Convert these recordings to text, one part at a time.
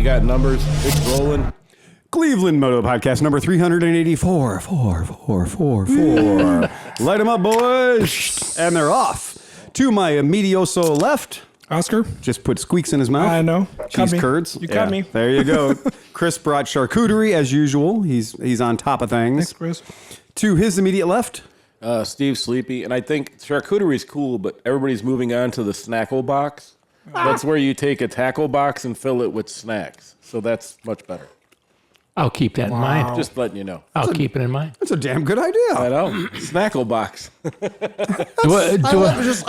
we got numbers. It's rolling. ClevelandMoto podcast number 384. Light them up, boys. And they're off. To my immedioso left, Oscar. just put squeaks in his mouth. I know. Cheese curds. You got me. There you go. Chris brought charcuterie as usual. He's on top of things. Thanks, Chris. To his immediate left, Steve's sleepy, and I think charcuterie is cool, but everybody's moving on to the snackle box. That's where you take a tackle box and fill it with snacks. So that's much better. I'll keep that in mind. Just letting you know. I'll keep it in mind. that's a damn good idea. I know. Snackle box. I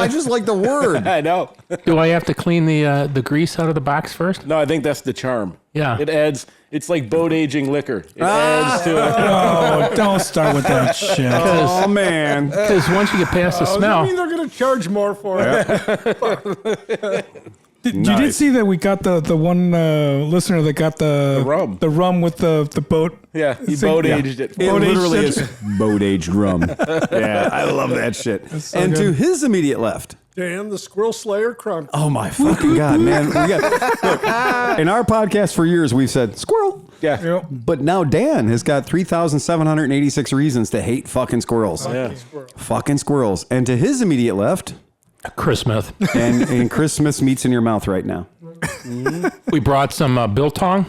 just like the word. I know. Do I have to clean the grease out of the box first? No, I think that's the charm. Yeah. It adds, it's like boat aging liquor. It adds to it. Oh, don't start with that shit. Oh, man. Because once you get past the smell, they're going to charge more for it. You did see that we got the one listener that got the rum with the boat. Yeah, he boat aged it. It literally is boat aged rum. Yeah, I love that shit. So and good. to his immediate left. Dan, the Squirrel Slayer Crunk. Oh my fucking God, man. Look, in our podcast for years, we've said squirrel. Yeah. Yep. But now Dan has got 3,786 reasons to hate fucking squirrels. Yeah. Fucking squirrels. And to his immediate left, Chris Smith. and Chris Smith's meat's in your mouth right now. We brought some biltong,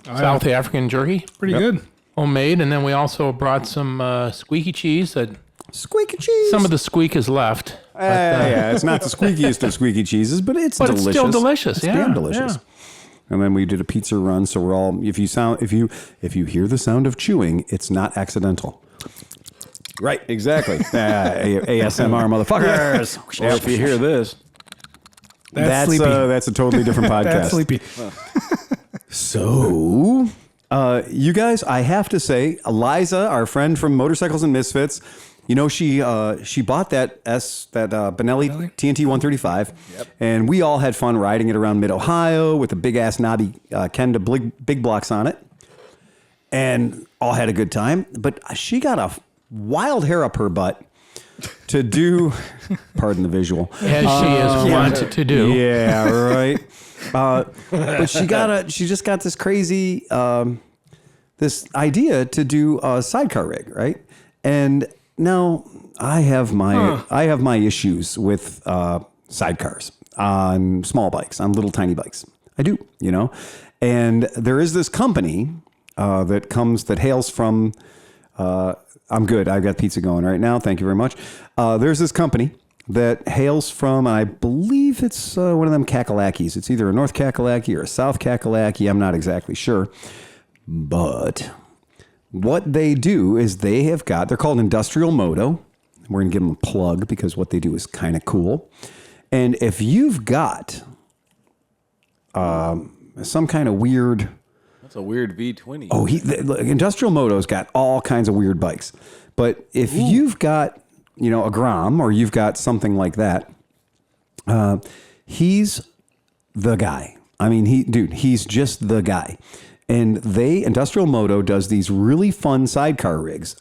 South African jerky, Pretty good. homemade, and then we also brought some squeaky cheese. That Squeaky cheese. some of the squeak is left. Yeah, it's not the squeakiest of squeaky cheeses, but it's But delicious. it's still delicious. It's Yeah, damn delicious. yeah. And then we did a pizza run, so we're all if you hear the sound of chewing, it's not accidental. Right, exactly. ASMR motherfuckers. Or if you hear this. That's sleepy. That's a totally different podcast. That's sleepy. So, you guys, I have to say, Eliza, our friend from Motorcycles and Misfits, you know, she bought that Benelli TNT 135, and we all had fun riding it around Mid-Ohio with the big-ass Navi Kenda big blocks on it, and all had a good time. But she got a wild hair up her butt to do, pardon the visual, As she is wont to do. yeah, right. But she just got this crazy, this idea to do a sidecar rig, right? And now I have my issues with sidecars on small bikes, on little tiny bikes. I do, you know. And there is this company that hails from. I'm good. I've got pizza going right now. Thank you very much. There's this company that hails from, I believe it's one of them Kakalakis. It's either a North Kakalaki or a South Kakalaki. I'm not exactly sure. But what they do is they're called Industrial Moto. We're going to give them a plug because what they do is kind of cool. And if you've got some kind of weird... That's a weird V20. Oh, Industrial Moto's got all kinds of weird bikes. But if you've got, you know, a Grom or you've got something like that, he's the guy. I mean, he's just the guy. And Industrial Moto does these really fun sidecar rigs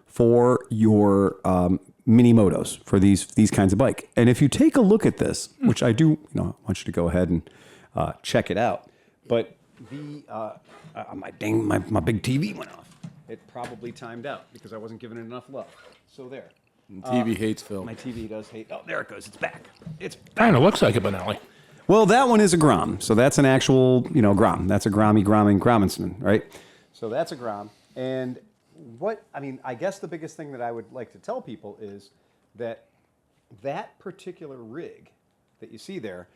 for your mini motos, for these kinds of bike. And if you take a look at this, which I do, you know, I want you to go ahead and check it out. But my big TV went off. It probably timed out because I wasn't giving it enough love. So there. TV hates Phil. My TV does hate. Oh, there it goes. It's back. Kind of looks like a Benelli. Well, that one is a Grom. So that's an actual, you know, Grom. That's a Gromminsman, right? So that's a Grom. And I guess the biggest thing that I would like to tell people is that particular rig that you see there,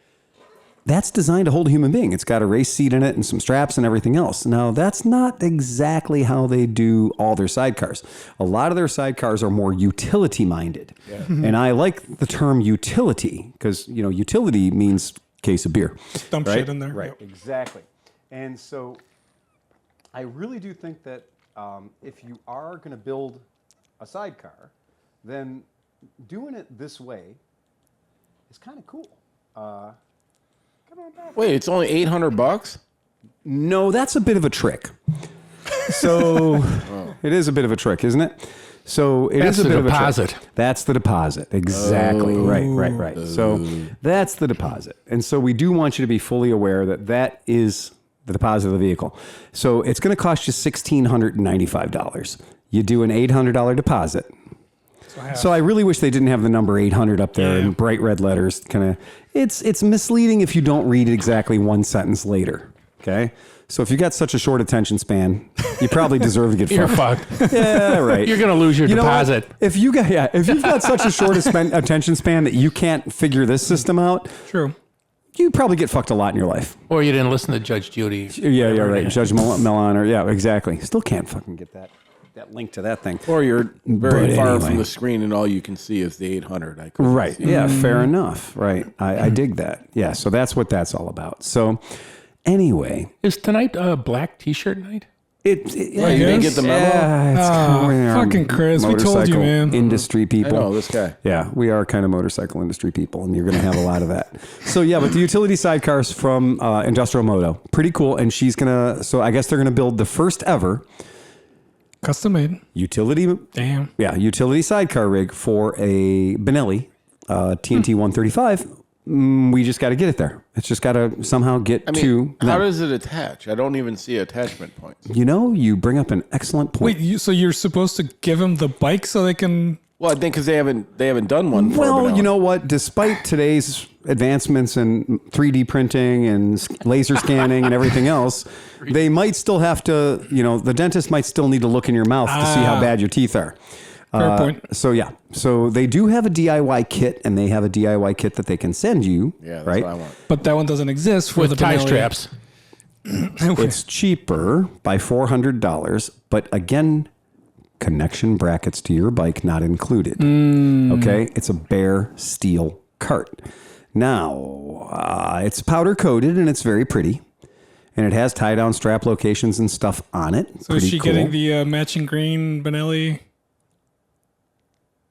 that's designed to hold a human being. It's got a race seat in it and some straps and everything else. Now, that's not exactly how they do all their sidecars. A lot of their sidecars are more utility-minded. Yeah. And I like the term utility because, you know, utility means case of beer. Just dump right? shit in there. Right, Yep. exactly. And so I really do think that if you are going to build a sidecar, then doing it this way is kind of cool. Wait, it's only $800? No, that's a bit of a trick. So it is a bit of a trick, isn't it? So it That's is a the bit deposit. of a trip. That's the deposit. Exactly. Right. So that's the deposit. And so we do want you to be fully aware that that is the deposit of the vehicle. So it's going to cost you $1,695. You do an $800 deposit. So I really wish they didn't have the number 800 up there in bright red letters. It's misleading if you don't read it exactly one sentence later. Okay. So if you got such a short attention span, you probably deserve to get You're fucked. fucked. Yeah, right. You're going to lose your You know what? deposit. If you've got such a short attention span that you can't figure this system out, True. you probably get fucked a lot in your life. Or you didn't listen to Judge Judy. Yeah, right. Judge Milan, exactly. Still can't fucking get that link to that thing. Or you're very But far anyway. from the screen and all you can see is the 800. Right. Yeah, fair enough. Right. I dig that. Yeah, so that's what that's all about. So anyway, Is tonight a black T-shirt night? You didn't get the memo? Yeah, fucking Chris, we told you, motorcycle man. Industry I people. know, this guy. Yeah, we are kind of motorcycle industry people, and you're going to have a lot of that. So yeah, but the utility sidecars from Industrial Moto, pretty cool. And she's gonna. So I guess they're gonna build the first ever Custom made. utility. Damn. Yeah, utility sidecar rig for a Benelli TNT 135. We just got to get it there. It's just got to somehow get to. how them. does it attach? I don't even see attachment points. You bring up an excellent point. Wait, so you're supposed to give them the bike so they can? Well, I think because they haven't done one. For Well, Benelli. you know what? Despite today's advancements in 3D printing and laser scanning and everything else, they might still have to, the dentist might still need to look in your mouth to see how bad your teeth are. Fair point. So, yeah. So they do have a DIY kit, and they have a DIY kit that they can send you. Yeah, that's right? what I want. But that one doesn't exist for With the tie Benelli. straps. It's cheaper by $400, but again, connection brackets to your bike not included. Okay, it's a bare steel cart. Now, it's powder coated and it's very pretty, and it has tie down strap locations and stuff on it. So Pretty is she cool. getting the matching green Benelli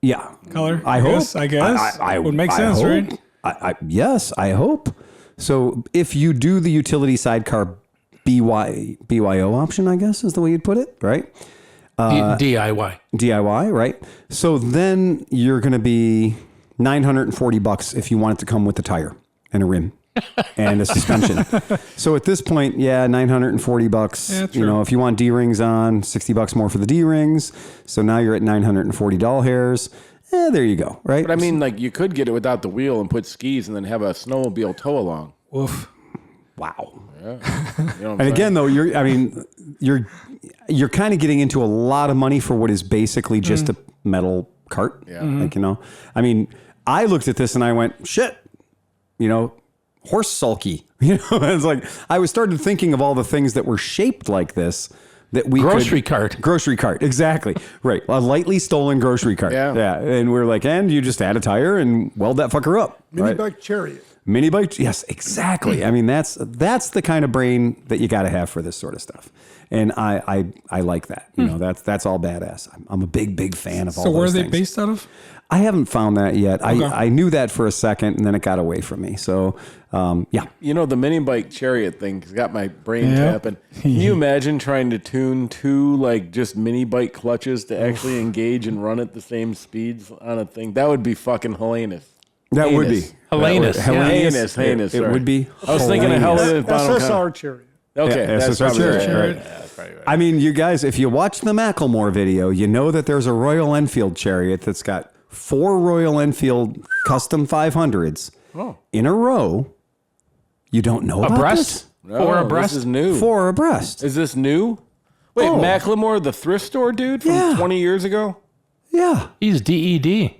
Yeah, color? I hope. I guess. I Would make I sense, hope. right? Yes, I hope. So if you do the utility sidecar BYO option, I guess is the way you'd put it, right? DIY. DIY, right? So then you're going to be $940 if you want it to come with a tire and a rim and a suspension. So at this point, $940. Yeah, true. If you want D-rings on, $60 more for the D-rings. So now you're at $940 hairs. There you go, right? But I mean, you could get it without the wheel and put skis and then have a snowmobile tow along. Woof. Wow. Yeah. You know what I'm And saying? again, though, you're kind of getting into a lot of money for what is basically just a metal cart. Yeah. I mean, I looked at this and I went, shit, horse sulky. It's like I was started thinking of all the things that were shaped like this that we Grocery cart. Grocery cart, exactly. Right. A lightly stolen grocery cart. Yeah. And we're like, and you just add a tire and weld that fucker up. Mini right? bike chariot. Mini bike, yes, exactly. I mean, that's the kind of brain that you got to have for this sort of stuff, and I like that. That's all badass. I'm a big fan of all. So where are those they things. based out of? I haven't found that yet. Okay. I knew that for a second, and then it got away from me. So, yeah. The mini bike chariot thing's got my brain Yeah. tapping. Can you imagine trying to tune two just mini bike clutches to actually engage and run at the same speeds on a thing? That would be fucking hilarious. That would be. Hellenius. Hellenius. Heinous, It sorry. would be. I was thinking of hilarious. Hellenius. SSR chariot. Okay, Yeah, that's SSR probably right. chariot. Yeah, that's probably right. I mean, you guys, if you watch the Macklemore video, you know that there's a Royal Enfield chariot that's got 4 Royal Enfield custom 500s in a row. You don't know about Abreast? No, Or abreast? This is new. this? 4 abreast. Is this new? Wait, Oh. Macklemore, the thrift store dude from Yeah. 20 years ago? Yeah. He's DED.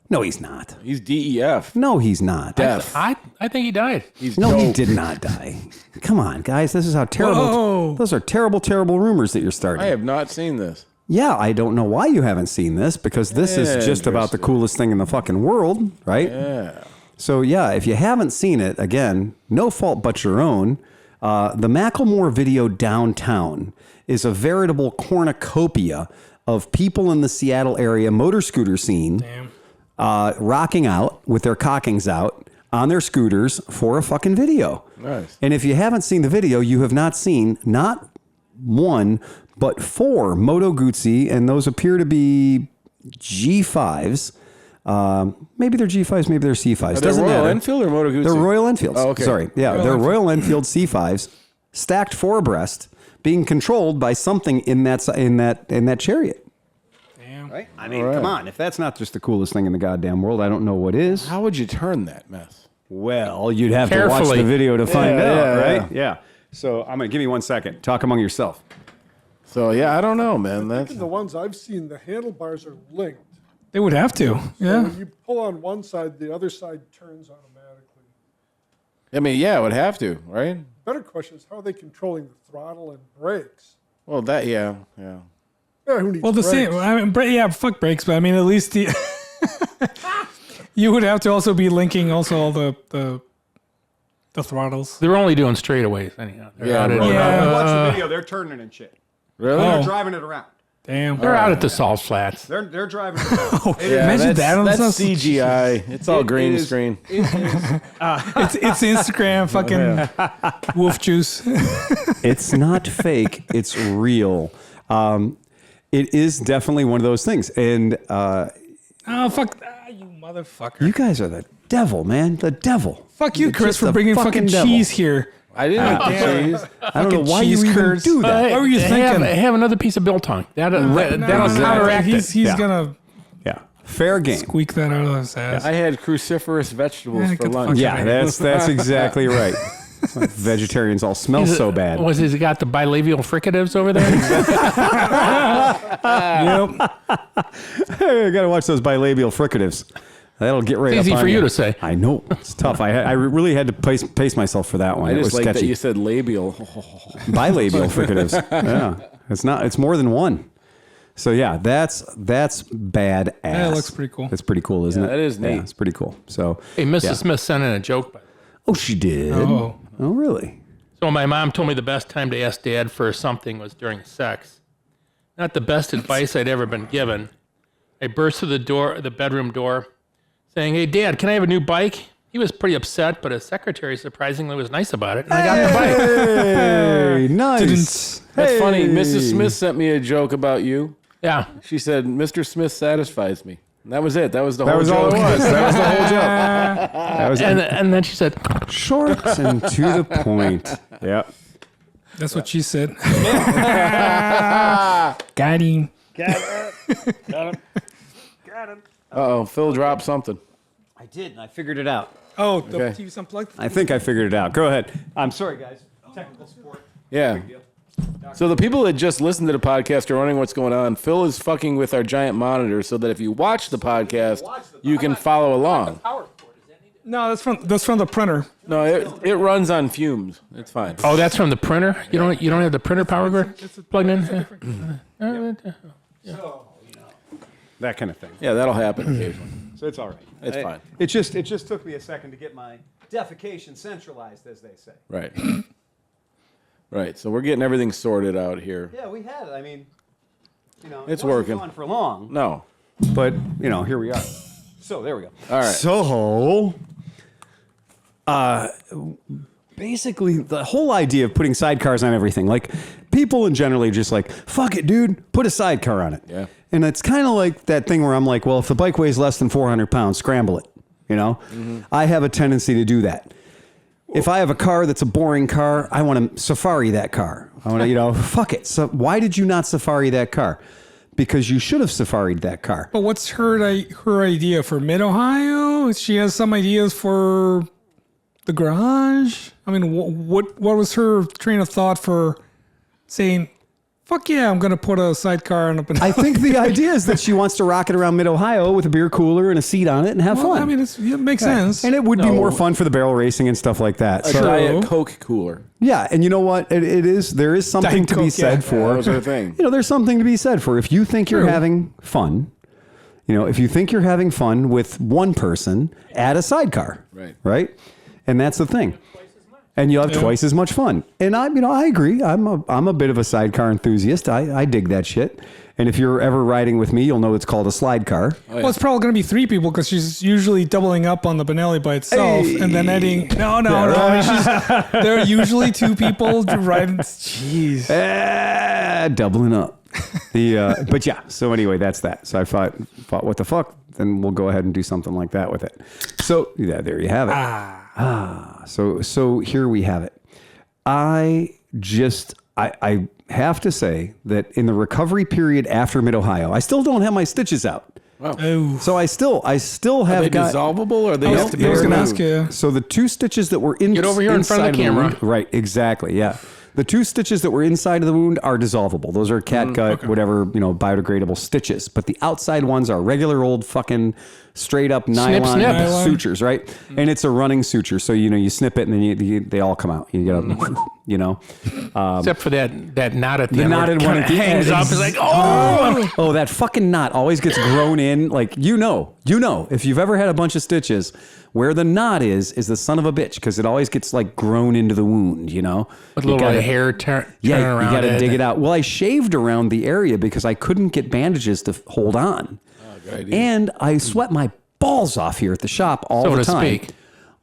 No, he's not. He's DEF. No, he's not. Deaf. I think he died. He's No, he dope. did not die. Come on, guys. This is how terrible. Whoa. Those are terrible, terrible rumors that you're starting. I have not seen this. Yeah, I don't know why you haven't seen this because this is just about the coolest thing in the fucking world, right? Yeah. So yeah, if you haven't seen it, again, no fault but your own. The Macklemore video Downtown is a veritable cornucopia of people in the Seattle area motor scooter scene rocking out with their cockings out on their scooters for a fucking video. Nice. And if you haven't seen the video, you have not seen not one, but 4 Moto Guzzi, and those appear to be G5s. Maybe they're G5s, maybe they're C5s. Doesn't Royal matter. Enfield or Moto Guzzi? They're Royal Enfields. Oh, okay. Sorry. Yeah, they're Royal Enfield C5s, stacked 4 abreast, being controlled by something in that chariot. Damn. Right? I mean, come on. If that's not just the coolest thing in the goddamn world, I don't know what is. How would you turn that mess? Well, you'd have to watch Carefully. the video to find out, right? Yeah. So I'm going to give me 1 second. Talk among yourself. So, yeah, I don't know, man. I think in the ones I've seen, the handlebars are linked. They would have to. So Yeah. when you pull on one side, the other side turns automatically. I mean, yeah, it would have to, right? Better question is, how are they controlling the throttle and brakes? Well, that, yeah. Yeah, who needs Well, the brakes? same. I mean, yeah, fuck brakes, but I mean, at least the you would have to also be linking also all the throttles. They're only doing straightaways anyhow. They're Yeah, out at, right. Yeah. Watch the video. They're turning and shit. Really? Oh. They're driving it around. Damn. they're out at the salt flats. They're driving it around. Yeah, Imagine that on that's the- CGI. It's all green is- screen. It's Instagram fucking wolf juice. It's not fake. It's real. It is definitely one of those things. And Oh fuck you motherfucker. you guys are the devil, man. The devil. Fuck you, You're Chris, just for the bringing fucking devil. cheese here. I didn't like the cheese. I don't know why you cheese even curds. do that. What were you thinking? Have another piece of biltong. That'll No, counteract it. he's Yeah. gonna Yeah. Fair game. squeak that out of his ass. I had cruciferous vegetables Yeah, for get the lunch. fuck Yeah, that's exactly right. That's why vegetarians all smell so bad. Was he got the bilabial fricatives over there? Yep. Hey, I got to watch those bilabial fricatives. That'll get right It's up easy on for you to say. I know. It's tough. I really had to pace myself for that one. I It just was like that sketchy. you said labial. Bilabial fricatives. Yeah. It's more than one. So yeah, that's badass. That looks pretty cool. That's pretty cool, isn't it? that is neat. Yeah, it's pretty cool. So Hey, Mrs. Yeah. Smith sent in a joke. By the way. Oh, she did. Oh. Oh, really? So my mom told me the best time to ask Dad for something was during sex. Not the best advice I'd ever been given. I burst through the bedroom door, saying, "Hey, Dad, can I have a new bike?" He was pretty upset, but his secretary surprisingly was nice about it, and I got the bike. Hey, nice. That's funny. Mrs. Smith sent me a joke about you. Yeah. She said, "Mr. Smith satisfies me." And that was it. That was the whole was joke. all it was. That was the whole joke. That was And then she said, short and to the point. Yeah. That's what she said. Got him. Uh-oh, Phil dropped something. I did, and I figured it out. Oh, the Okay. TV's unplugged? I think I figured it out. Go ahead. I'm sorry, guys. Technical support. Yeah. So the people that just listened to the podcast are wondering what's going on. Phil is fucking with our giant monitor so that if you watch the podcast, you can follow along. No, that's from the printer. No, it runs on fumes. It's fine. "Oh, that's from the printer. You don't have the printer power grid plugged in." That kind of thing. Yeah, that'll happen occasionally. So it's all right. It's fine. It just took me a second to get my defecation centralized, as they say. Right. Right. So we're getting everything sorted out here. Yeah, we had it. I mean, It's it wasn't working. going for long, No. but here we are. So there we go. All right. So, basically, the whole idea of putting sidecars on everything, like people in general are just like, fuck it, dude, put a sidecar on it. Yeah. And it's kind of like that thing where I'm like, well, if the bike weighs less than 400 pounds, scramble it. I have a tendency to do that. If I have a car that's a boring car, I want to safari that car. I want to, fuck it. So why did you not safari that car? Because you should have safaried that car. But what's her idea for Mid-Ohio? She has some ideas for the garage. I mean, what was her train of thought for saying, fuck yeah, I'm going to put a sidecar on a banana? I think the idea is that she wants to rock it around Mid-Ohio with a beer cooler and a seat on it and have fun. I mean, it makes sense. And it would be more fun for the barrel racing and stuff like that. A So, Diet Coke cooler. yeah, and you know what? There is something Diet to be Coke, said yeah. for. That was her thing. There's something to be said for if you think you're True. having fun. If you think you're having fun with one person, add a sidecar. Right. Right? And that's the thing. And you'll have twice as much fun. And I agree. I'm a bit of a sidecar enthusiast. I dig that shit. And if you're ever riding with me, you'll know it's called a slide car. Well, it's probably going to be 3 people because she's usually doubling up on the Benelli by itself and then adding. No. There are usually 2 people riding. Jeez. Doubling up. But yeah, so anyway, that's that. So I thought, what the fuck? Then we'll go ahead and do something like that with it. So yeah, there you have it. So here we have it. I have to say that in the recovery period after Mid-Ohio, I still don't have my stitches out. Wow. Oh. So I still have Are they got dissolvable or are they I have to be was gonna removed? ask you. So the two stitches that were Get over here in front of the inside camera. wound- right, exactly, yeah. The two stitches that were inside of the wound are dissolvable. Those are catgut, whatever, biodegradable stitches. But the outside ones are regular old fucking straight up nylon snip. Nylon. sutures, right? And it's a running suture. So, you snip it and then they all come out. You get Except for that knot at the end. knotted where it one at kinda the hangs end. up. It's like, oh! Oh, that fucking knot always gets grown in. Like, if you've ever had a bunch of stitches, where the knot is the son of a bitch because it always gets like grown into the wound, With a little hair turn Yeah, around you got to it. dig it out. Well, I shaved around the area because I couldn't get bandages to hold on. Good idea. And I sweat my balls off here at the shop all So the to time. speak.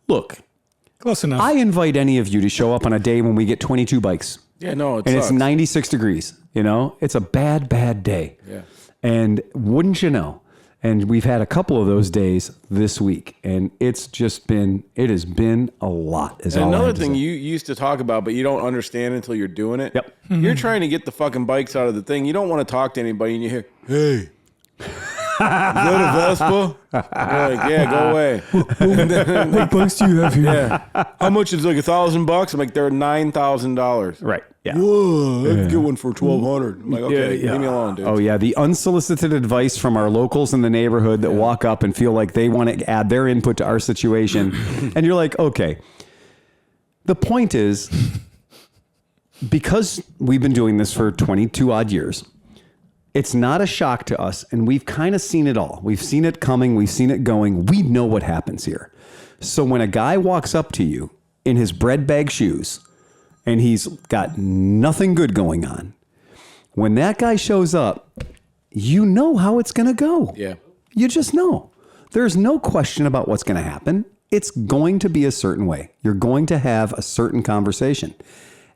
Look, Close enough. I invite any of you to show up on a day when we get 22 bikes. Yeah, no, it And sucks. it's 96 degrees, It's a bad, bad day. Yeah. And wouldn't you know? And we've had a couple of those days this week, and it has been a lot. Is And all I another have to thing say. you used to talk about, but you don't understand until you're doing it. Yep. You're trying to get the fucking bikes out of the thing. You don't want to talk to anybody, and you hear, "Hey, is that a Vespa?" You're like, yeah, go away. What books do you have here? Yeah. How much is it, like $1,000? I'm like, they're $9,000. Right. Yeah. Whoa, I can get one for $1,200. I'm like, okay, Yeah. leave me alone, dude. Oh yeah, the unsolicited advice from our locals in the neighborhood that walk up and feel like they want to add their input to our situation, and you're like, okay. The point is, because we've been doing this for 22 odd years, it's not a shock to us, and we've kind of seen it all. We've seen it coming. We've seen it going. We know what happens here. So when a guy walks up to you in his bread bag shoes, and he's got nothing good going on, when that guy shows up, you know how it's going to go. Yeah. You just know. There's no question about what's going to happen. It's going to be a certain way. You're going to have a certain conversation.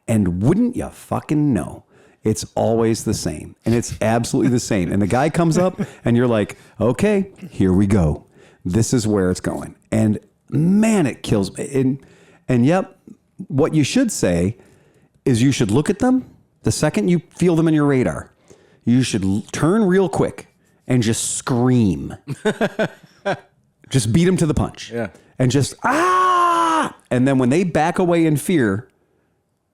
And wouldn't you fucking know? It's always the same. And it's absolutely the same. And the guy comes up and you're like, okay, here we go. This is where it's going. And man, it kills me. And yep, what you should say is you should look at them the second you feel them in your radar. You should turn real quick and just scream. Just beat them to the punch. Yeah. And just, ah! And then when they back away in fear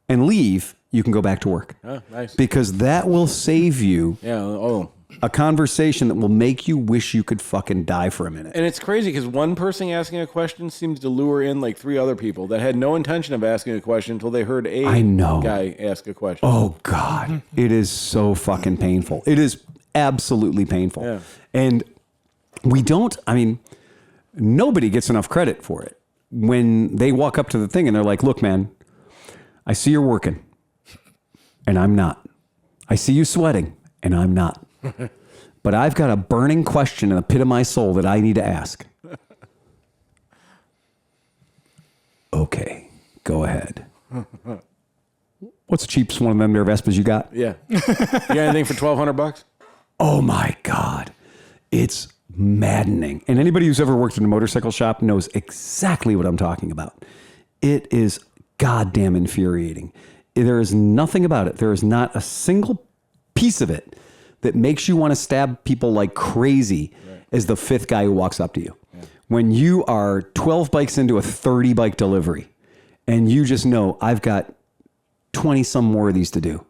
and leave, you can go back to work. Oh, nice. Because that will save you Yeah. Oh. a conversation that will make you wish you could fucking die for a minute. And it's crazy because one person asking a question seems to lure in like three other people that had no intention of asking a question until they heard a I know. guy ask a question. Oh, God. It is so fucking painful. It is absolutely painful. Yeah. And nobody gets enough credit for it. When they walk up to the thing and they're like, look, man, I see you're working and I'm not. I see you sweating and I'm not. But I've got a burning question in the pit of my soul that I need to ask. Okay, go ahead. What's the cheapest one of them there Vespas you got? Yeah. You got anything for $1,200? Oh my God. It's maddening. And anybody who's ever worked in a motorcycle shop knows exactly what I'm talking about. It is goddamn infuriating. There is nothing about it. There is not a single piece of it that makes you want to stab people like crazy as the fifth guy who walks up to you. Yeah. When you are 12 bikes into a 30 bike delivery and you just know I've got 20 some more of these to do.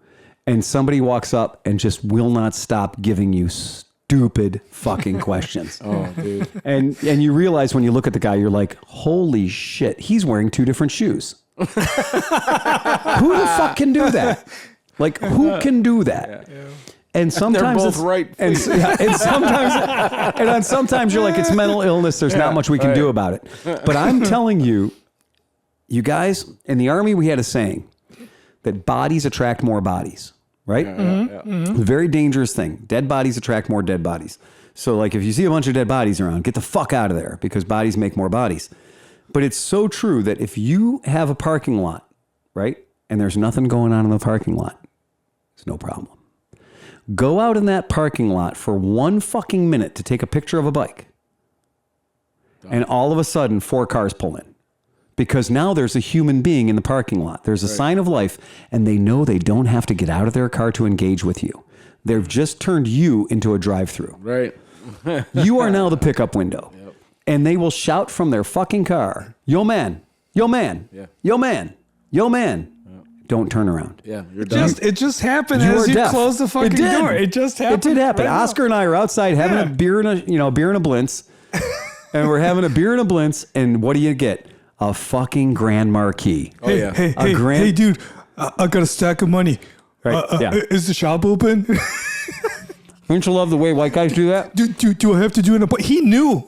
And somebody walks up and just will not stop giving you stupid fucking questions. Oh, dude. And you realize when you look at the guy, you're like, holy shit, he's wearing two different shoes. Who the fuck can do that? Like, who can do that? Yeah. And sometimes they're both right. And sometimes you're like, it's mental illness. There's not much we can do about it. But I'm telling you, you guys, in the Army, we had a saying that bodies attract more bodies, right? Mm-hmm. Very dangerous thing. Dead bodies attract more dead bodies. So like if you see a bunch of dead bodies around, get the fuck out of there because bodies make more bodies. But it's so true that if you have a parking lot, right, and there's nothing going on in the parking lot, it's no problem. Go out in that parking lot for 1 fucking minute to take a picture of a bike. And all of a sudden, 4 cars pull in. Because now there's a human being in the parking lot. There's a sign of life, and they know they don't have to get out of their car to engage with you. They've just turned you into a drive-through. Right. You are now the pickup window. Yep. And they will shout from their fucking car, yo man, yo man, Yeah. yo man, yo man. Don't turn around. Yeah, you're done. It just happened You as are you deaf. closed the fucking It did. door. It just happened. It did happen. right now. Oscar and I are outside having a beer and a blintz. And we're having a beer and a blintz, and what do you get? A fucking Grand Marquis. Oh, yeah. Hey, dude, I got a stack of money. Right, yeah. Is the shop open? Don't you love the way white guys do that? do I have to do an appointment? He knew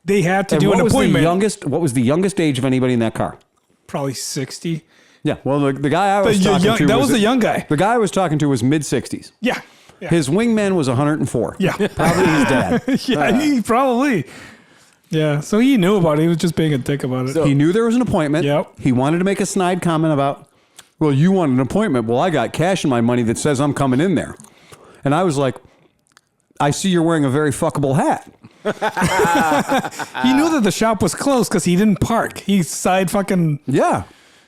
they had to And do an appointment. What was the youngest age of anybody in that car? Probably 60. Yeah. Well, the guy I was talking to that was the young guy. The guy I was talking to was mid-60s. Yeah. His wingman was 104. Yeah. Probably his dad. Yeah, he probably. Yeah, so he knew about it. He was just being a dick about it. He knew there was an appointment. Yep. He wanted to make a snide comment about, well, you want an appointment. Well, I got cash in my money that says I'm coming in there. And I was like, I see you're wearing a very fuckable hat. He knew that the shop was closed because he didn't park. He side fucking... Yeah.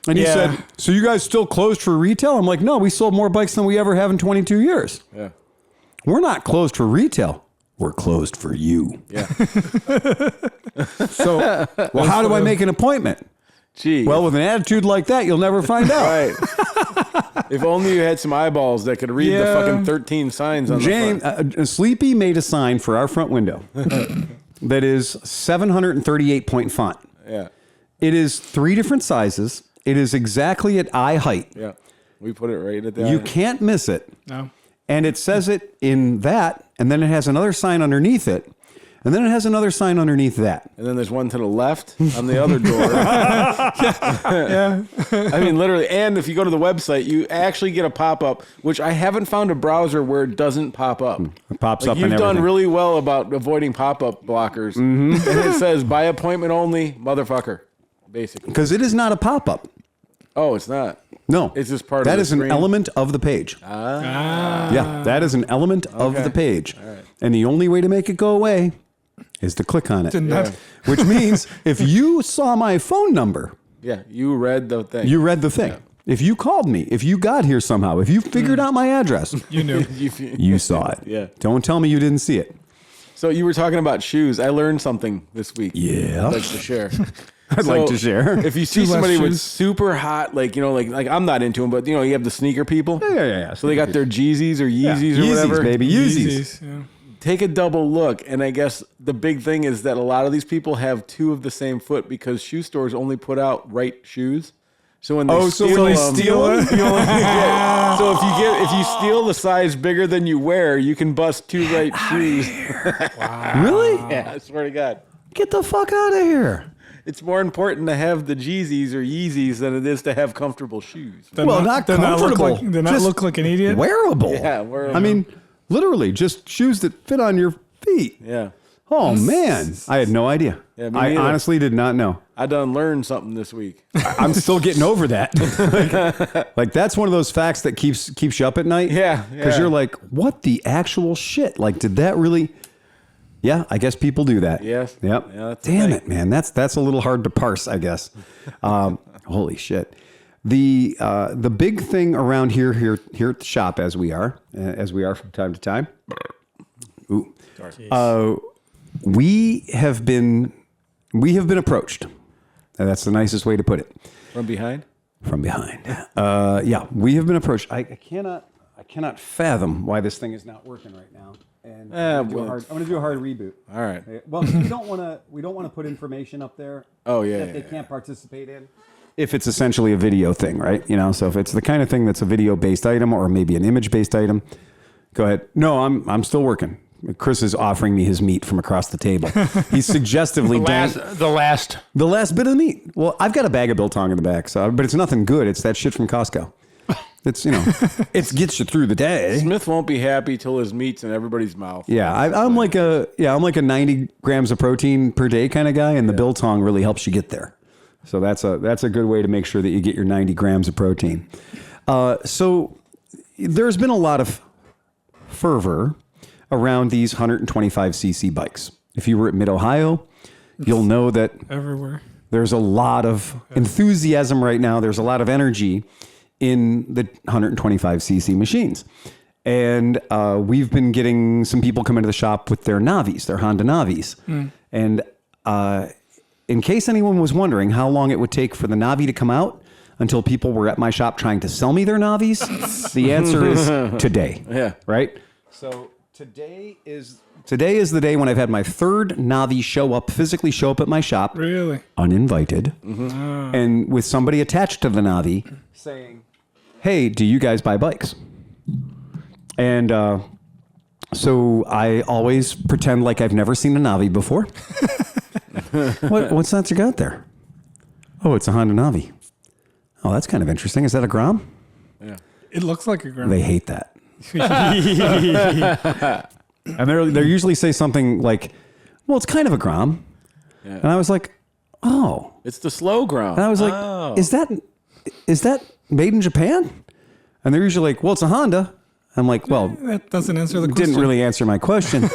And he Yeah. said, so you guys still closed for retail? I'm like, no, we sold more bikes than we ever have in 22 years. Yeah. We're not closed for retail. We're closed for you. Yeah. So, well, how do I make an appointment? Gee. Well, with an attitude like that, you'll never find out. Right. If only you had some eyeballs that could read the Yeah. fucking 13 signs on James, the front. Sleepy made a sign for our front window that is 738 point font. Yeah. It is 3 different sizes. It is exactly at eye height. Yeah. We put it right at the You eye. can't miss it. No. And it says it in that, and then it has another sign underneath it, and then it has another sign underneath that. And then there's one to the left on the other door. Yeah. I mean, literally. And if you go to the website, you actually get a pop-up, which I haven't found a browser where it doesn't pop up. It pops Like, up you've and done everything. really well about avoiding pop-up blockers. And it says, by appointment only, motherfucker, basically. Because it is not a pop-up. Oh, it's not. No. It's just part of that the is an screen? element of the page. Yeah, that is an element of the page. And the only way to make it go away is to click on it. Did not- Which means if you saw my phone number, Yeah, you read the thing. you read the thing. If you called me, if you got here somehow, if you figured out my address, You knew. you saw it. Yeah. Don't tell me you didn't see it. So you were talking about shoes. I learned something this week. Yeah. I'd like to share. I'd like to share. If you see Two left somebody with shoes. super hot, like, you know, like I'm not into them, but, you know, you have the sneaker people. Yeah. So they got their Jeezys or Yeezys or Yeezys, whatever. baby. Yeezys. Yeah. Take a double look. And I guess the big thing is that a lot of these people have 2 of the same foot because shoe stores only put out right shoes. So when they steal them, you only get, so if you steal the size bigger than you wear, you can bust 2 right shoes. Really? Yeah, I swear to God. Get the fuck out of here. It's more important to have the Jeezys or Yeezys than it is to have comfortable shoes. They're Well, not they're not look comfortable. like, they're not Just look like an idiot. Wearable. Yeah, wearable. I mean, literally, just shoes that fit on your feet. Yeah. Oh, man. I had no idea. Yeah, me I neither. honestly did not know. I done learned something this week. I'm still getting over that. like that's one of those facts that keeps you up at night. Yeah, Because yeah. you're like, what the actual shit? Like, did that really? Yeah, I guess people do that. Yes. Yep. Yeah, that's the Damn thing. it, man. That's a little hard to parse, I guess. Holy shit. The big thing around here at the shop, as we are from time to time. Ooh. We have been approached. And that's the nicest way to put it. From behind? From behind. Yeah, we have been approached. I cannot fathom why this thing is not working right now. And I'm going to do a hard reboot. All right. Well, we don't want to put information up there. Oh, yeah, that yeah, they yeah. can't participate in. If it's essentially a video thing, right? You know, so if it's the kind of thing that's a video-based item or maybe an image-based item, go ahead. No, I'm still working. Chris is offering me his meat from across the table. He's suggestively The last. the last bit of meat. Well, I've got a bag of biltong in the back, so but it's nothing good. It's that shit from Costco. It's it gets you through the day. Smith won't be happy till his meat's in everybody's mouth. Yeah, I'm like a 90 grams of protein per day kind of guy, and the biltong really helps you get there. So that's a good way to make sure that you get your 90 grams of protein. So there's been a lot of fervor around these 125cc bikes. If you were at Mid-Ohio, you'll know that Everywhere. there's a lot of enthusiasm right now. There's a lot of energy in the 125cc machines. And we've been getting some people come into the shop with their Navis, their Honda Navis. And in case anyone was wondering how long it would take for the Navi to come out until people were at my shop trying to sell me their Navis, the answer is today. Yeah. Right? So today is the day when I've had my third Navi physically show up at my shop. Really? Uninvited. And with somebody attached to the Navi saying, hey, do you guys buy bikes? And so I always pretend like I've never seen a Navi before. What's that you got there? Oh, it's a Honda Navi. Oh, that's kind of interesting. Is that a Grom? Yeah. It looks like a ground. They hate that. And they usually say something like, well, it's kind of a Grom. Yeah. And I was like, oh. It's the slow ground. And I was like, is that made in Japan? And they're usually like, well, it's a Honda. I'm like, well, that doesn't answer the question. didn't really answer my question.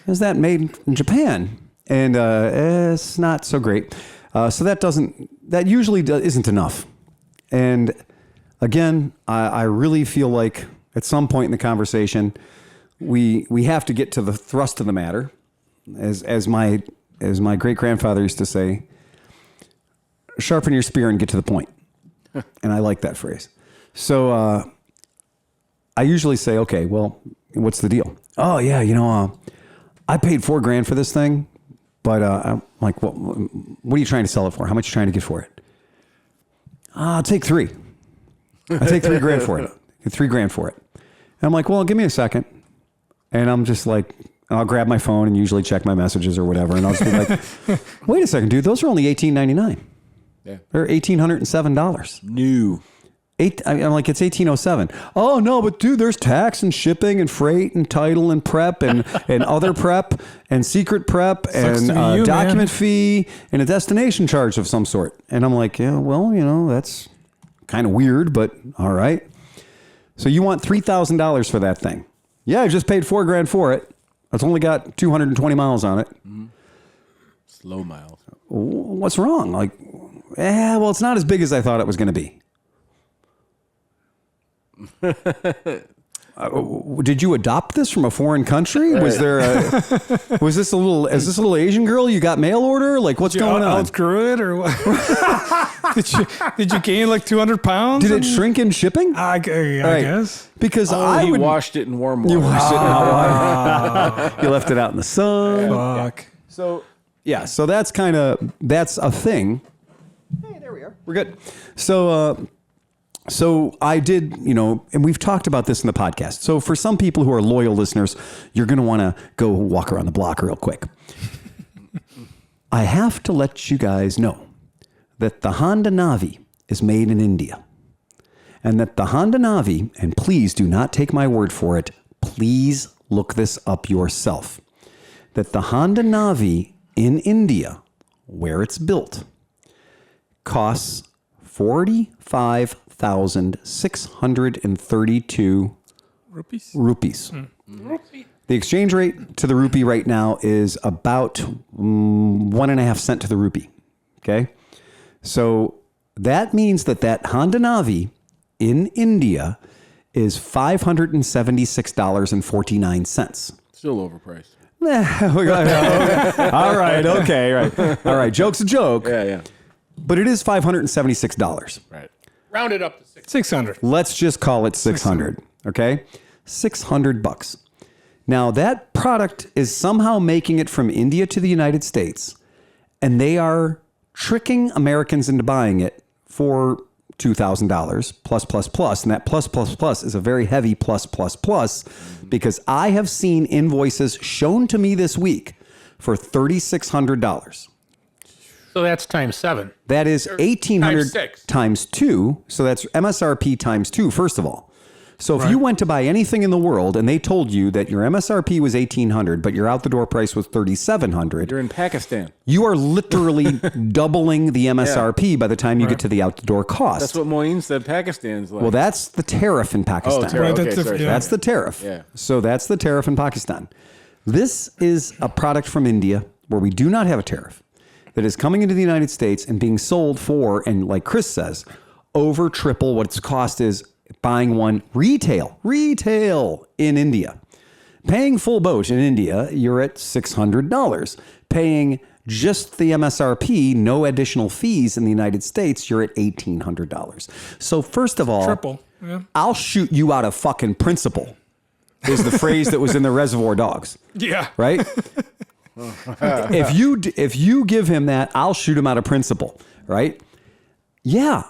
Is that made in Japan? And it's not so great. So that usually isn't enough. And again, I really feel like at some point in the conversation, we have to get to the thrust of the matter. As my great grandfather used to say, sharpen your spear and get to the point. And I like that phrase. So I usually say, okay, well, what's the deal? Oh yeah, I paid $4,000 for this thing, but I'm like, what are you trying to sell it for? How much are you trying to get for it? I'll take $3,000. I'll take $3,000 for it. $3,000 for it. And I'm like, well, give me a second. And I'm just like, I'll grab my phone and usually check my messages or whatever. And I'll just be like, wait a second, dude, those are only $1,899. Yeah. They're $1,807. New. I'm like, it's 1807. Oh no, but dude, there's tax and shipping and freight and title and prep and other prep and secret prep and document fee and a destination charge of some sort. And I'm like, yeah, well, that's kind of weird, but all right. So you want $3,000 for that thing? Yeah, I just paid $4,000 for it. It's only got 220 miles on it. Mm-hmm. Slow miles. What's wrong? Like, well, it's not as big as I thought it was going to be. Did you adopt this from a foreign country? Was there is this a little Asian girl you got mail order? Like, what's going on? Outgrew it or what? did you gain like 200 pounds? Did it shrink in shipping? I guess. Because I washed it in warm water. You washed it in hot water. You left it out in the sun. Fuck. So that's a thing. Hey, there we are. We're good. So I did, and we've talked about this in the podcast. So for some people who are loyal listeners, you're going to want to go walk around the block real quick. I have to let you guys know that the Honda Navi is made in India. And that the Honda Navi, and please do not take my word for it, please look this up yourself, that the Honda Navi in India, where it's built, costs $45,632 rupees. The exchange rate to the rupee right now is about 1.5 cents to the rupee. Okay. So that means that Honda Navi in India is $576.49. Still overpriced. All right. Okay. Right. All right. Joke's a joke. Yeah. But it is $576. Right. Round it up to 600. Let's just call it 600. Okay? $600. Now that product is somehow making it from India to the United States, and they are tricking Americans into buying it for $2,000 plus. And that plus is a very heavy plus, because I have seen invoices shown to me this week for $3,600. So that's times 7. That is 1,800 times 6. times 2. So that's MSRP times 2, first of all. So if you went to buy anything in the world and they told you that your MSRP was $1,800, but your out the door price was $3,700, You're in Pakistan. you are literally doubling the MSRP by the time you get to the out the door cost. That's what Moeen said Pakistan's like. Well, that's the tariff in Pakistan. Oh, tariff. Right, Okay, that's sorry. That's the tariff. Yeah. So that's the tariff in Pakistan. This is a product from India where we do not have a tariff that is coming into the United States and being sold for, and like Chris says, over triple what its cost is buying one retail in India. Paying full boat in India, you're at $600. Paying just the MSRP, no additional fees in the United States, you're at $1,800. So first of all, Triple. Yeah. I'll shoot you out of fucking principle is the phrase that was in the Reservoir Dogs, Yeah. right? If you give him that, I'll shoot him out of principle, right? Yeah.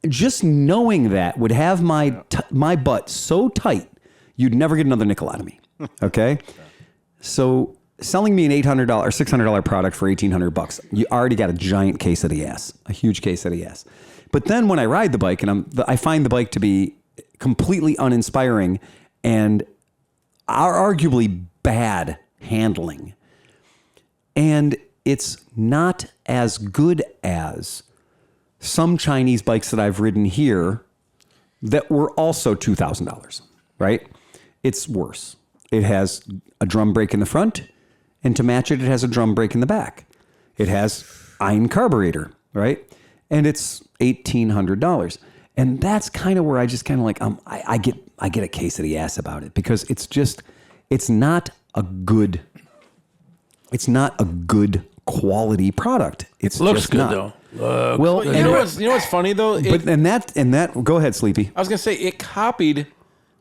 Just knowing that would have my butt so tight, you'd never get another nickel out of me. Okay. So selling me an $800, $600 product for $1,800, you already got a giant case of the ass, a huge case of the ass. But then when I ride the bike and I find the bike to be completely uninspiring and arguably bad handling, and it's not as good as some Chinese bikes that I've ridden here that were also $2,000, right? It's worse. It has a drum brake in the front, and to match it, it has a drum brake in the back. It has IN carburetor, right? And it's $1,800. And that's kind of where I just kind of like, I get a case of the ass about it because it's not a good quality product. It looks good though. Well, You know what's funny though? Go ahead, Sleepy. I was gonna say it copied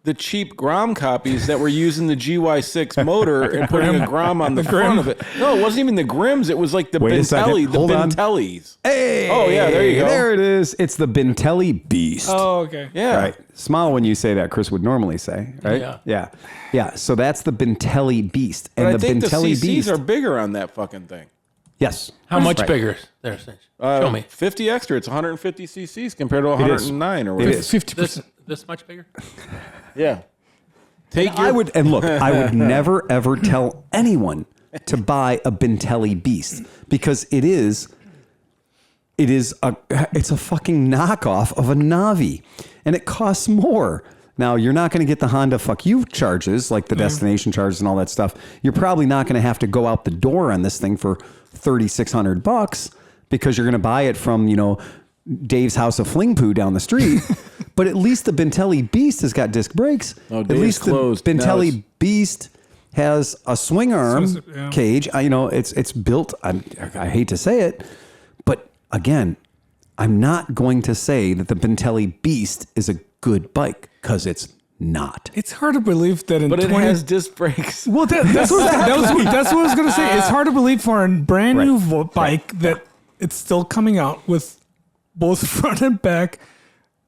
the cheap Grom copies that were using the GY6 motor and putting a Grom on the front of it. No, it wasn't even the Grims. It was like the Wait a second. Bentelli, the Hold on. Bentellis. Hey, Oh, yeah, there you go. There it is. It's the Bentelli Beast. Oh, okay. Yeah. Right. Smile when you say that, Chris would normally say, right? Yeah. So that's the Bentelli Beast. And But I the think Bentelli the CCs Beast are bigger on that fucking thing. Yes. How much Right. bigger? There, show me. 50 extra. It's 150 cc's compared to 109 or It whatever. is. 50%. This much bigger? Yeah. Take your I would never ever tell anyone to buy a Bentelli Beast because it's a fucking knockoff of a Navi and it costs more. Now you're not going to get the Honda fuck you charges like the destination charges and all that stuff. You're probably not going to have to go out the door on this thing for $3,600 because you're going to buy it from, Dave's House of Fling Poo down the street. But at least the Bentelli Beast has got disc brakes. Oh, at Dave's least closed. the Now Bentelli it's- Beast has a swing arm Yeah. cage. It's built. I hate to say it, but again, I'm not going to say that the Bentelli Beast is a good bike because it's not. It's hard to believe that in But it 20... has disc brakes. Well, that's what I was going to say. It's hard to believe for a brand new bike that it's still coming out with both front and back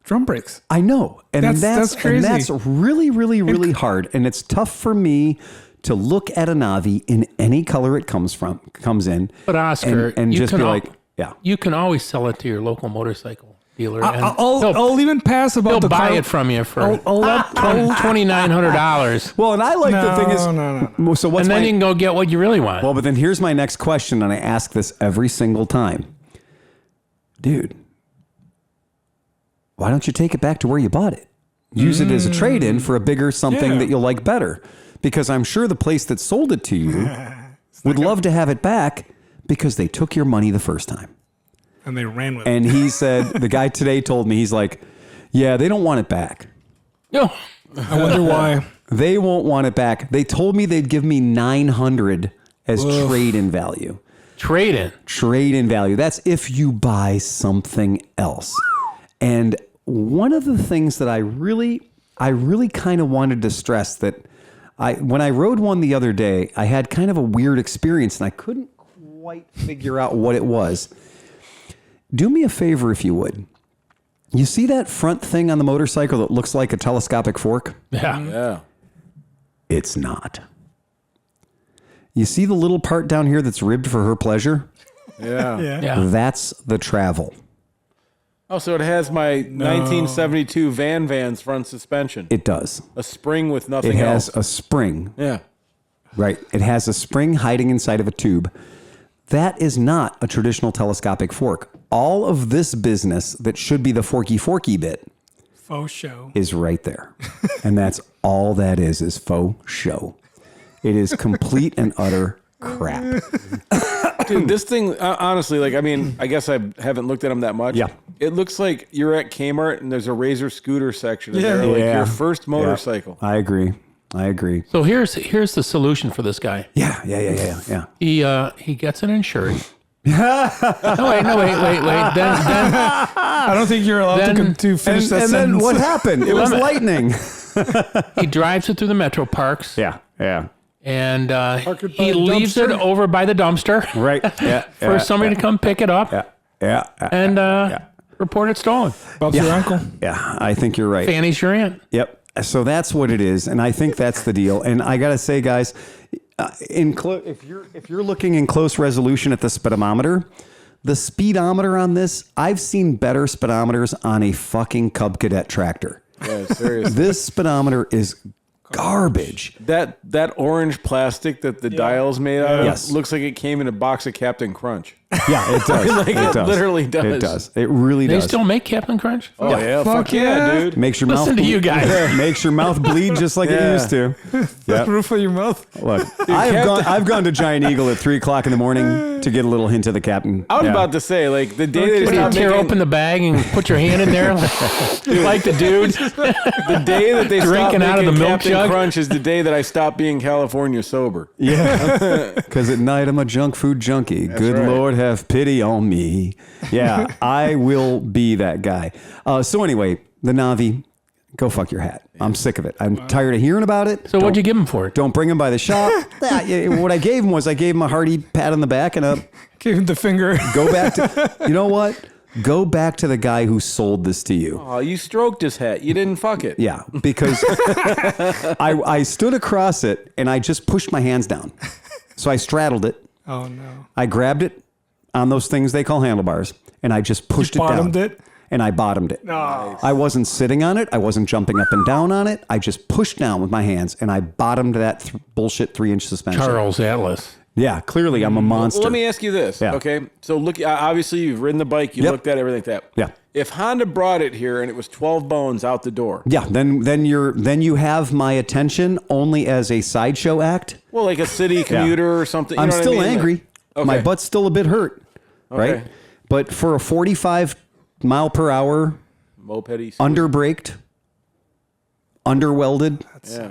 drum brakes. I know. And That's crazy. And that's really, really, really hard. And it's tough for me to look at a Navi in any color it comes in. But Oscar, and you just can be al- like, yeah. You can always sell it to your local motorcycle dealer. and I'll even pass about they'll the buy car. it from you for I'll let- $2,900. Well, and I like the thing is, No. so what's And then my, you can go get what you really want. well, but then here's my next question. And I ask this every single time, dude, why don't you take it back to where you bought it? Use it as a trade-in for a bigger something Yeah. that you'll like better. Because I'm sure the place that sold it to you would love to have it back because they took your money the first time. And they ran with it. And he said, the guy today told me, he's like, yeah, they don't want it back. No. I wonder why. They won't want it back. They told me they'd give me $900 as trade-in value. Trade-in value. That's if you buy something else. And one of the things that I really kind of wanted to stress that when I rode one the other day, I had kind of a weird experience and I couldn't quite figure out what it was. Do me a favor if you would. You see that front thing on the motorcycle that looks like a telescopic fork? Yeah. It's not. You see the little part down here that's ribbed for her pleasure? Yeah. Yeah. Yeah. That's the travel. Oh, so it has my 1972 Van's front suspension. It does. A spring with nothing It has else. a spring. Yeah. Right. It has a spring hiding inside of a tube. That is not a traditional telescopic fork. All of this business that should be the forky bit Faux show. is right there. And that's all that is faux show. It is complete and utter crap. Dude, this thing, honestly, like, I mean, I guess I haven't looked at them that much. Yeah. It looks like you're at Kmart and there's a Razor scooter section. Yeah. There, like your first motorcycle. I agree. So here's the solution for this guy. Yeah. He gets it insured. No, wait. Then I don't think you're allowed to finish that and sentence. then what happened? It was lightning. he drives it through the metro parks. Yeah. And it by he the leaves dumpster? it over by the dumpster. Right. Yeah. For somebody to come pick it up. Yeah. And report it stolen. Bob's your uncle. Yeah. I think you're right. Fanny's your aunt. Yep. So that's what it is, and I think that's the deal. And I gotta say, guys, if you're looking in close resolution at the speedometer on this, I've seen better speedometers on a fucking Cub Cadet tractor. Yeah, seriously. This speedometer is garbage. That orange plastic that the dial's made out of Yes. looks like it came in a box of Captain Crunch. Yeah, it does. Like, it does. literally does. It does. It really They does. still make Captain Crunch? Oh, yeah. Fuck yeah, yeah. dude. Makes your Listen mouth to you guys. Makes your mouth bleed just like it Yeah. used to. Yep. Roof of your mouth. Look, I've gone to Giant Eagle at 3:00 in the morning to get a little hint of the captain. I was Yeah. about to say, like, the day they What do you stopped tear making, open the bag and put your hand in there like the dude? the day that they stopped Drinking out of making the milk Captain jug? Crunch is the day that I stopped being California sober. Yeah, because at night I'm a junk food junkie. Good right. Lord, have pity on me. Yeah, I will be that guy. So anyway, the Navi, go fuck your hat. I'm sick of it. I'm tired of hearing about it. So what'd you give him for it? Don't bring him by the shop. What I gave him was I gave him a hearty pat on the back and a Gave him the finger. go back to, you know what? Go back to the guy who sold this to you. Oh, you stroked his hat. You didn't fuck it. Yeah, because I stood across it and I just pushed my hands down. So I straddled it. Oh, no. I grabbed it on those things they call handlebars, and I just pushed it down. Bottomed it? And I bottomed it. No. I wasn't sitting on it. I wasn't jumping up and down on it. I just pushed down with my hands, and I bottomed that bullshit 3-inch suspension. Charles Atlas. Yeah, clearly I'm a monster. Well, let me ask you this, Yeah. okay? So look, obviously you've ridden the bike, you Yep. looked at everything like that. Yeah. If Honda brought it here and it was 12 bones out the door, Yeah, then you have my attention only as a sideshow act. well, like a city commuter or something. You I'm know what still I mean? angry. Okay. My butt's still a bit hurt, right? Okay. But for a 45 mile per hour, Mopedy. underbraked, underwelded, Yeah.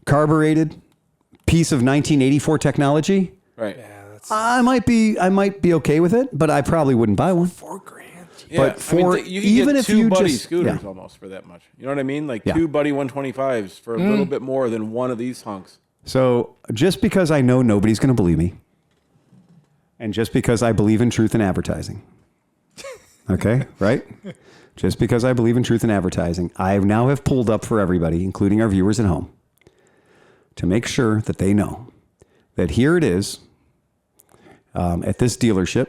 Carbureted. piece of 1984 technology, Right. I might be okay with it, but I probably wouldn't buy one. $4,000. Yeah, But for you can even get if two you buddy just- scooters yeah. almost for that much. You know what I mean? Like Yeah. two buddy 125s for a little bit more than one of these hunks. So just because I know nobody's going to believe me, and just because I believe in truth in advertising, okay, right? Just because I believe in truth in advertising, I now have pulled up for everybody, including our viewers at home, to make sure that they know that here it is at this dealership.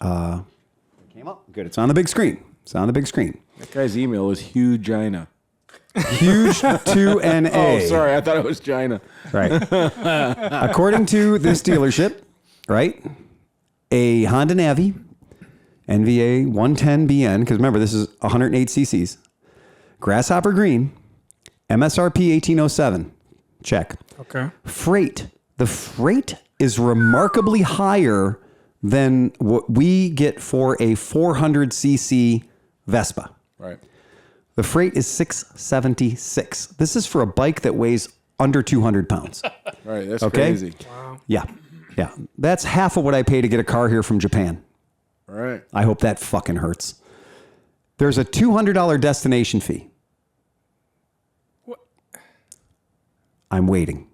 Came up good. It's on the big screen. It's on the big screen. That guy's email is hugina. Huge 2NA. Oh, sorry. I thought it was China. Right. According to this dealership, right, a Honda Navi, NVA 110BN, because remember, this is 108 cc's, Grasshopper Green, MSRP 1807. Check. Okay. Freight. The freight is remarkably higher than what we get for a 400cc Vespa. Right. The freight is $676. This is for a bike that weighs under 200 pounds. Right. That's Okay. crazy. Yeah. Yeah. That's half of what I pay to get a car here from Japan. All right. I hope that fucking hurts. There's a $200 destination fee. What? I'm waiting.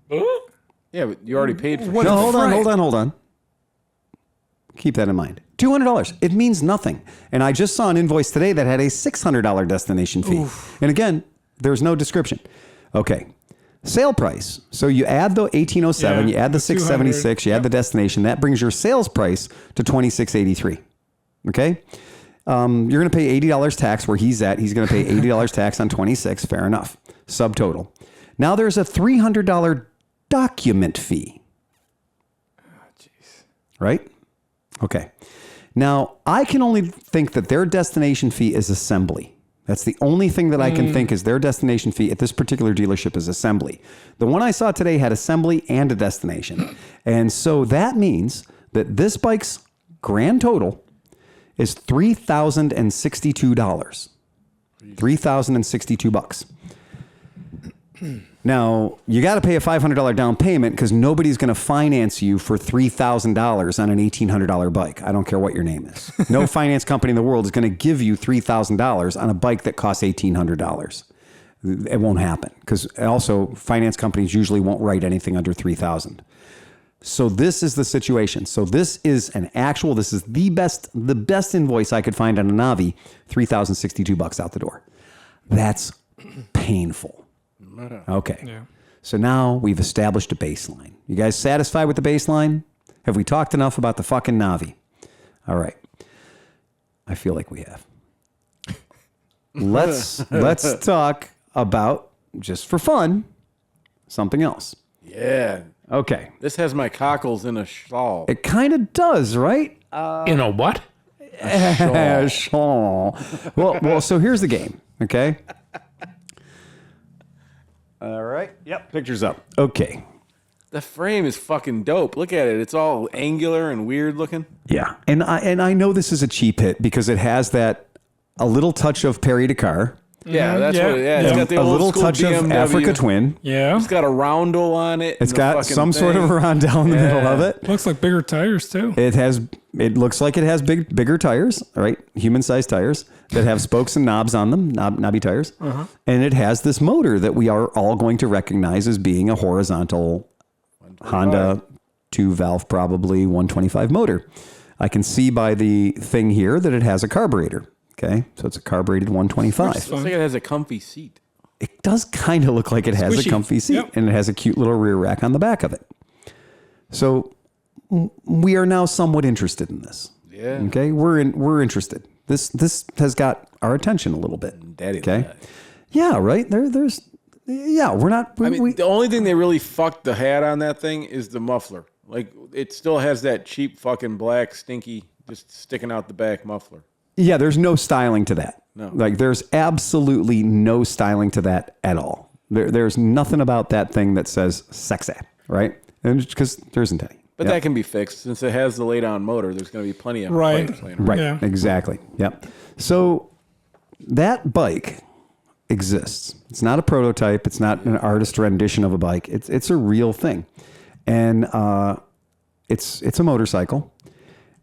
Yeah, but you already paid for What- it. No, hold freight? on. Keep that in mind. $200. It means nothing. And I just saw an invoice today that had a $600 destination fee. And again, there's no description. Okay. Sale price. So you add the 1807, Yeah, you add the the 676, you add the destination. That brings your sales price to $2683. Okay. You're going to pay $80 tax where he's at. He's going to pay $80 tax on 26. Fair enough. Subtotal. Now there's a $300 document fee. Right? Okay. Now, I can only think that their destination fee is assembly. That's the only thing that I can think is their destination fee at this particular dealership is assembly. The one I saw today had assembly and a destination. And so that means that this bike's grand total is $3,062. $3,062. Now, you got to pay a $500 down payment because nobody's going to finance you for $3,000 on an $1,800 bike. I don't care what your name is. No finance company in the world is going to give you $3,000 on a bike that costs $1,800. It won't happen because also finance companies usually won't write anything under $3,000. So this is the situation. So this is the best invoice I could find on a Navi, $3,062 out the door. That's painful. Okay. Yeah. So now we've established a baseline. You guys satisfied with the baseline? Have we talked enough about the fucking Navi? All right. I feel like we have. Let's talk about, just for fun, something else. Yeah. Okay. This has my cockles in a shawl. It kind of does, right? In a what? A shawl. Well, so here's the game, okay? All right. Yep. Picture's up. Okay. The frame is fucking dope. Look at it. It's all angular and weird looking. Yeah. And I know this is a cheap hit because it has a little touch of Perry Dakar. Yeah, that's what. It's got the a old little school touch BMW. of Africa Twin. Yeah. It's got a roundel on it. It's got some sort of a roundel in the middle of it. Looks like bigger tires too. It looks like it has bigger tires, right? Human-sized tires that have spokes and knobs on them, knobby tires. Uh-huh. And it has this motor that we are all going to recognize as being a horizontal Honda 2-valve, probably 125 motor. I can see by the thing here that it has a carburetor. Okay, so it's a carbureted 125. Looks like it has a comfy seat. It does kind of look like it has a comfy seat, and it has a cute little rear rack on the back of it. So we are now somewhat interested in this. Yeah. Okay, we're interested. This has got our attention a little bit. Daddy. Okay. Yeah. Right. We're not. The only thing they really fucked the hat on that thing is the muffler. Like it still has that cheap fucking black stinky just sticking out the back muffler. Yeah, there's no styling to that. No. Like there's absolutely no styling to that at all. There's nothing about that thing that says sexy, right? And because there isn't any. But that can be fixed since it has the lay down motor. There's going to be plenty of right. Right. Yeah. Exactly. Yep. So that bike exists. It's not a prototype. It's not an artist rendition of a bike. It's a real thing, and it's a motorcycle,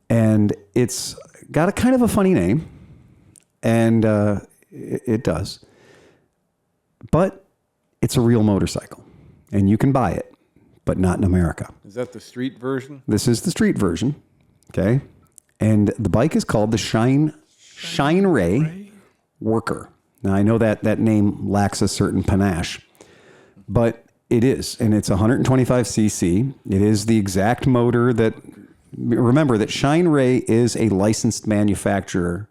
and it's got a kind of a funny name, and it does. But it's a real motorcycle, and you can buy it, but not in America. Is that the street version? This is the street version, okay? And the bike is called the Shineray Worker. Now, I know that name lacks a certain panache, but it is, and it's 125cc. It is the exact motor that... Remember that Shineray is a licensed manufacturer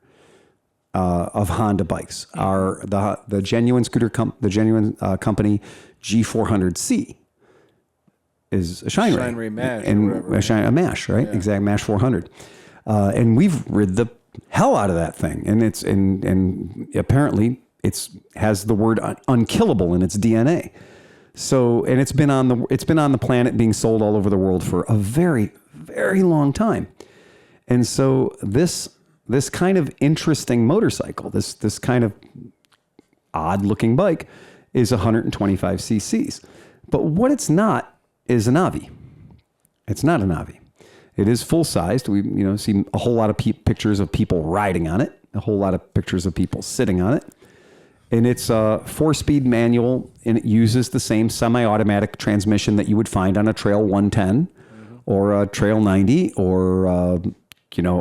of Honda bikes. The genuine scooter company G400C is a Shineray. Shineray Mash, and a Mash, right? Yeah. Exact Mash 400. And we've rid the hell out of that thing, and and apparently has the word unkillable in its DNA. So, and it's been on the planet being sold all over the world for a very, very long time. And so this kind of interesting motorcycle, this kind of odd looking bike is 125 cc's. But what it's not is a Navi. It's not a Navi. It is full sized. We see a whole lot of pictures of people riding on it, a whole lot of pictures of people sitting on it. And it's a 4-speed manual, and it uses the same semi-automatic transmission that you would find on a Trail 110 or a Trail 90 or,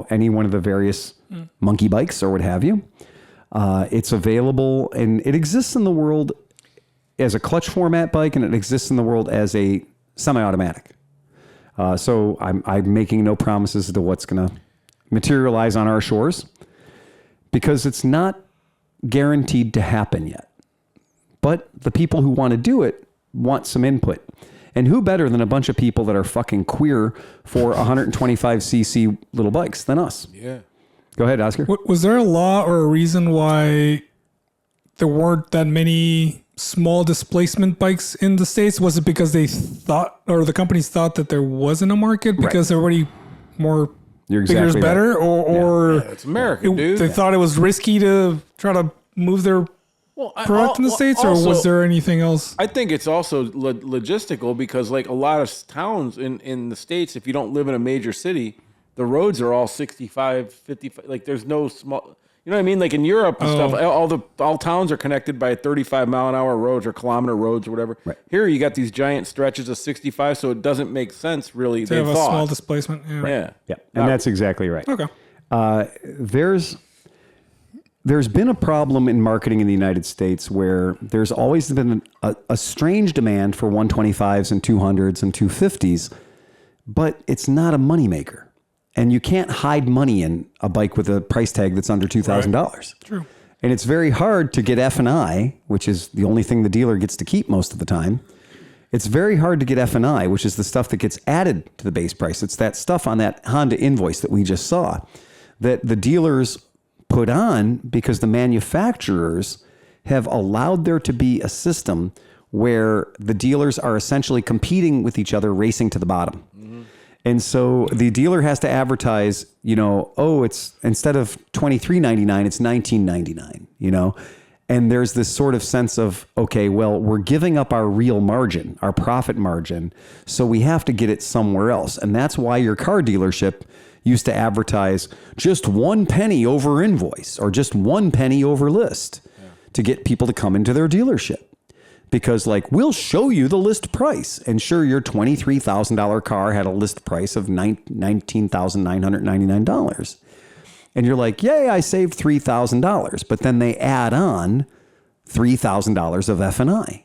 any one of the various monkey bikes or what have you. It's available, and it exists in the world as a clutch format bike, and it exists in the world as a semi-automatic. So I'm making no promises as to what's going to materialize on our shores. because it's not guaranteed to happen yet. But the people who want to do it want some input. And who better than a bunch of people that are fucking queer for 125cc little bikes than us? Yeah. Go ahead, Oscar. Was there a law or a reason why there weren't that many small displacement bikes in the States? Was it because they thought, or the companies thought that there wasn't a market because they're already more You're bigger is exactly better? Or It's America, dude. they thought it was risky to try to move their product in the States, or was there anything else? I think it's also logistical because like a lot of towns in the States, if you don't live in a major city, the roads are all 65, 55. Like there's no small, you know what I mean? Like in Europe and stuff, all towns are connected by 35-mile-an-hour roads or kilometer roads or whatever. Right. Here you got these giant stretches of 65, so it doesn't make sense really. To have a small displacement. Yeah. And that's exactly right. Okay. There's been a problem in marketing in the United States where there's always been a strange demand for 125s and 200s and 250s, but it's not a moneymaker. And you can't hide money in a bike with a price tag that's under $2,000. Right. True. And it's very hard to get F&I, which is the only thing the dealer gets to keep most of the time. It's very hard to get F&I, which is the stuff that gets added to the base price. It's that stuff on that Honda invoice that we just saw that the dealers put on because the manufacturers have allowed there to be a system where the dealers are essentially competing with each other, racing to the bottom. Mm-hmm. And so the dealer has to advertise, it's instead of $23.99, it's $19.99, And there's this sort of sense of, okay, well, we're giving up our real margin, our profit margin, so we have to get it somewhere else. And that's why your car dealership used to advertise just 1 penny over invoice or just 1 penny over list to get people to come into their dealership. Because we'll show you the list price. And sure, your $23,000 car had a list price of $19,999. And you're like, yay, I saved $3,000. But then they add on $3,000 of F&I.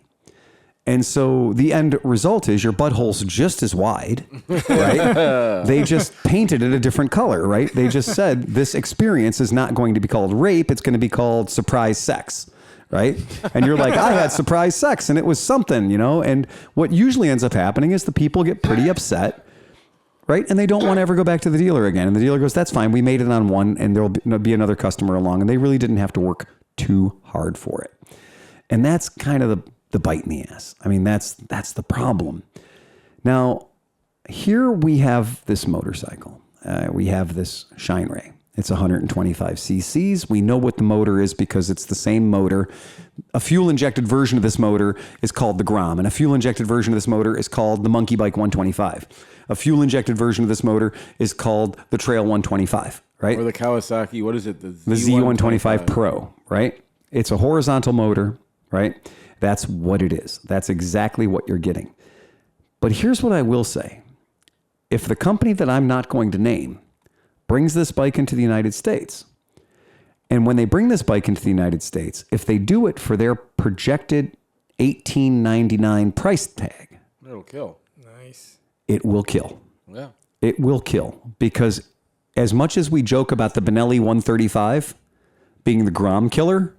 And so the end result is your butthole's just as wide, right? They just painted it a different color, right? They just said this experience is not going to be called rape. It's going to be called surprise sex, right? And you're like, I had surprise sex and it was something, And what usually ends up happening is the people get pretty upset, right? And they don't want to ever go back to the dealer again. And the dealer goes, that's fine. We made it on one and there'll be another customer along. And they really didn't have to work too hard for it. And that's kind of the bite in the ass. I mean, that's the problem. Now, here we have this motorcycle. We have this Shineray. It's 125 cc's. We know what the motor is because it's the same motor. A fuel-injected version of this motor is called the Grom, and a fuel-injected version of this motor is called the Monkey Bike 125. A fuel-injected version of this motor is called the Trail 125, right? Or the Kawasaki, what is it? The Z125 Pro, right? It's a horizontal motor, right? That's what it is. That's exactly what you're getting. But here's what I will say. If the company that I'm not going to name brings this bike into the United States, and when they bring this bike into the United States, if they do it for their projected $18.99 price tag, it'll kill. Nice. It will kill. Yeah. It will kill because as much as we joke about the Benelli 135 being the Grom killer,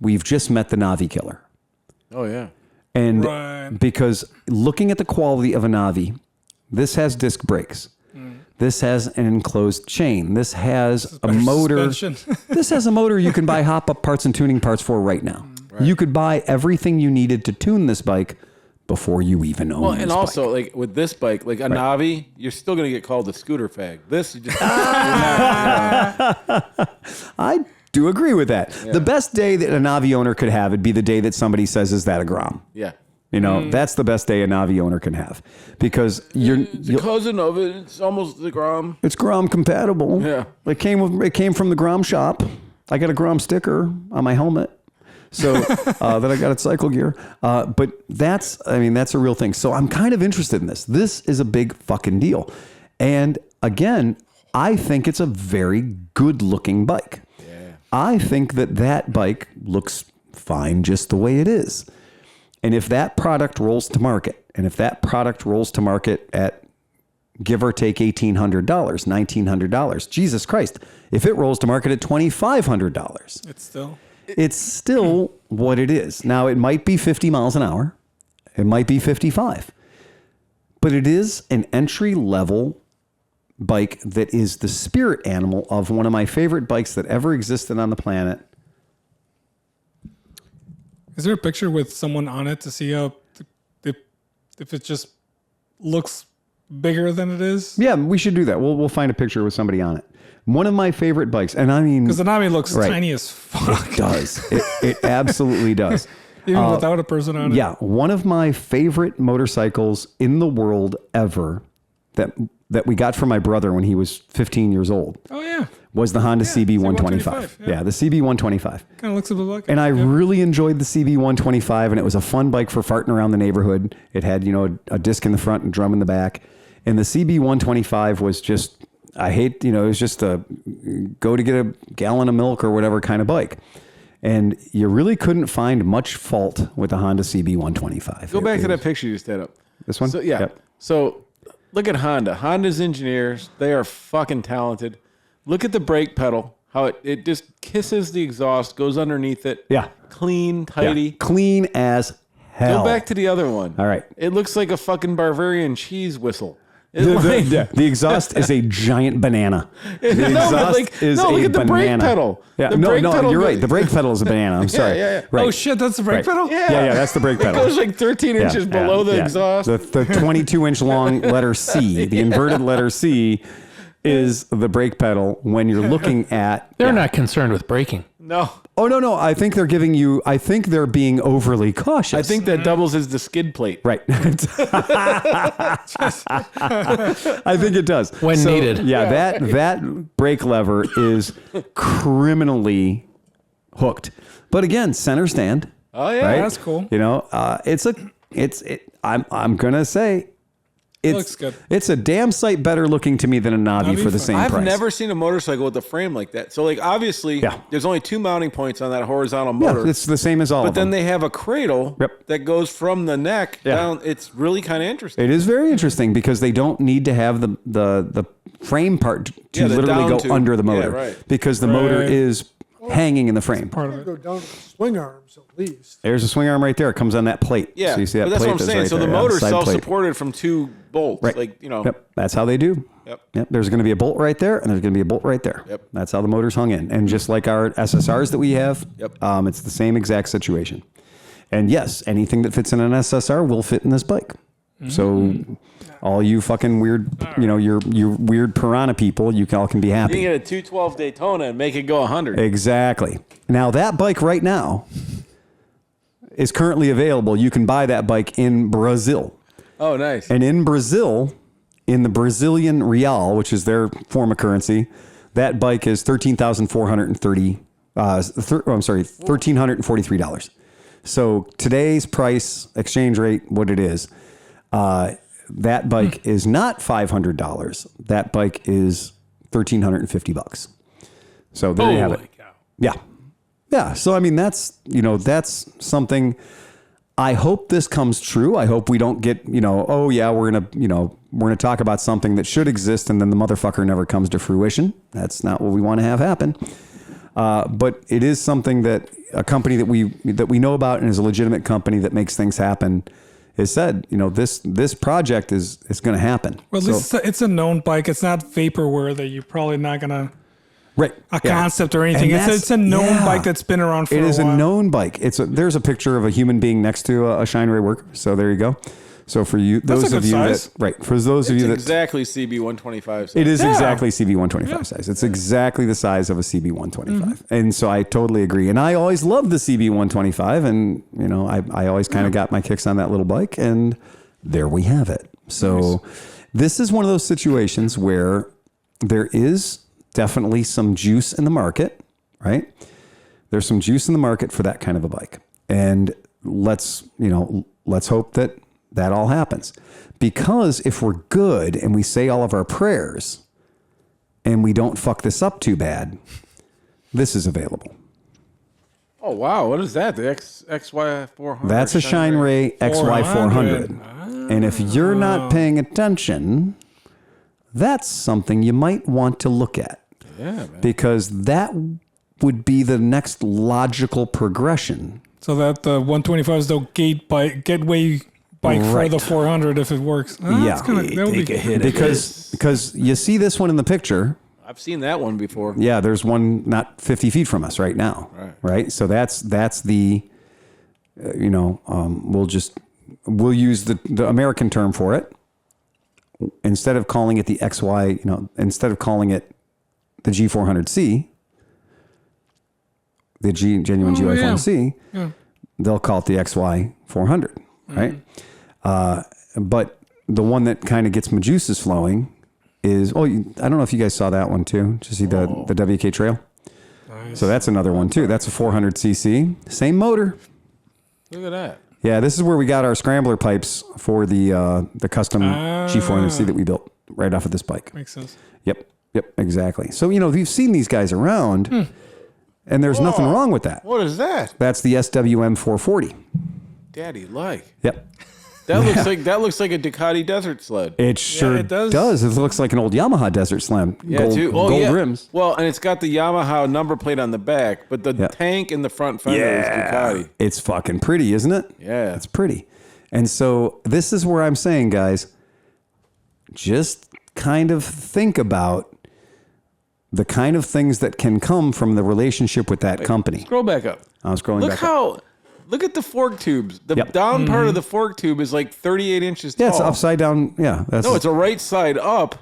we've just met the Navi killer. Oh, yeah. And because looking at the quality of a Navi, this has disc brakes. This has an enclosed chain. This has a motor. This has a motor you can buy hop-up parts and tuning parts for right now. Right. You could buy everything you needed to tune this bike before you even own this and bike. also, with this bike, a Navi, you're still going to get called a scooter fag. This, you just... I do agree with that. Yeah. The best day that a Navi owner could have would be the day that somebody says, is that a Grom? Yeah. That's the best day a Navi owner can have because it's a cousin of it. It's almost the Grom. It's Grom compatible. Yeah. It came from the Grom shop. I got a Grom sticker on my helmet. So that I got at Cycle Gear. But that's a real thing. So I'm kind of interested in this. This is a big fucking deal. And again, I think it's a very good looking bike. Yeah. I think that bike looks fine just the way it is. And if that product rolls to market, at give or take $1,800, $1,900. Jesus Christ. If it rolls to market at $2,500, it's still what it is. Now, it might be 50 miles an hour. It might be 55. But it is an entry-level bike that is the spirit animal of one of my favorite bikes that ever existed on the planet. Is there a picture with someone on it to see how if it just looks bigger than it is? Yeah, we should do that. We'll find a picture with somebody on it. One of my favorite bikes, and I mean, because the Navi looks tiny as fuck. It does. It absolutely does. Even without a person on it. Yeah, one of my favorite motorcycles in the world ever that we got from my brother when he was 15 years old. Oh yeah. Was the Honda CB125. Yeah, the CB125. Kind of looks a bit like it. And I really enjoyed the CB125, and it was a fun bike for farting around the neighborhood. It had, a disc in the front and drum in the back. And the CB125 was just, it was just a go to get a gallon of milk or whatever kind of bike. And you really couldn't find much fault with the Honda CB125. Go back to that picture you just had up. This one? So, yeah. Yep. So look at Honda. Honda's engineers, they are fucking talented. Look at the brake pedal, how it just kisses the exhaust, goes underneath it. Yeah. Clean, tidy. Yeah. Clean as hell. Go back to the other one. All right. It looks like a fucking Bavarian cheese whistle. The exhaust is a giant banana. The exhaust is look a at the brake banana. pedal. Yeah. The No, brake pedal you're goes- right. The brake pedal is a banana. I'm sorry. yeah. Right. Oh shit, that's the brake pedal? Yeah, that's the brake pedal. It goes like 13 inches below the exhaust. The 22-inch long letter C, the inverted letter C, is the brake pedal when you're looking at... They're not concerned with braking. No. Oh, no. I think they're being overly cautious. I think that doubles as the skid plate. Right. I think it does. When needed. Yeah, that brake lever is criminally hooked. But again, center stand. Oh, yeah. Right? That's cool. I'm going to say Looks good. it's a damn sight better looking to me than a Navi for the same I've price. never seen a motorcycle with a frame like that. So, obviously, there's only 2 mounting points on that horizontal motor. Yeah, it's the same as all But of them. then they have a cradle that goes from the neck down. It's really kind of interesting. It is very interesting because they don't need to have the frame part to the literally down go tube. under the motor Yeah, right. because the motor is hanging in the frame. Part of it. Go down to the swing arms at least. There's a swing arm right there. It comes on that plate. Yeah, So you see that but that's plate what I'm is saying. right So the there. Yeah, motor's side plate. self-supported from 2 bolts. Right. Yep. Yep. That's how they do. Yep. There's going to be a bolt right there, and there's going to be a bolt right there. Yep. That's how the motor's hung in. And just like our SSRs that we have, Yep. It's the same exact situation. And yes, anything that fits in an SSR will fit in this bike. So all you fucking weird, your weird piranha people, you all can be happy. You can get a 212 Daytona and make it go 100. Exactly. Now that bike right now is currently available. You can buy that bike in Brazil. Oh, nice. And in Brazil, in the Brazilian real, which is their form of currency, that bike is $1,343. So today's price, exchange rate, what it is, that bike is not $500. That bike is $1,350. So there you have it. Holy cow. Yeah. Yeah. So, I mean, that's something. I hope this comes true. I hope we don't get, oh yeah, we're going to talk about something that should exist and then the motherfucker never comes to fruition. That's not what we want to have happen. But it is something that a company that we know about and is a legitimate company that makes things happen has said, this project is going to happen. Well, at least it's a known bike. It's not vaporware that you're probably not going to... Right. Concept or anything. And It's a known bike that's been around for a while. It is a known bike. There's a picture of a human being next to a Shineray worker. So there you go. So for you, That's those a of good you size. for those of you that exactly CB125 size. it is exactly CB125 size. It's exactly the size of a CB125. And so I totally agree. And I always loved the CB125 and I always kind of got my kicks on that little bike and there we have it. So this is one of those situations where there is definitely some juice in the market, right? There's some juice in the market for that kind of a bike. And let's hope that all happens. Because if we're good and we say all of our prayers and we don't fuck this up too bad, this is available. Oh, wow. What is that? The XY400? That's a Shineray XY400. And if you're not paying attention, that's something you might want to look at. Yeah, man. Because that would be the next logical progression. So that the 125 is the gateway bike for Right. the 400 if it works. Yeah. That would be Because you see this one in the picture. I've seen that one before. Yeah, there's one not 50 feet from us right now. Right. So that's the, we'll use the American term for it. Instead of calling it the XY, instead of calling it the G400C, the genuine GY400C, they'll call it the XY400, right? But the one that kind of gets my juices flowing is, I don't know if you guys saw that one too. Did you see the WK Trail? Nice. So that's another one too. That's a 400cc, same motor. Look at that. Yeah, this is where we got our scrambler pipes for the custom G400C that we built right off of this bike. Makes sense. Yep, exactly. So, you've seen these guys around, and there's nothing wrong with that. What is that? That's the SWM 440. Daddy like. Yep. That looks like a Ducati desert sled. It sure it does. does. It looks like an old Yamaha Desert Slam. Yeah, too. Oh, gold yeah. rims. Well, and it's got the Yamaha number plate on the back, but the tank in the front fender is Ducati. It's fucking pretty, isn't it? Yeah. It's pretty. And so this is where I'm saying, guys, just kind of think about the kind of things that can come from the relationship with that company. Scroll back up. I'm scrolling back up. Look at the fork tubes. The down part of the fork tube is like 38 inches tall. Yeah, it's upside down. Yeah. It's a right side up.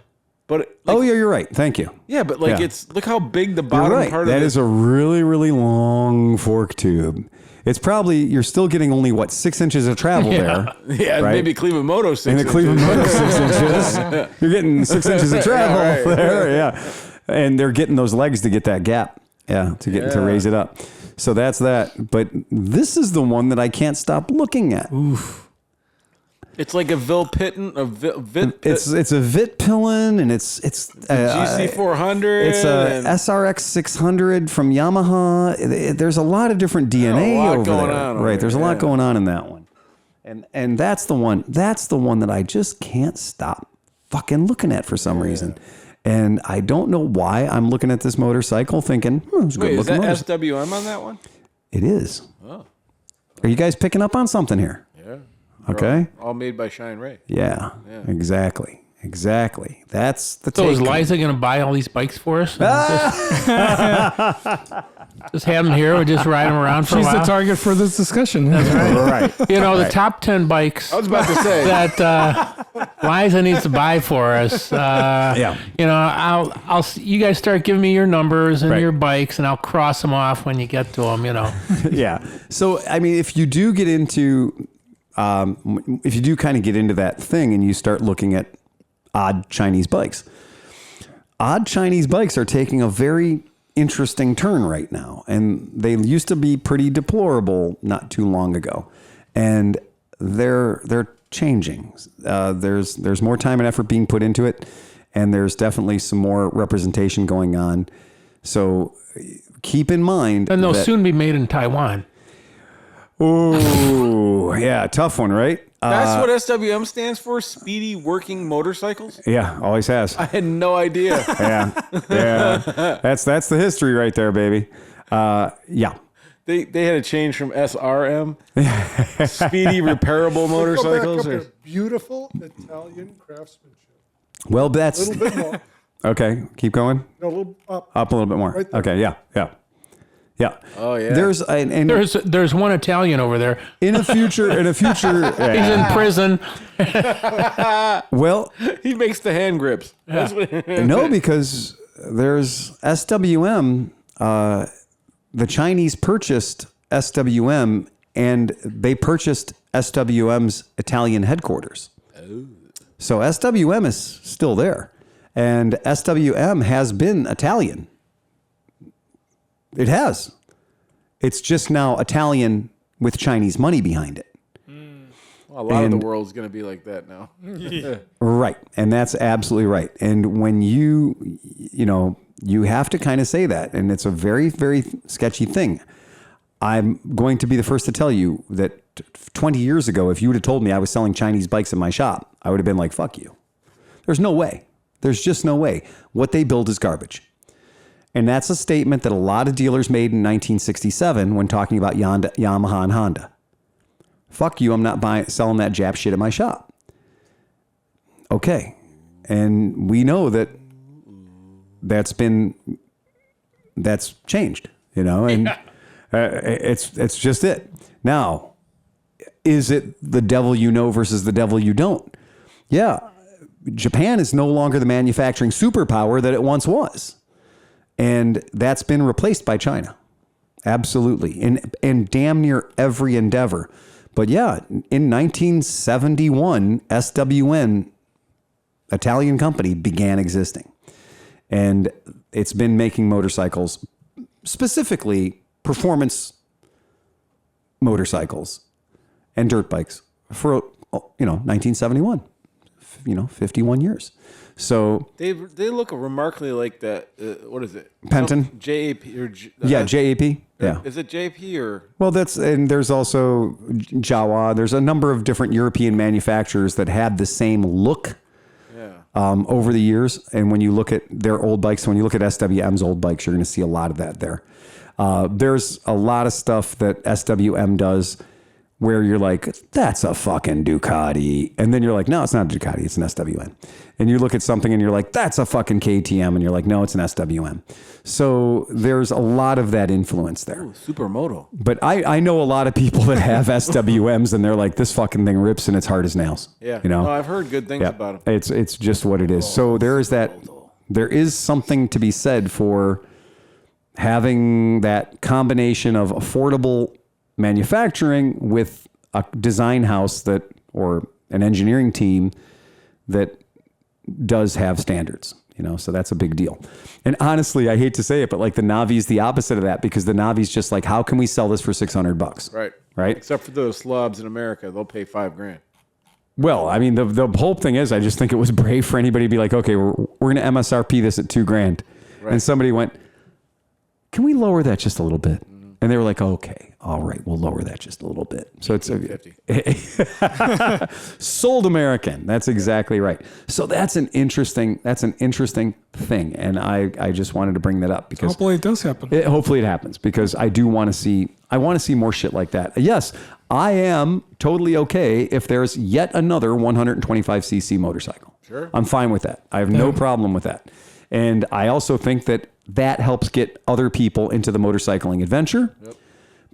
But you're right. Thank you. Yeah, but look how big the bottom You're right. part of it That is a really, really long fork tube. It's probably, you're still getting only 6 inches of travel there. Yeah, right? maybe ClevelandMoto 6 And the inches. ClevelandMoto 6 inches. You're getting 6 inches of travel there. Yeah. And they're getting those legs to get that gap. Yeah. To raise it up. So that's that. But this is the one that I can't stop looking at. Oof. It's like a Vilpitten, It's a Vitpillen, and it's GC400. It's a SRX 600 from Yamaha. There's a lot of different DNA over there. Right. There's a lot going on in that one. And that's the one. That's the one that I just can't stop fucking looking at for some reason. And I don't know why I'm looking at this motorcycle thinking, it's a good is that motorcycle. SWM on that one? It is. Oh. Are you guys picking up on something here? Yeah. Okay. All made by Shineray. Yeah. Exactly. That's the So take. is Liza going to buy all these bikes for us? Just have them here. We just ride them around for a She's while. the target for this discussion. Right. The top 10 bikes I was about to say. that Liza needs to buy for us. I'll you guys start giving me your numbers and your bikes, and I'll cross them off when you get to them. Yeah. So I mean, if you do get into, if you do kind of get into that thing, and you start looking at odd Chinese bikes are taking a very interesting turn right now, and they used to be pretty deplorable not too long ago, and they're changing. There's more time and effort being put into it, and there's definitely some more representation going on. So keep in mind, And they'll soon be made in Taiwan. Ooh, yeah, tough one, right? That's what SWM stands for? Speedy Working Motorcycles? Yeah, always has. I had no idea. Yeah. That's the history right there, baby. Yeah. They had a change from SRM, Speedy Repairable Motorcycles. Go back up here. Beautiful Italian craftsmanship. Well, that's A little bit more. okay. Keep going. No, a little up. Up a little bit more. Right there. Okay. Yeah. Oh yeah. There's one Italian over there. In a future. He's in prison. Well, He makes the hand grips. no, because there's SWM. The Chinese purchased SWM, and they purchased SWM's Italian headquarters. Oh. So SWM is still there, and SWM has been Italian. It has. It's just now Italian with Chinese money behind it. Well, a lot of the world's going to be like that now. Right. And that's absolutely right. And when you have to kind of say that, and it's a very, very sketchy thing. I'm going to be the first to tell you that 20 years ago, if you would have told me I was selling Chinese bikes in my shop, I would have been like, fuck you. There's no way. There's just no way. What they build is garbage. And that's a statement that a lot of dealers made in 1967 when talking about Yamaha and Honda. Fuck you, I'm not selling that Jap shit at my shop. Okay. And we know that's changed, and it's just it. Now, is it the devil you know versus the devil you don't? Yeah. Japan is no longer the manufacturing superpower that it once was. And that's been replaced by China. Absolutely. In damn near every endeavor. But yeah, in 1971, SWN, Italian company, began existing. And it's been making motorcycles, specifically performance motorcycles and dirt bikes for, 1971, 51 years. So they look remarkably like that. What is it? Penton? JAP or JAP. Yeah. Is it JP or? Well, and there's also Jawa. There's a number of different European manufacturers that had the same look. Over the years. And when you look at their old bikes, when you look at SWM's old bikes, you're going to see a lot of that there. There's a lot of stuff that SWM does where you're like, that's a fucking Ducati. And then you're like, no, it's not a Ducati. It's an SWM. And you look at something and you're like, that's a fucking KTM. And you're like, no, it's an SWM. So there's a lot of that influence there. Ooh, Supermoto. But I know a lot of people that have SWMs and they're like, this fucking thing rips and it's hard as nails. Yeah. No, I've heard good things about them. It's just what it is. So there is something to be said for having that combination of affordable manufacturing with a design house or an engineering team that does have standards, so that's a big deal. And honestly, I hate to say it, but like the Navi is the opposite of that, because the Navi's just like, how can we sell this for $600? Right. Except for those slobs in America, they'll pay $5,000. Well, I mean, the whole thing is, I just think it was brave for anybody to be like, okay, we're going to MSRP this at $2,000. Right. And somebody went, can we lower that just a little bit? And they were like, okay, all right, we'll lower that just a little bit. So it's sold American. That's exactly right. So that's an interesting thing. And I just wanted to bring that up because hopefully it does happen. Hopefully it happens, because I want to see more shit like that. Yes, I am totally okay if there's yet another 125cc motorcycle. Sure. I'm fine with that. I have no problem with that. And I also think that helps get other people into the motorcycling adventure. Yep.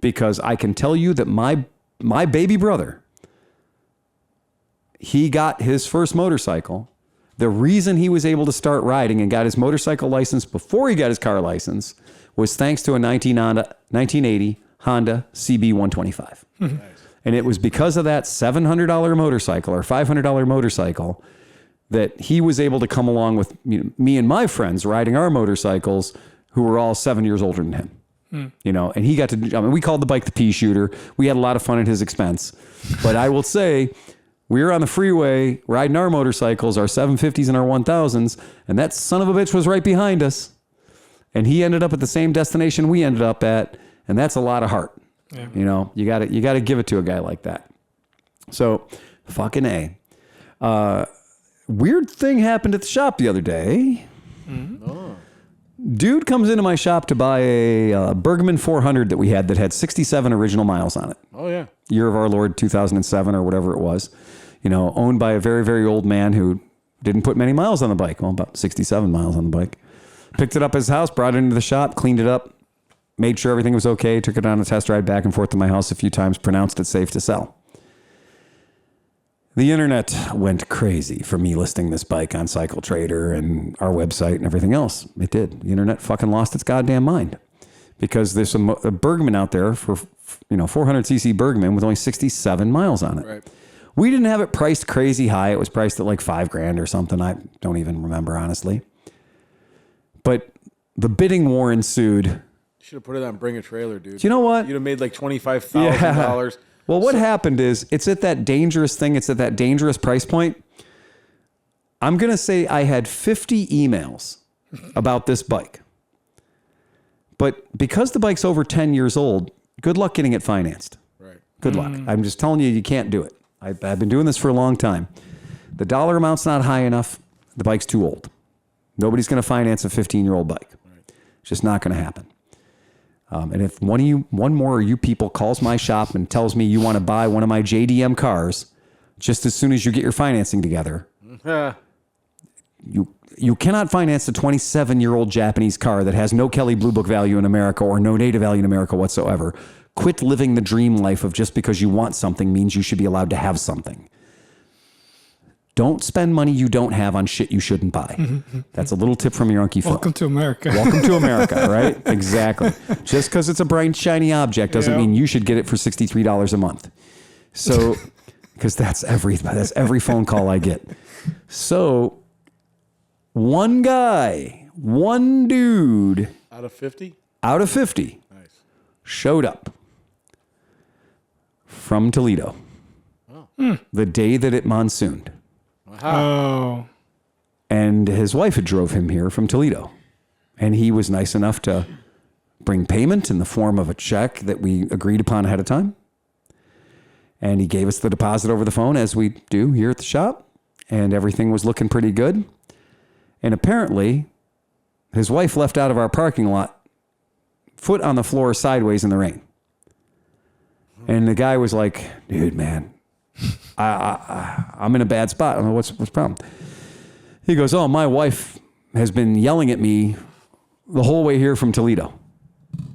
Because I can tell you that my baby brother, he got his first motorcycle. The reason he was able to start riding and got his motorcycle license before he got his car license was thanks to a 1980 Honda CB125. Nice. And it was because of that $700 motorcycle or $500 motorcycle that he was able to come along with me and my friends riding our motorcycles, who were all 7 years older than him. And he got to, we called the bike the pea shooter. We had a lot of fun at his expense. But I will say, we were on the freeway riding our motorcycles, our 750s and our 1000s, and that son of a bitch was right behind us. And he ended up at the same destination we ended up at, and that's a lot of heart. Yeah. You got to give it to a guy like that. So, fucking A. Weird thing happened at the shop the other day. Mm-hmm. Oh. Dude comes into my shop to buy a Bergman 400 that we had that had 67 original miles on it. Oh, yeah. Year of our Lord, 2007 or whatever it was. Owned by a very, very old man who didn't put many miles on the bike. Well, about 67 miles on the bike. Picked it up at his house, brought it into the shop, cleaned it up, made sure everything was okay, took it on a test ride back and forth to my house a few times, pronounced it safe to sell. The internet went crazy for me listing this bike on Cycle Trader and our website and everything else. It did. The internet fucking lost its goddamn mind, because there's a Bergman out there for 400cc Bergman with only 67 miles on it. Right. We didn't have it priced crazy high. It was priced at like $5,000 or something. I don't even remember, honestly. But the bidding war ensued. You should have put it on Bring a Trailer, dude. Do you know what? You'd have made like $25,000. Well, what happened is it's at that dangerous thing. It's at that dangerous price point. I'm going to say I had 50 emails about this bike. But because the bike's over 10 years old, good luck getting it financed. Right. Good luck. I'm just telling you can't do it. I've been doing this for a long time. The dollar amount's not high enough. The bike's too old. Nobody's going to finance a 15-year-old bike. It's just not going to happen. And if one more of you people calls my shop and tells me you want to buy one of my JDM cars, just as soon as you get your financing together, you cannot finance a 27-year-old Japanese car that has no Kelley Blue Book value in America or no data value in America whatsoever. Quit living the dream life of just because you want something means you should be allowed to have something. Don't spend money you don't have on shit you shouldn't buy. That's a little tip from your Unkie Phil. Welcome to America. Welcome to America, right? Exactly. Just because it's a bright, shiny object doesn't mean you should get it for $63 a month. So, because that's every phone call I get. So, one dude Out of 50? out of 50 showed up from Toledo the day that it monsooned. Oh. And his wife had drove him here from Toledo. And he was nice enough to bring payment in the form of a check that we agreed upon ahead of time. And he gave us the deposit over the phone, as we do here at the shop. And everything was looking pretty good. And apparently, his wife left out of our parking lot, foot on the floor sideways in the rain. And the guy was like, dude, man, I'm in a bad spot. I'm like, what's the problem? He goes, oh, my wife has been yelling at me the whole way here from Toledo,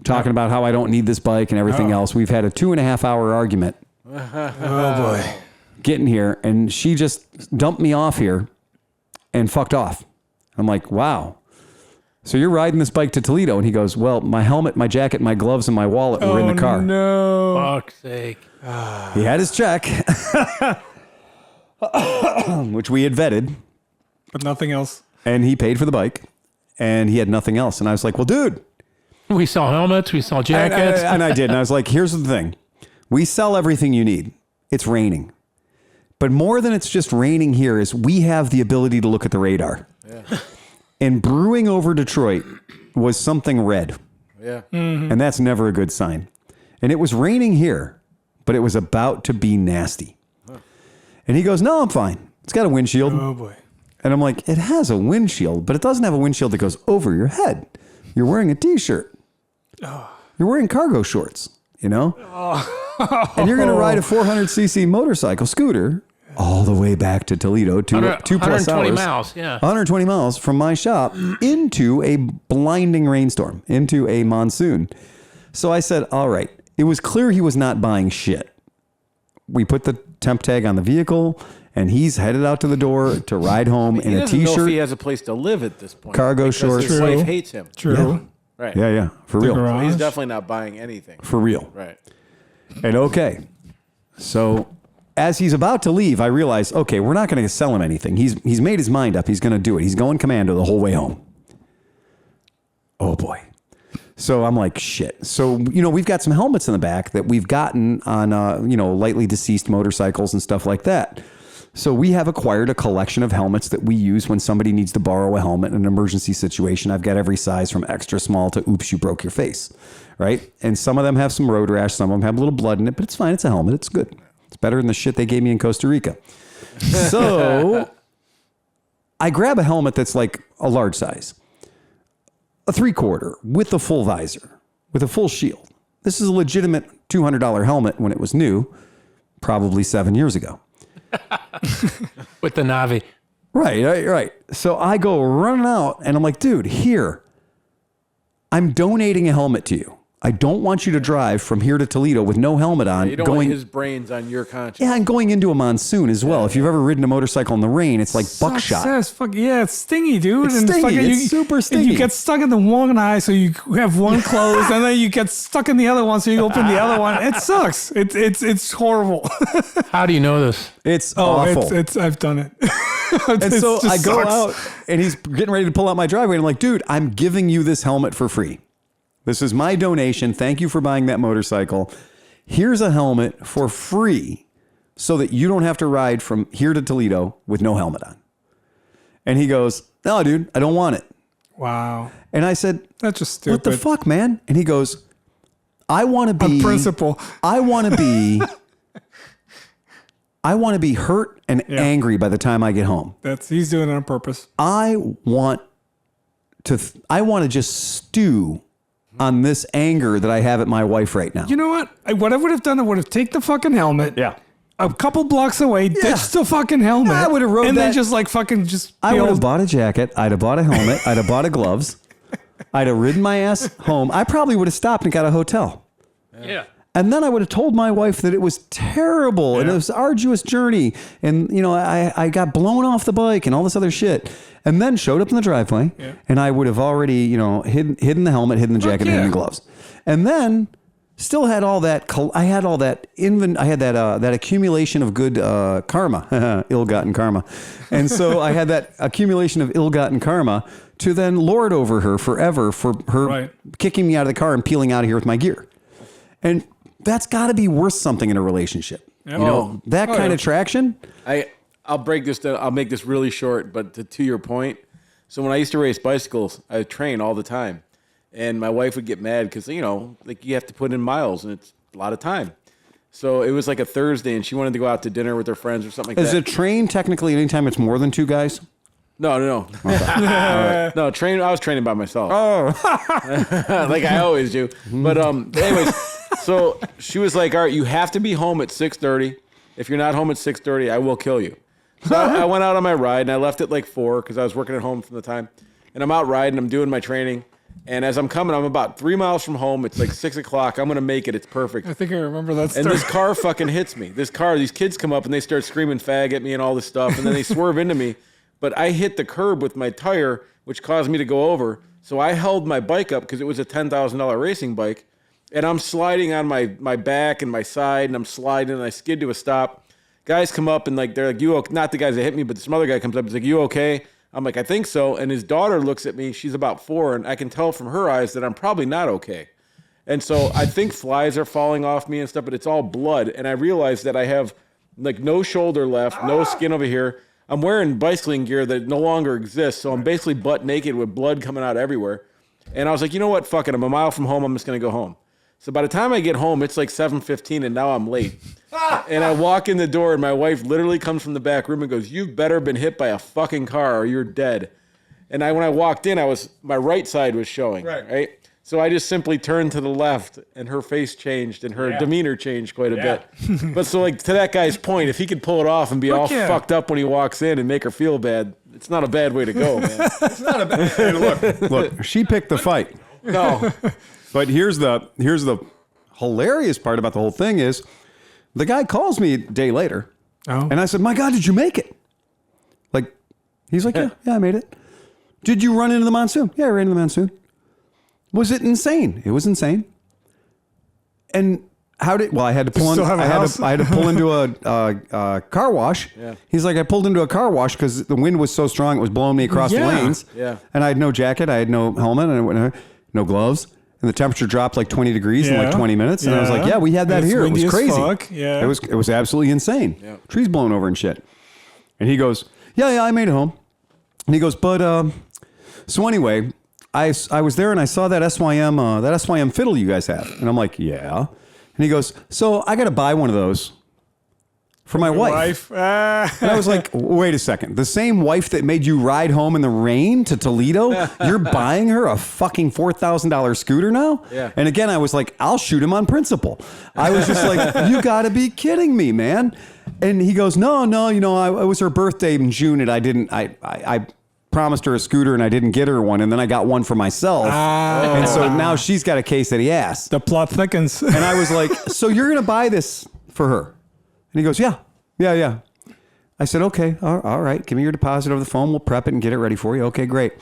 talking about how I don't need this bike and everything else. We've had a 2.5-hour argument. Oh boy. Getting here, and she just dumped me off here and fucked off. I'm like, wow. So you're riding this bike to Toledo? And he goes, well, my helmet, my jacket, my gloves, and my wallet were in the car. No. Fuck's sake. He had his check, which we had vetted, But nothing else. and he paid for the bike, and he had nothing else. And I was like, well, dude. We sell helmets. We sell jackets. And I did. And I was like, here's the thing. We sell everything you need. It's raining. But more than it's just raining here is we have the ability to look at the radar. Yeah. And brewing over Detroit was something red. Yeah. And that's never a good sign. And it was raining here, but it was about to be nasty. And he goes, no, I'm fine. It's got a windshield. Oh boy. And I'm like, it has a windshield, but it doesn't have a windshield that goes over your head. You're wearing a t-shirt. You're wearing cargo shorts, you know? And you're going to ride a 400cc motorcycle scooter all the way back to Toledo, 2+ 120 hours. miles, yeah. 120 miles from my shop into a blinding rainstorm, into a monsoon. So I said, all right. It was clear he was not buying shit. We put the temp tag on the vehicle, and he's headed out to the door to ride home in a He know if t-shirt, he has a place to live at this point. cargo because shorts. His wife hates him. True. Right. Yeah, for real. So he's definitely not buying anything. For real. Right. And okay. So as he's about to leave, I realized, okay, we're not going to sell him anything. He's made his mind up. He's going to do it. He's going commando the whole way home. Oh boy. So I'm like, shit. So, we've got some helmets in the back that we've gotten on, lightly deceased motorcycles and stuff like that. So we have acquired a collection of helmets that we use when somebody needs to borrow a helmet in an emergency situation. I've got every size from extra small to oops, you broke your face, right? And some of them have some road rash. Some of them have a little blood in it, but it's fine. It's a helmet. It's good. It's better than the shit they gave me in Costa Rica. So I grab a helmet that's like a large size, a 3/4 with a full visor, with a full shield. This is a legitimate $200 helmet when it was new, probably 7 years ago. With the Navi. Right. So I go running out and I'm like, dude, here, I'm donating a helmet to you. I don't want you to drive from here to Toledo with no helmet on. You don't want his brains on your conscience. Yeah, and going into a monsoon as well. If you've ever ridden a motorcycle in the rain, it's like buckshot. It's stingy, dude. It's stingy. It's super stingy. And you get stuck in the one eye, so you have one closed, and then you get stuck in the other one, so you open the other one. It sucks. It's horrible. How do you know this? It's awful. I've done it. And so I go out, and he's getting ready to pull out my driveway, and I'm like, dude, I'm giving you this helmet for free. This is my donation. Thank you for buying that motorcycle. Here's a helmet for free so that you don't have to ride from here to Toledo with no helmet on. And he goes, no, dude, I don't want it. Wow. And I said, That's just stupid. what the fuck, man? And he goes, I want to be... On principle. I want to be hurt and angry by the time I get home. He's doing it on purpose. I want I want to just stew on this anger that I have at my wife right now. You know what? What I would have done, I would have taken the fucking helmet. Yeah. A couple blocks away, ditched the fucking helmet. I would have rode and that. then just like fucking just. I would have bought a jacket. I'd have bought a helmet. I'd have bought a gloves. I'd have ridden my ass home. I probably would have stopped and got a hotel. Yeah. And then I would have told my wife that it was terrible and it was an arduous journey. And, you know, I got blown off the bike and all this other shit. And then showed up in the driveway and I would have already, you know, hidden the helmet, hidden the jacket, hidden the gloves. And then still had all that. I had all that. I had that accumulation of good karma, ill-gotten karma. And so I had that accumulation of ill-gotten karma to then lord over her forever for her kicking me out of the car and peeling out of here with my gear. And that's got to be worth something in a relationship. You know, that kind of traction. I'll break this down. I'll make this really short, but to your point. So when I used to race bicycles, I would train all the time. And my wife would get mad because, you know, like you have to put in miles and it's a lot of time. So it was like a Thursday and she wanted to go out to dinner with her friends or something like that. Is a train technically anytime it's more than two guys? No. Okay. No, I was training by myself. Oh. Like I always do. But anyways, so she was like, all right, you have to be home at 6:30. If you're not home at 6:30, I will kill you. So I went out on my ride and I left at like 4 because I was working at home from the time. And I'm out riding, I'm doing my training. And as I'm coming, I'm about 3 miles from home. It's like 6 o'clock. I'm going to make it. It's perfect. I think I remember that story. And this car fucking hits me. These kids come up and they start screaming fag at me and all this stuff. And then they swerve into me. But I hit the curb with my tire, which caused me to go over. So I held my bike up because it was a $10,000 racing bike. And I'm sliding on my back and my side. And I'm sliding and I skid to a stop. Guys come up and like they're like, you okay? Not the guys that hit me, but some other guy comes up and is like, you okay? I'm like, I think so. And his daughter looks at me. She's about 4, and I can tell from her eyes that I'm probably not okay. And so I think flies are falling off me and stuff, but it's all blood. And I realize that I have like no shoulder left, no skin over here. I'm wearing bicycling gear that no longer exists. So I'm basically butt naked with blood coming out everywhere. And I was like, you know what? Fuck it. I'm a mile from home. I'm just going to go home. So by the time I get home, it's like 7:15 and now I'm late. And I walk in the door and my wife literally comes from the back room and goes, you've better been hit by a fucking car or you're dead. And when I walked in, my right side was showing, right? So I just simply turned to the left and her face changed and her demeanor changed quite a bit. But so like to that guy's point, if he could pull it off and be all fucked up when he walks in and make her feel bad, it's not a bad way to go, man. It's not a bad. Hey, Look, she picked the fight. No. But here's the hilarious part about the whole thing is the guy calls me a day later. Oh. And I said, my God, did you make it? Like, he's like, yeah, I made it. Did you run into the monsoon? Yeah, I ran into the monsoon. Was it insane? It was insane. And I had to pull in, I had to pull into a car wash. Yeah. He's like, I pulled into a car wash because the wind was so strong, it was blowing me across the lanes. Yeah. And I had no jacket, I had no helmet, and no gloves. And the temperature dropped like 20 degrees in like 20 minutes. And I was like, yeah, we had that here. It was crazy. Fuck. Yeah. It was absolutely insane. Yeah. Trees blowing over and shit. And he goes, yeah, I made it home. And he goes, but, so anyway, I was there and I saw that SYM fiddle you guys have. And I'm like, yeah. And he goes, so I got to buy one of those for my wife. And I was like, wait a second. The same wife that made you ride home in the rain to Toledo, you're buying her a fucking $4,000 scooter now? Yeah. And again, I was like, I'll shoot him on principle. I was just like, you got to be kidding me, man. And he goes, no, you know, it was her birthday in June and I promised her a scooter and I didn't get her one. And then I got one for myself. And so now she's got a case that he asked. The plot thickens. And I was like, so you're going to buy this for her? And he goes, yeah. I said, okay, all right. Give me your deposit over the phone. We'll prep it and get it ready for you. Okay, great.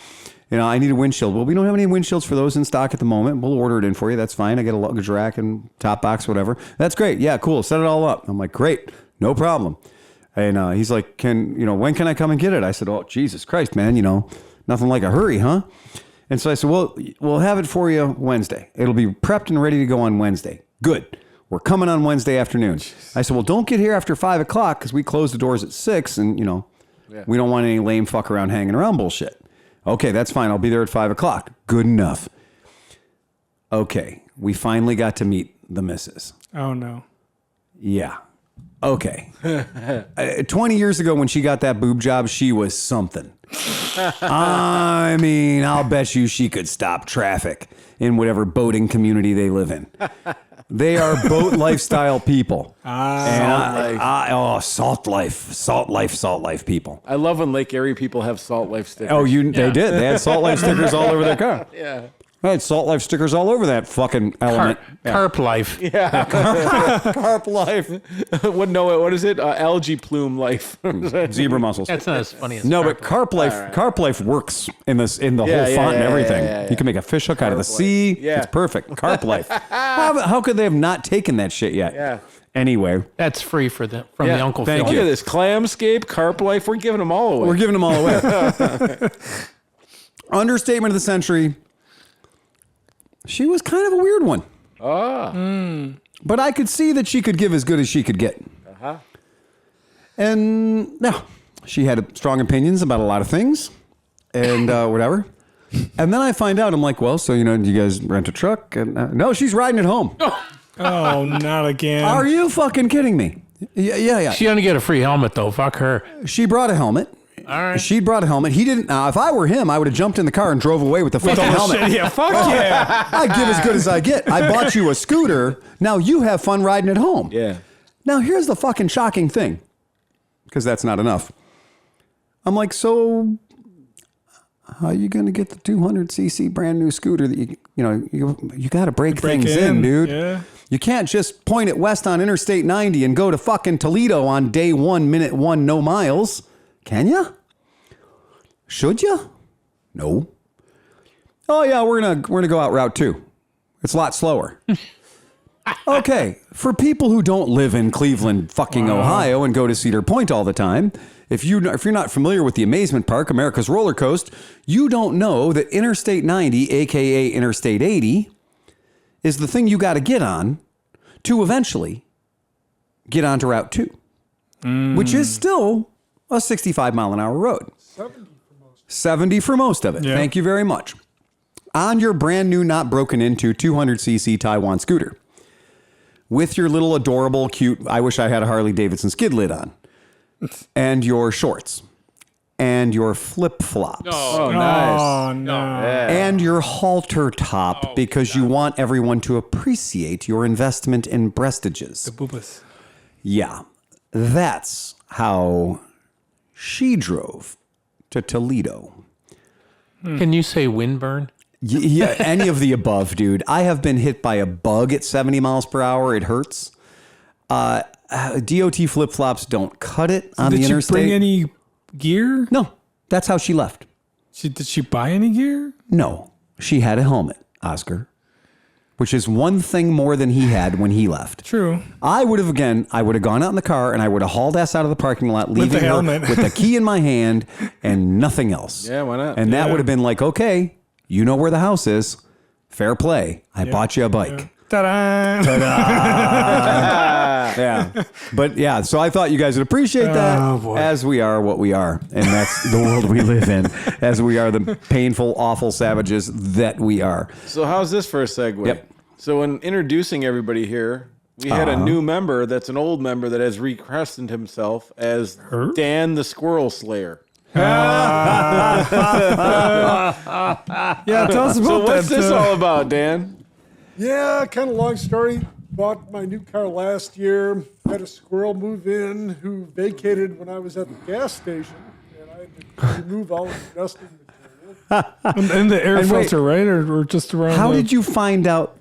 You know, I need a windshield. Well, we don't have any windshields for those in stock at the moment. We'll order it in for you. That's fine. I get a luggage rack and top box, whatever. That's great. Yeah, cool. Set it all up. I'm like, great. No problem. And he's like, when can I come and get it? I said, oh, Jesus Christ, man. You know, nothing like a hurry, huh? And so I said, well, we'll have it for you Wednesday. It'll be prepped and ready to go on Wednesday. Good. We're coming on Wednesday afternoon. I said, well, don't get here after 5 o'clock because we close the doors at 6 and, you know, we don't want any lame fuck around hanging around bullshit. Okay, that's fine. I'll be there at 5 o'clock. Good enough. Okay, we finally got to meet the missus. Oh, no. Yeah. Okay. 20 years ago when she got that boob job, she was something. I mean, I'll bet you she could stop traffic in whatever boating community they live in. They are boat lifestyle people. Salt life people. I love when Lake Erie people have Salt Life stickers. Oh, they did. They had Salt Life stickers all over their car. Yeah. I had Salt Life stickers all over that fucking element. Carp life. Yeah. Carp life. What is it? Algae plume life. Zebra mussels. That's not as funny as No, but carp life works in the whole font and everything. You can make a fish hook out of the sea. Yeah. It's perfect. Carp life. How could they have not taken that shit yet? Yeah. Anyway, That's free from the Uncle Phil. Thank Look you. at this. Clamscape, Carp Life. We're giving them all away. we're giving them all away. Understatement of the century. She was kind of a weird one. But I could see that she could give as good as she could get. And no, she had strong opinions about a lot of things and whatever. And then I find out, I'm like, well, so, do you guys rent a truck? And no, she's riding it home. Oh, not again. Are you fucking kidding me? Yeah. She didn't get a free helmet, though. Fuck her. She brought a helmet. All right. She brought a helmet. He didn't. Now, if I were him, I would have jumped in the car and drove away with the fucking helmet. Shit, yeah, fuck yeah. I give as good as I get. I bought you a scooter. Now you have fun riding it home. Yeah. Now here's the fucking shocking thing, because that's not enough. I'm like, so how are you going to get the 200cc brand new scooter that you got to break things in, dude. Yeah. You can't just point it west on Interstate 90 and go to fucking Toledo on day 1, minute 1, no miles. Can you? Should you? No. Oh yeah, we're gonna go out Route 2. It's a lot slower. Okay, for people who don't live in Cleveland, fucking Ohio, and go to Cedar Point all the time, if you're not familiar with the Amazement Park, America's Roller Coaster, you don't know that Interstate 90, aka Interstate 80, is the thing you got to get on to eventually get onto Route 2, which is still a 65 mile an hour road. 70 for most of it. Yeah. Thank you very much. On your brand new, not broken into 200cc Taiwan scooter with your little adorable, cute, I wish I had a Harley Davidson skid lid on, and your shorts and your flip flops. Oh, nice. Oh, no. And your halter top because you want everyone to appreciate your investment in breastages. Boobas. Yeah, that's how she drove to Toledo. Can you say windburn? Yeah, any of the above, dude. I have been hit by a bug at 70 miles per hour. It hurts. DOT flip-flops don't cut it on the interstate. Did she bring any gear? No, that's how she left. Did she buy any gear? No, she had a helmet, Oscar, which is one thing more than he had when he left. True. I would have gone out in the car and I would have hauled ass out of the parking lot, leaving the her helmet. with the key in my hand and nothing else. Yeah, why not? And that would have been like, okay, you know where the house is. Fair play. I bought you a bike. Ta-da! Yeah. But yeah, so I thought you guys would appreciate that as we are what we are. And that's the world we live in, as we are the painful, awful savages that we are. So how's this for a segue? Yep. So in introducing everybody here, we had a new member that's an old member that has rechristened himself as Dan the Squirrel Slayer. Yeah, tell us about So what's that. this all about, Dan? Yeah, kind of long story. Bought my new car last year. Had a squirrel move in who vacated when I was at the gas station, and I had to remove all the nesting material. And the air And wait, filter, right? Or just around How the- did you find out?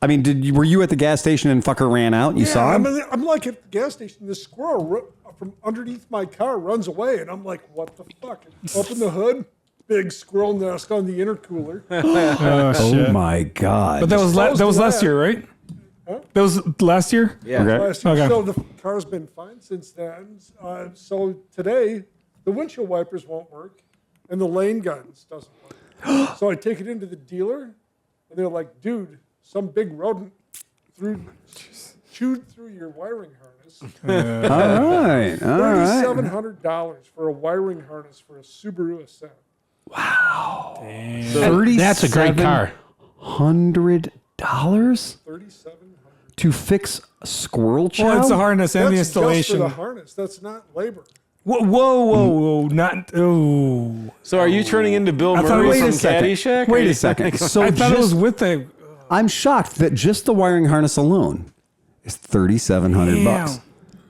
I mean, were you at the gas station and fucker ran out and you saw him? I'm like at the gas station. This squirrel from underneath my car runs away, and I'm like, what the fuck? Open the hood, big squirrel nest on the intercooler. Oh, shit. Oh my God. But that was last year, right? Huh? That was last year? Yeah. Okay. Last year. Okay. So the car's been fine since then. So today, the windshield wipers won't work, and the lane guidance doesn't work. So I take it into the dealer, and they're like, dude, some big rodent chewed through your wiring harness. All right. $3,700 for a wiring harness for a Subaru Ascent. That's a great car. $100 $3,700. to fix a squirrel chow? Well, it's the harness and the That's just for installation. the harness. That's not labor. Whoa. Not. Oh. So are you turning into Bill thought- Murray wait from a second. Caddyshack? Wait a second. So I thought it was just, with the. I'm shocked that just the wiring harness alone is $3,700 bucks.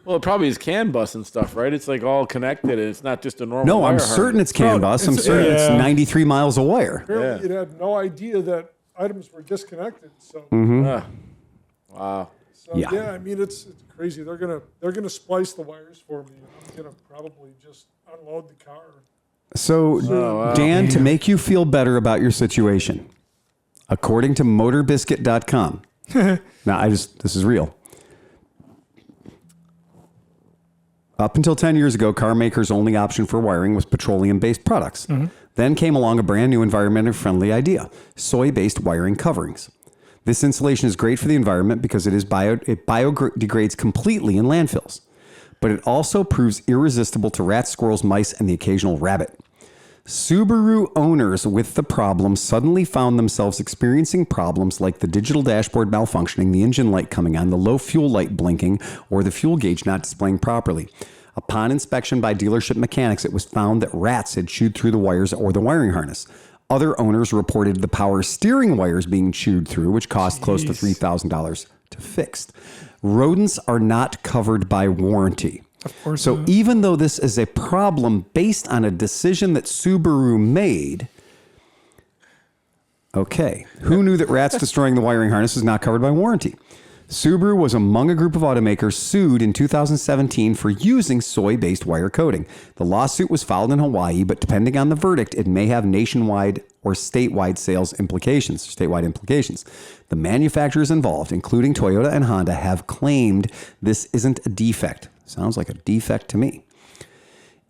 Well, it probably is CAN bus and stuff, right? It's like all connected, and it's not just a normal. No, wire I'm harness. certain it's CAN bus. I'm certain it's 93 miles of wire. Apparently, it had no idea that items were disconnected. So, Wow. so Yeah. yeah. I mean, it's crazy. They're gonna splice the wires for me. I'm gonna probably just unload the car. So, Dan, to make you feel better about your situation, according to motorbiscuit.com, now this is real. Up until 10 years ago, car makers' only option for wiring was petroleum-based products. Then came along a brand new environmentally friendly idea, soy-based wiring coverings. This insulation is great for the environment because it biodegrades completely in landfills. But it also proves irresistible to rats, squirrels, mice, and the occasional rabbit. Subaru owners with the problem suddenly found themselves experiencing problems like the digital dashboard malfunctioning, the engine light coming on, the low fuel light blinking, or the fuel gauge not displaying properly. Upon inspection by dealership mechanics, it was found that rats had chewed through the wires or the wiring harness. Other owners reported the power steering wires being chewed through, which cost close to $3,000 to fix. Rodents are not covered by warranty. Of course. So even though this is a problem based on a decision that Subaru made, okay, who knew that rats destroying the wiring harness is not covered by warranty? Subaru was among a group of automakers sued in 2017 for using soy-based wire coating. The lawsuit was filed in Hawaii, but depending on the verdict, it may have nationwide or statewide implications. The manufacturers involved, including Toyota and Honda, have claimed this isn't a defect. Sounds like a defect to me.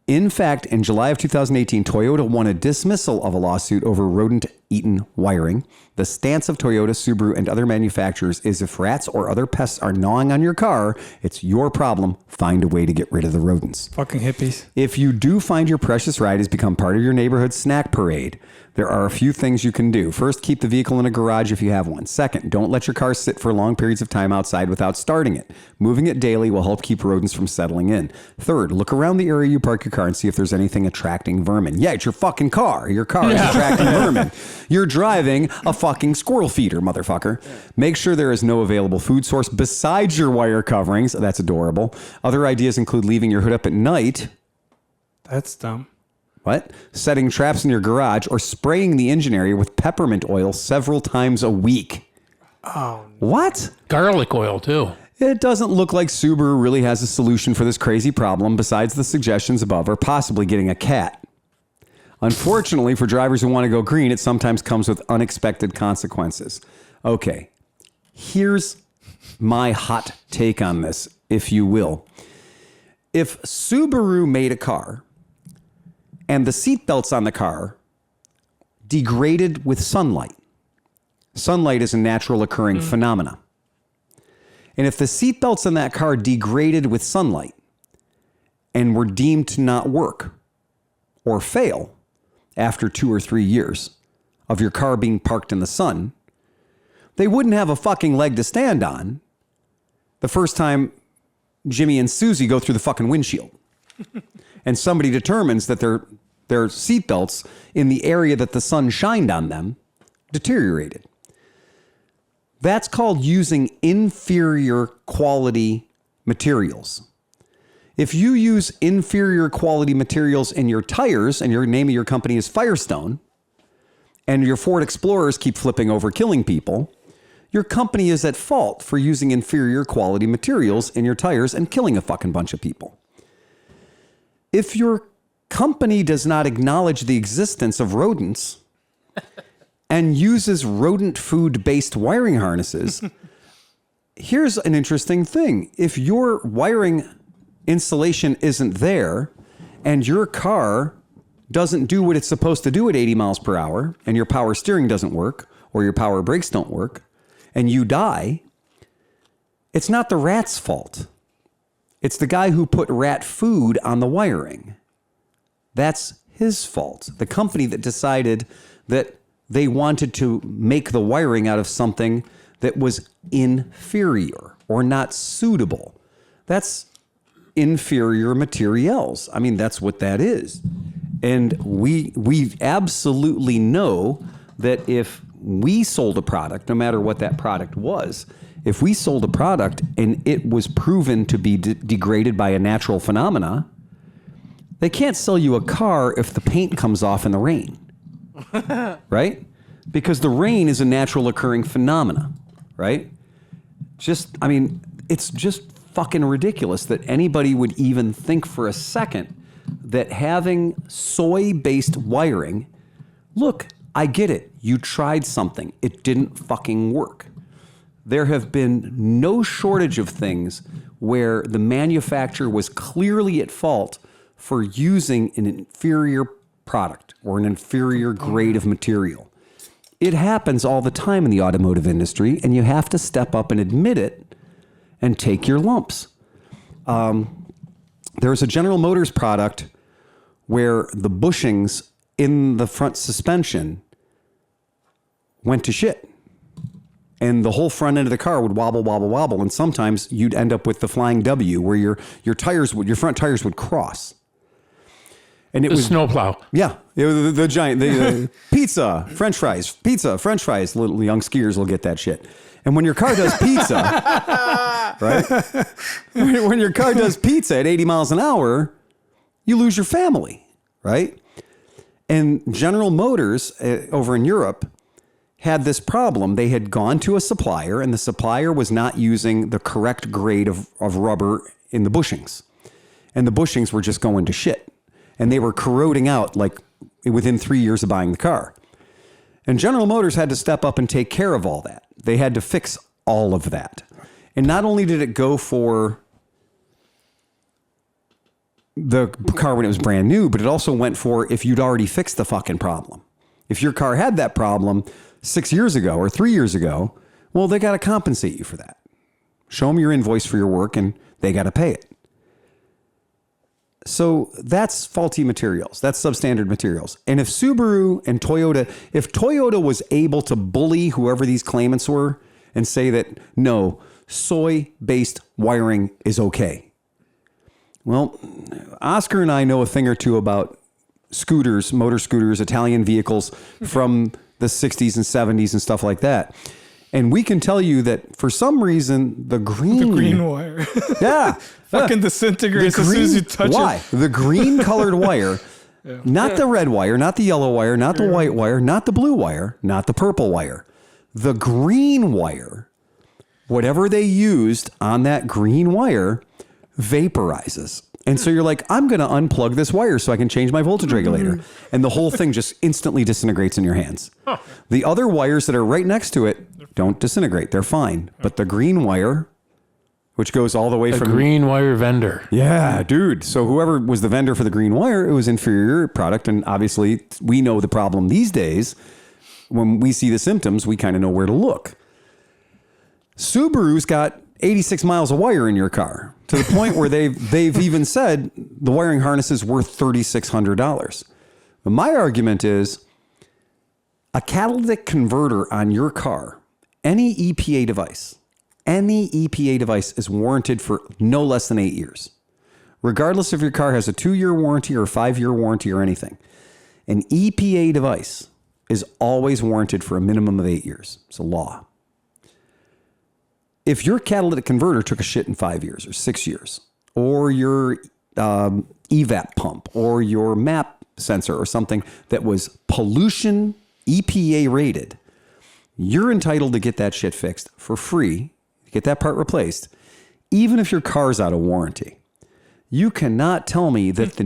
In fact, in July of 2018, Toyota won a dismissal of a lawsuit over rodent-eaten wiring. The stance of Toyota, Subaru, and other manufacturers is if rats or other pests are gnawing on your car, it's your problem. Find a way to get rid of the rodents. Fucking hippies. If you do find your precious ride has become part of your neighborhood snack parade, there are a few things you can do. First, keep the vehicle in a garage if you have one. Second, don't let your car sit for long periods of time outside without starting it. Moving it daily will help keep rodents from settling in. Third, look around the area you park your car and see if there's anything attracting vermin. Yeah, it's your fucking car. Your car is attracting vermin. You're driving a fucking squirrel feeder, motherfucker. Make sure there is no available food source besides your wire coverings. That's adorable. Other ideas include leaving your hood up at night. That's dumb. What? Setting traps in your garage or spraying the engine area with peppermint oil several times a week. Oh, What? Garlic oil, too. It doesn't look like Subaru really has a solution for this crazy problem besides the suggestions above or possibly getting a cat. Unfortunately, for drivers who want to go green, it sometimes comes with unexpected consequences. Okay, here's my hot take on this, if you will. If Subaru made a car and the seatbelts on the car degraded with sunlight is a natural occurring phenomena. And if the seatbelts in that car degraded with sunlight and were deemed to not work or fail after 2 or 3 years of your car being parked in the sun, they wouldn't have a fucking leg to stand on the first time Jimmy and Susie go through the fucking windshield. And somebody determines that their seatbelts in the area that the sun shined on them deteriorated. That's called using inferior quality materials. If you use inferior quality materials in your tires and your name of your company is Firestone and your Ford Explorers keep flipping over, killing people, your company is at fault for using inferior quality materials in your tires and killing a fucking bunch of people. If your company does not acknowledge the existence of rodents and uses rodent food-based wiring harnesses, here's an interesting thing. If your wiring insulation isn't there and your car doesn't do what it's supposed to do at 80 miles per hour and your power steering doesn't work or your power brakes don't work and you die, it's not the rat's fault. It's the guy who put rat food on the wiring. That's his fault. The company that decided that they wanted to make the wiring out of something that was inferior or not suitable. That's inferior materials. I mean, that's what that is. And we absolutely know that if we sold a product, no matter what that product was, if we sold a product and it was proven to be degraded by a natural phenomena, they can't sell you a car if the paint comes off in the rain, right? Because the rain is a natural occurring phenomena, right? It's just fucking ridiculous that anybody would even think for a second that having soy-based wiring, look, I get it. You tried something. It didn't fucking work. There have been no shortage of things where the manufacturer was clearly at fault for using an inferior product or an inferior grade of material. It happens all the time in the automotive industry, and you have to step up and admit it and take your lumps. There's a General Motors product where the bushings in the front suspension went to shit. And the whole front end of the car would wobble, wobble, wobble. And sometimes you'd end up with the flying W where your front tires would cross. And it was snowplow. Yeah. It was the giant, pizza, French fries. Little young skiers will get that shit. And when your car does pizza, right? When your car does pizza at 80 miles an hour, you lose your family, right? And General Motors over in Europe had this problem. They had gone to a supplier, and the supplier was not using the correct grade of rubber in the bushings. And the bushings were just going to shit. And they were corroding out like within 3 years of buying the car. And General Motors had to step up and take care of all that. They had to fix all of that. And not only did it go for the car when it was brand new, but it also went for if you'd already fixed the fucking problem. If your car had that problem 6 years ago or 3 years ago, well, they got to compensate you for that. Show them your invoice for your work and they got to pay it. So that's faulty materials. That's substandard materials. And if Subaru and Toyota, if Toyota was able to bully whoever these claimants were and say that, no, soy-based wiring is okay. Well, Oscar and I know a thing or two about scooters, motor scooters, Italian vehicles from the 60s and 70s and stuff like that. And we can tell you that for some reason, the green wire. Yeah. Fucking disintegrates as soon as you touch it. The green colored wire, not the red wire, not the yellow wire, not the white wire, not the blue wire, not the purple wire. The green wire, whatever they used on that green wire, vaporizes. And so you're like, I'm going to unplug this wire so I can change my voltage regulator. And the whole thing just instantly disintegrates in your hands. The other wires that are right next to it don't disintegrate. They're fine. But the green wire, which goes all the way from... green wire vendor. Yeah, dude. So whoever was the vendor for the green wire, it was inferior product. And obviously, we know the problem these days. When we see the symptoms, we kind of know where to look. Subaru's got 86 miles of wire in your car, to the point where they've even said the wiring harness is worth $3,600. But my argument is a catalytic converter on your car, any EPA device is warranted for no less than 8 years. Regardless if your car has a 2-year warranty or a 5-year warranty or anything, an EPA device is always warranted for a minimum of 8 years. It's a law. If your catalytic converter took a shit in 5 years or 6 years, or your evap pump or your map sensor or something that was pollution EPA rated, you're entitled to get that shit fixed for free, get that part replaced, even if your car's out of warranty. You cannot tell me that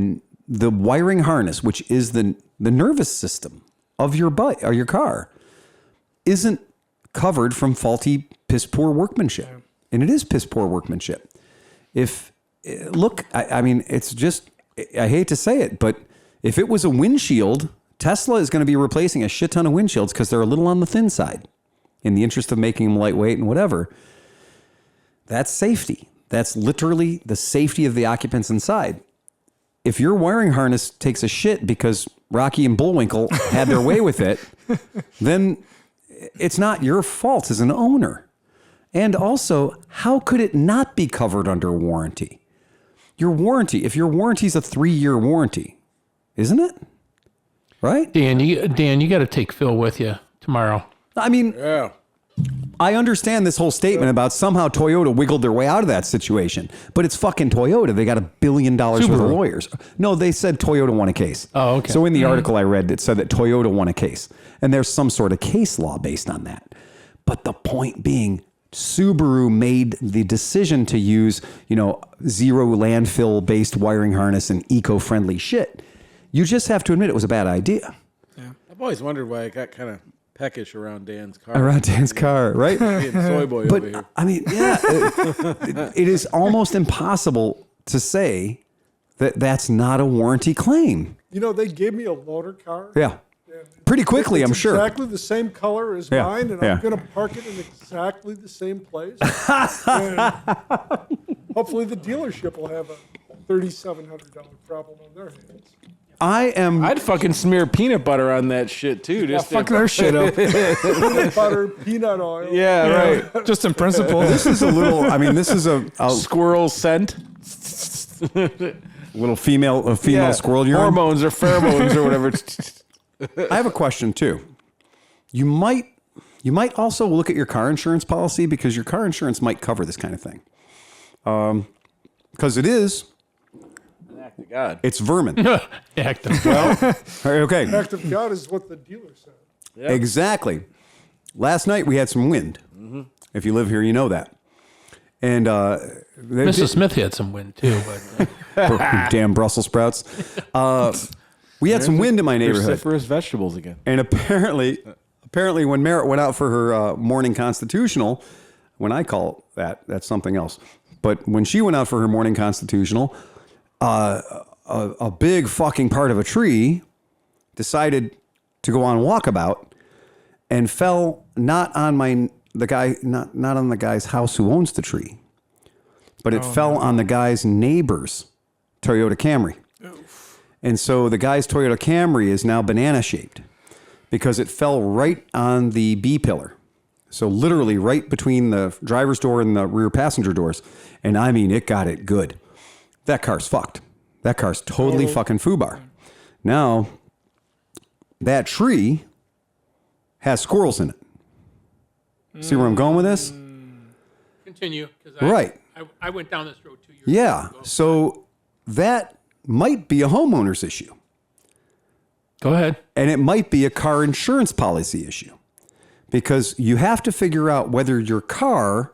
the wiring harness, which is the nervous system of your bike or your car, isn't covered from faulty piss poor workmanship. And it is piss poor workmanship. It's just, I hate to say it, but if it was a windshield, Tesla is going to be replacing a shit ton of windshields because they're a little on the thin side in the interest of making them lightweight and whatever. That's safety. That's literally the safety of the occupants inside. If your wiring harness takes a shit because Rocky and Bullwinkle had their way with it, then it's not your fault as an owner. And also, how could it not be covered under warranty? your warranty. If your warranty's a 3-year warranty, isn't it? Right? Dan, you got to take Phil with you tomorrow. I mean, Yeah. I understand this whole statement about somehow Toyota wiggled their way out of that situation, but it's fucking Toyota. They got $1 billion worth of lawyers. No, they said Toyota won a case. Oh, okay. So in the article I read, it said that Toyota won a case, and there's some sort of case law based on that. But the point being, Subaru made the decision to use, zero landfill based wiring harness and eco-friendly shit. You just have to admit it was a bad idea. I've always wondered why I got kind of peckish around Dan's car. Around Dan's car, right? Being soy boy over here. But I mean, yeah, it is almost impossible to say that that's not a warranty claim. They gave me a loaner car. Yeah. Pretty quickly, It's I'm sure. exactly the same color as Yeah, mine, and yeah. I'm going to park it in exactly the same place. And hopefully the dealership will have a $3,700 problem on their hands. I'd fucking smear peanut butter on that shit too. Just Fuck their shit up. Peanut butter, peanut oil. yeah, right. Just in principle. This is a little. I mean, this is a Squirrel scent. little female squirrel urine. Hormones or pheromones or whatever. I have a question too. You might also look at your car insurance policy because your car insurance might cover this kind of thing. Because it is. Act of God. It's vermin. Act of well. Okay. Act of God is what the dealer said. Yep. Exactly. Last night we had some wind. Mm-hmm. If you live here, you know that. And Mrs. Smith had some wind too, but damn Brussels sprouts. We had some wind in my neighborhood. Cruciferous vegetables again. And apparently when Merritt went out for her morning constitutional, when I call that's something else. But when she went out for her morning constitutional, a big fucking part of a tree decided to go on walkabout and fell not on the guy's house who owns the tree, but it fell on the guy's neighbor's Toyota Camry. And so the guy's Toyota Camry is now banana shaped because it fell right on the B pillar. So literally right between the driver's door and the rear passenger doors. And I mean, it got it good. That car's fucked. That car's totally fucking foobar. Now, that tree has squirrels in it. See where I'm going with this? continue. 'Cause Right. I went down this road 2 years Yeah. ago. So that might be a homeowner's issue. Go ahead. And it might be a car insurance policy issue because you have to figure out whether your car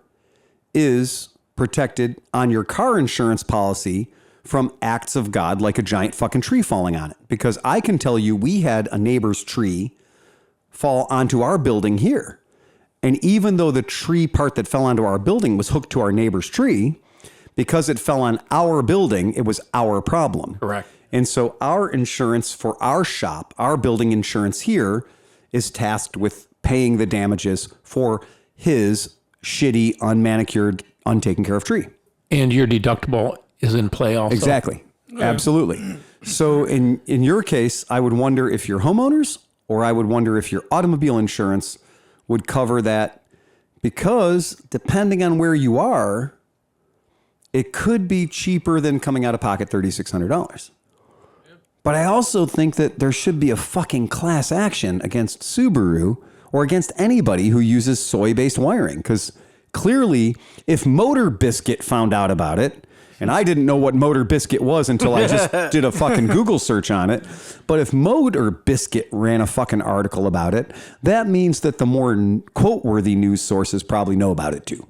is protected on your car insurance policy from acts of God, like a giant fucking tree falling on it. Because I can tell you, we had a neighbor's tree fall onto our building here. And even though the tree part that fell onto our building was hooked to our neighbor's tree, because it fell on our building, it was our problem. Correct. And so our insurance for our shop, our building insurance here, is tasked with paying the damages for his shitty, unmanicured, untaken care of tree. And your deductible is in play also. Exactly. Absolutely. So in your case, I would wonder if your homeowners, or I would wonder if your automobile insurance would cover that, because depending on where you are, it could be cheaper than coming out of pocket $3,600. But I also think that there should be a fucking class action against Subaru or against anybody who uses soy-based wiring. Because clearly, if Motor Biscuit found out about it, and I didn't know what Motor Biscuit was until I just did a fucking Google search on it. But if Motor Biscuit ran a fucking article about it, that means that the more quote-worthy news sources probably know about it too.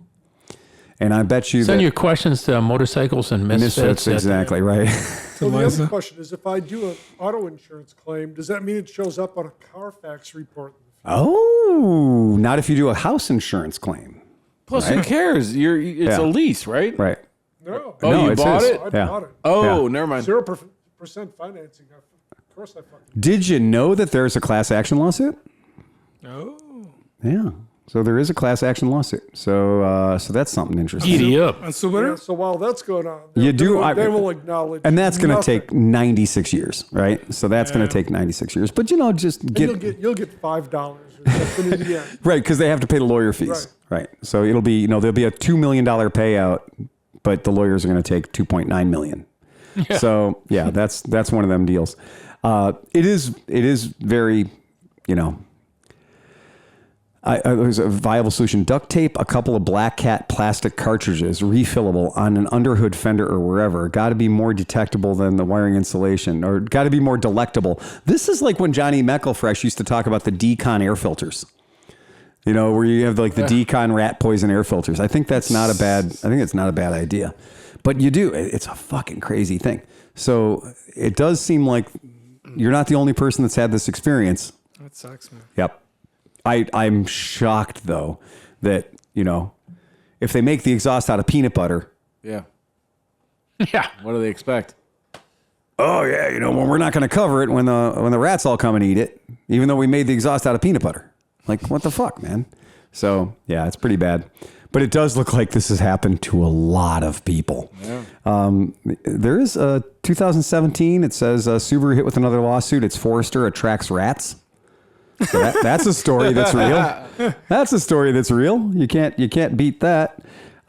And I bet you Send that your questions to Motorcycles and Misfits. exactly right. So the other question is, if I do an auto insurance claim, does that mean it shows up on a Carfax report? Oh, not if you do a house insurance claim. Plus, who cares? It's a lease, right? Right. No. Oh, No, you it's bought his. it? I Yeah. bought it. Oh, Yeah. never mind. 0% financing. Of course I fucking... Did you know that there's a class action lawsuit? Oh. Yeah. So there is a class action lawsuit. So that's something interesting. Giddy up. And Subaru? Yeah, so while that's going on, You do- they will acknowledge. And that's going to nothing. take 96 years, right? So that's going to take 96 years. But, just And get... you'll get $5 or something in the end. Right, because they have to pay the lawyer fees. Right. So it'll be, there'll be a $2 million payout, but the lawyers are going to take $2.9 million. So yeah, that's one of them deals. It is very, there's a viable solution. Duct tape a couple of Black Cat plastic cartridges, refillable, on an underhood fender or wherever. Got to be more detectable than the wiring insulation, or got to be more delectable. This is like when Johnny Meckelfresh used to talk about the decon air filters. Where you have like the decon rat poison air filters. I think it's not a bad idea. But you do. It's a fucking crazy thing. So it does seem like you're not the only person that's had this experience. That sucks, man. Yep. I'm shocked, though, that, if they make the exhaust out of peanut butter. Yeah. Yeah. What do they expect? Oh, yeah, well, we're not going to cover it when the rats all come and eat it, even though we made the exhaust out of peanut butter. Like, what the fuck, man? So, yeah, it's pretty bad. But it does look like this has happened to a lot of people. Yeah. There is a 2017. It says Subaru hit with another lawsuit. It's Forester attracts rats. So that's a story that's real. That's a story that's real. You can't beat that.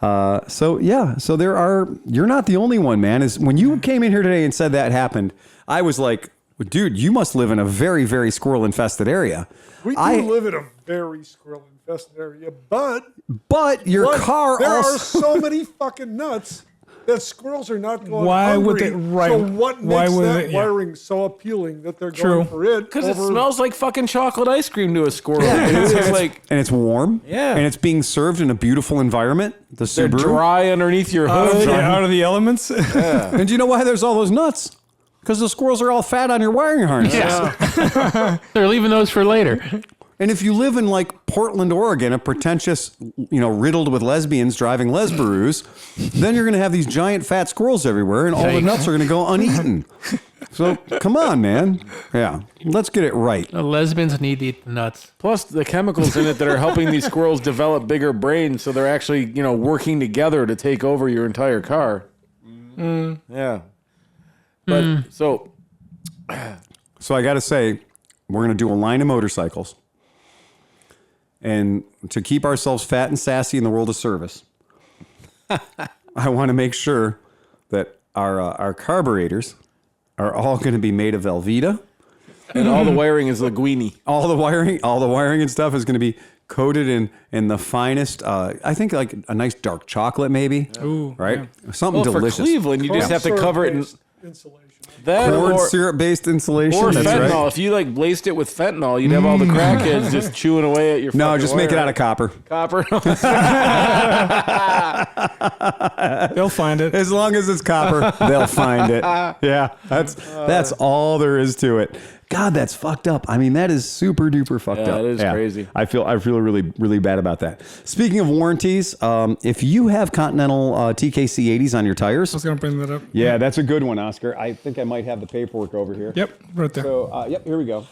So you're not the only one, man. When you came in here today and said that happened, I was like, dude, you must live in a very, very squirrel infested area. We do live in a very squirrel infested area, but your car there also... are so many fucking nuts that squirrels are not going Why hungry. would they? Right. So what makes that yeah. wiring so appealing that they're True. going for it? Because it smells like fucking chocolate ice cream to a squirrel. And it's warm. Yeah. And it's being served in a beautiful environment. The they're Subaru. dry underneath your hood. Out of the elements. And do you know why there's all those nuts? Because the squirrels are all fat on your wiring harness. Yeah. They're leaving those for later. And if you live in like Portland, Oregon, a pretentious, riddled with lesbians driving Lesbaroos, then you're going to have these giant fat squirrels everywhere, and all the nuts are going to go uneaten. So come on, man. Yeah, let's get it right. The lesbians need to eat the nuts. Plus the chemicals in it that are helping these squirrels develop bigger brains, so they're actually, working together to take over your entire car. Yeah. But so I got to say, we're going to do a line of motorcycles. And to keep ourselves fat and sassy in the world of service, I want to make sure that our carburetors are all going to be made of Velveeta. And all the wiring is linguine. All the wiring and stuff is going to be coated in the finest, I think like a nice dark chocolate maybe. Ooh, right? Yeah. Something delicious. For Cleveland, you just have to cover it in insulation. that Corn or syrup-based insulation. or That's fentanyl. right. If you laced it with fentanyl, you'd have all the crackheads just chewing away at your No, fucking just make it wire. out of copper. Copper. They'll find it. As long as it's copper, they'll find it. Yeah, that's all there is to it. God, that's fucked up. I mean, that is super duper fucked up. That is crazy. I feel really, really bad about that. Speaking of warranties, if you have Continental TKC 80s on your tires, I was going to bring that up. yeah, that's a good one, Oscar. I think I might have the paperwork over here. Yep, right there. So, here we go.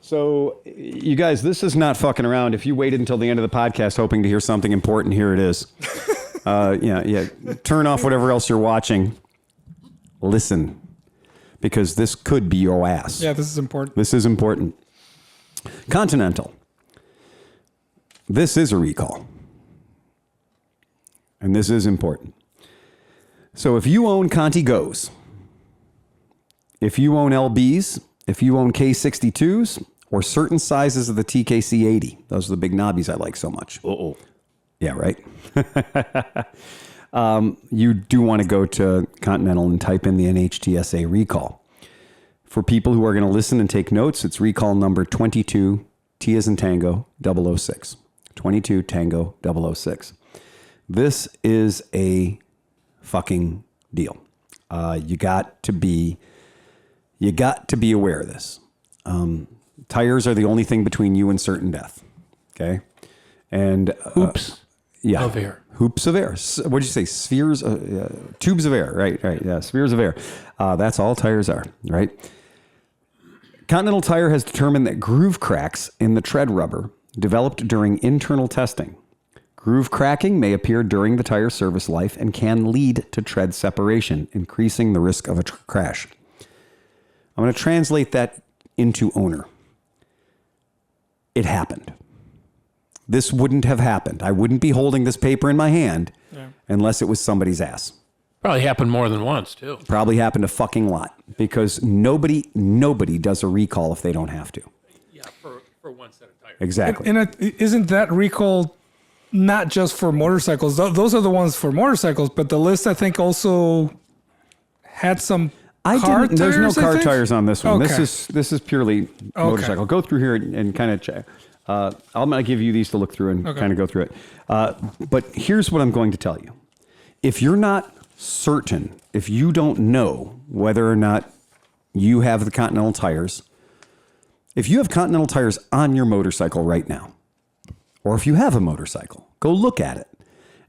So, you guys, this is not fucking around. If you waited until the end of the podcast hoping to hear something important, here it is. Turn off whatever else you're watching. Listen, because this could be your ass. Yeah, this is important. This is important. Continental. This is a recall. And this is important. So if you own Conti Go's, if you own LBs, if you own K62s, or certain sizes of the TKC 80, those are the big knobbies I like so much. Uh-oh. Yeah, right? You do want to go to Continental and type in the NHTSA recall. For people who are going to listen and take notes, it's recall number 22, T as in Tango, 006. 22 Tango 006. This is a fucking deal. You got to be aware of this. Tires are the only thing between you and certain death. Okay? And Hoops yeah. of air. Hoops of air. What did you say? Spheres, tubes of air. Right. Yeah, spheres of air. That's all tires are, right? Continental Tire has determined that groove cracks in the tread rubber developed during internal testing. Groove cracking may appear during the tire service life and can lead to tread separation, increasing the risk of a crash. I'm going to translate that into owner. It happened. This wouldn't have happened. I wouldn't be holding this paper in my hand unless it was somebody's ass. Probably happened more than once, too. Probably happened a fucking lot because nobody does a recall if they don't have to. Yeah, for one set of tires. Exactly. And isn't that recall not just for motorcycles? Those are the ones for motorcycles, but the list I think also had some car tires. There's no car tires on this one. Okay. This is purely motorcycle. Go through here and kind of check. I'm going to give you these to look through and kind of go through it. But here's what I'm going to tell you. If you're not certain, if you don't know whether or not you have the Continental tires, if you have Continental tires on your motorcycle right now, or if you have a motorcycle, go look at it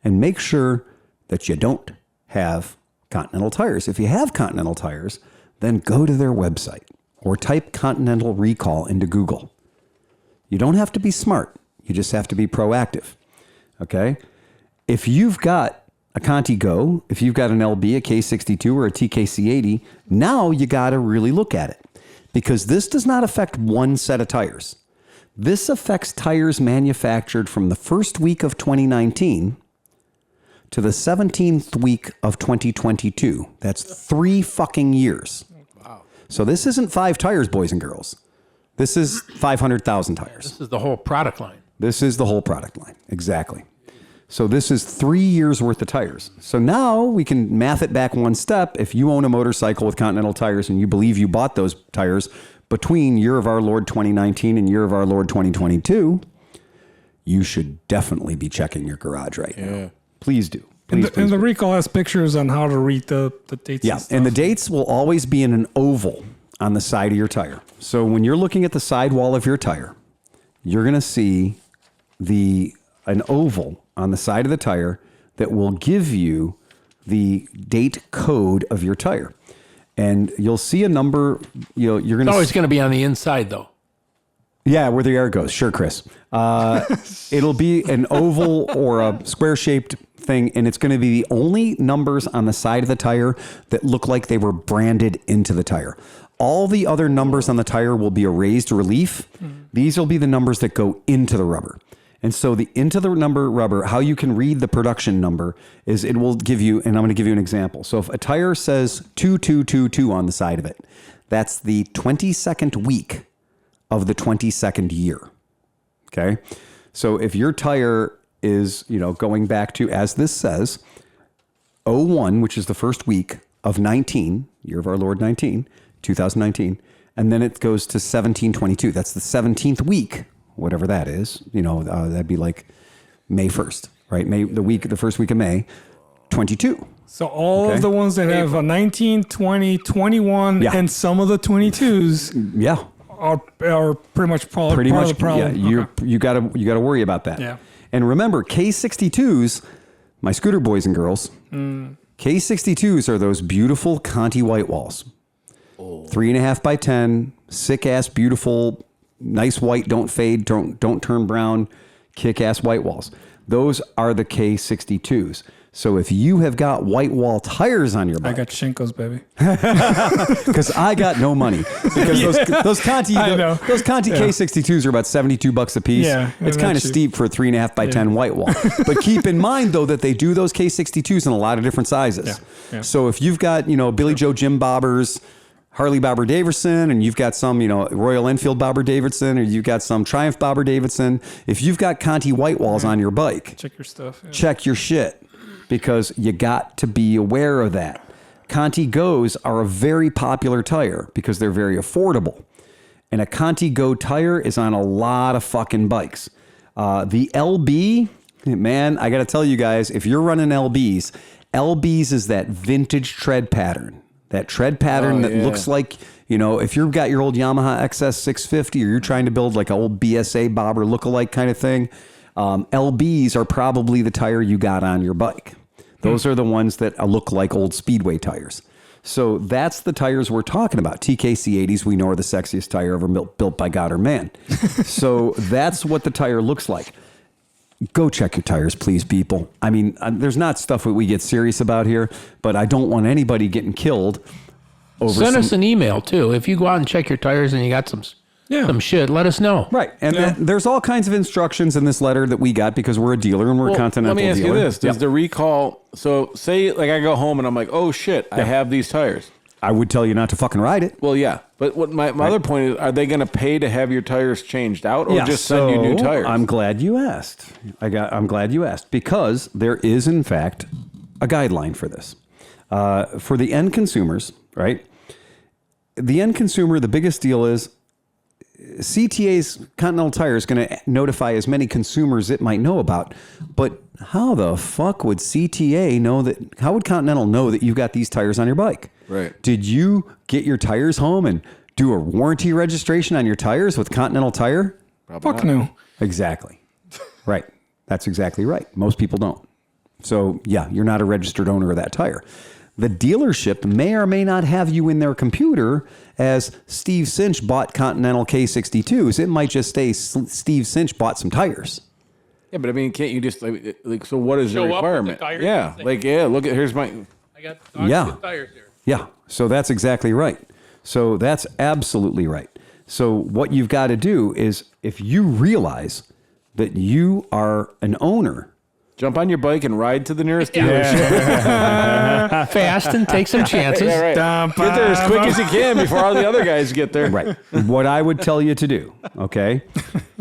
and make sure that you don't have Continental tires. If you have Continental tires, then go to their website or type Continental recall into Google. You don't have to be smart. You just have to be proactive. Okay? If you've got a Conti Go, if you've got an LB, a K62, or a TKC80, now you got to really look at it because this does not affect one set of tires. This affects tires manufactured from the first week of 2019 to the 17th week of 2022. That's 3 fucking years. Wow. So this isn't 5 tires, boys and girls. This is 500,000 tires. This is the whole product line. This is the whole product line. Exactly. So this is 3 years worth of tires. So now we can math it back one step. If you own a motorcycle with Continental tires and you believe you bought those tires between year of our Lord 2019 and year of our Lord 2022, you should definitely be checking your garage right now. Please do. Please, and the recall has pictures on how to read the dates. Yeah, and the dates will always be in an oval on the side of your tire. So when you're looking at the sidewall of your tire, you're going to see an oval on the side of the tire that will give you the date code of your tire. And you'll see a number, you're going to... It's always going to be on the inside, though. Yeah, where the air goes. Sure, Chris. It'll be an oval or a square-shaped thing, and it's going to be the only numbers on the side of the tire that look like they were branded into the tire. All the other numbers on the tire will be a raised relief. These will be the numbers that go into the rubber. And so the into the number rubber, how you can read the production number is it will give you, and I'm going to give you an example. So if a tire says 2222 on the side of it, that's the 22nd week of the 22nd year. Okay. So if your tire is, going back to, as this says, 01, which is the first week of 19, year of our Lord 2019, and then it goes to 1722. That's the 17th week, whatever that is, that'd be like May 1st, right? The first week of May, 22. So all of the ones that have a 19, 20, 21, and some of the 22s. Yeah. Are pretty much part of the problem. Yeah, you gotta worry about that. Yeah. And remember, K62s, my scooter boys and girls, K62s are those beautiful Conti white walls. 3.5 by 10, sick ass, beautiful, nice white, don't fade, don't turn brown, kick ass white walls. Those are the K62s. So if you have got white wall tires on your bike, I got Shinkos, baby. Because I got no money. Because those Conti K62s are about $72 a piece. Yeah, it's kind of steep for a 3.5 by 10 white wall. But keep in mind though that they do those K62s in a lot of different sizes. Yeah. Yeah. So if you've got Billy Joe Jim Bobbers, Harley Bobber Davidson, and you've got some, Royal Enfield Bobber Davidson, or you've got some Triumph Bobber Davidson. If you've got Conti white walls on your bike, check your stuff. Yeah. Check your shit, because you got to be aware of that. Conti Go's are a very popular tire because they're very affordable. And a Conti Go tire is on a lot of fucking bikes. The LB, man, I got to tell you guys, if you're running LBs is that vintage tread pattern. That tread pattern looks like, if you've got your old Yamaha XS650 or you're trying to build like an old BSA bobber lookalike kind of thing, LBs are probably the tire you got on your bike. Those are the ones that look like old Speedway tires. So that's the tires we're talking about. TKC80s, we know, are the sexiest tire ever built by God or man. So that's what the tire looks like. Go check your tires, please, people. I mean, there's not stuff that we get serious about here, but I don't want anybody getting killed over Send us an email, too. If you go out and check your tires and you got some some shit, let us know. Right. And then there's all kinds of instructions in this letter that we got because we're a dealer and we're a Continental Let me ask dealer. you this. Does the recall, so say like I go home and I'm like, oh shit, I have these tires. I would tell you not to fucking ride it. Well, yeah. But what my other point is, are they going to pay to have your tires changed out or just send you new tires? I'm glad you asked. I'm glad you asked because there is, in fact, a guideline for this. For the end consumers, right? The end consumer, the biggest deal is CTA's Continental Tire is going to notify as many consumers it might know about. But how the fuck would CTA know that? How would Continental know that you've got these tires on your bike? Right. Did you get your tires home and do a warranty registration on your tires with Continental Tire? Fuck no. Exactly. Right. That's exactly right. Most people don't. So, yeah, you're not a registered owner of that tire. The dealership may or may not have you in their computer as Steve Cinch bought Continental K62s. It might just say Steve Cinch bought some tires. Yeah, but I mean, can't you just like so what is the Show up with the requirement? tires Yeah. and Like, look at here's my I got good tires here. Yeah. So that's exactly right. So that's absolutely right. So what you've got to do is if you realize that you are an owner, jump on your bike and ride to the nearest dealership. Fast and take some chances. Yeah, right. Get there as quick as you can before all the other guys get there. right. What I would tell you to do, okay?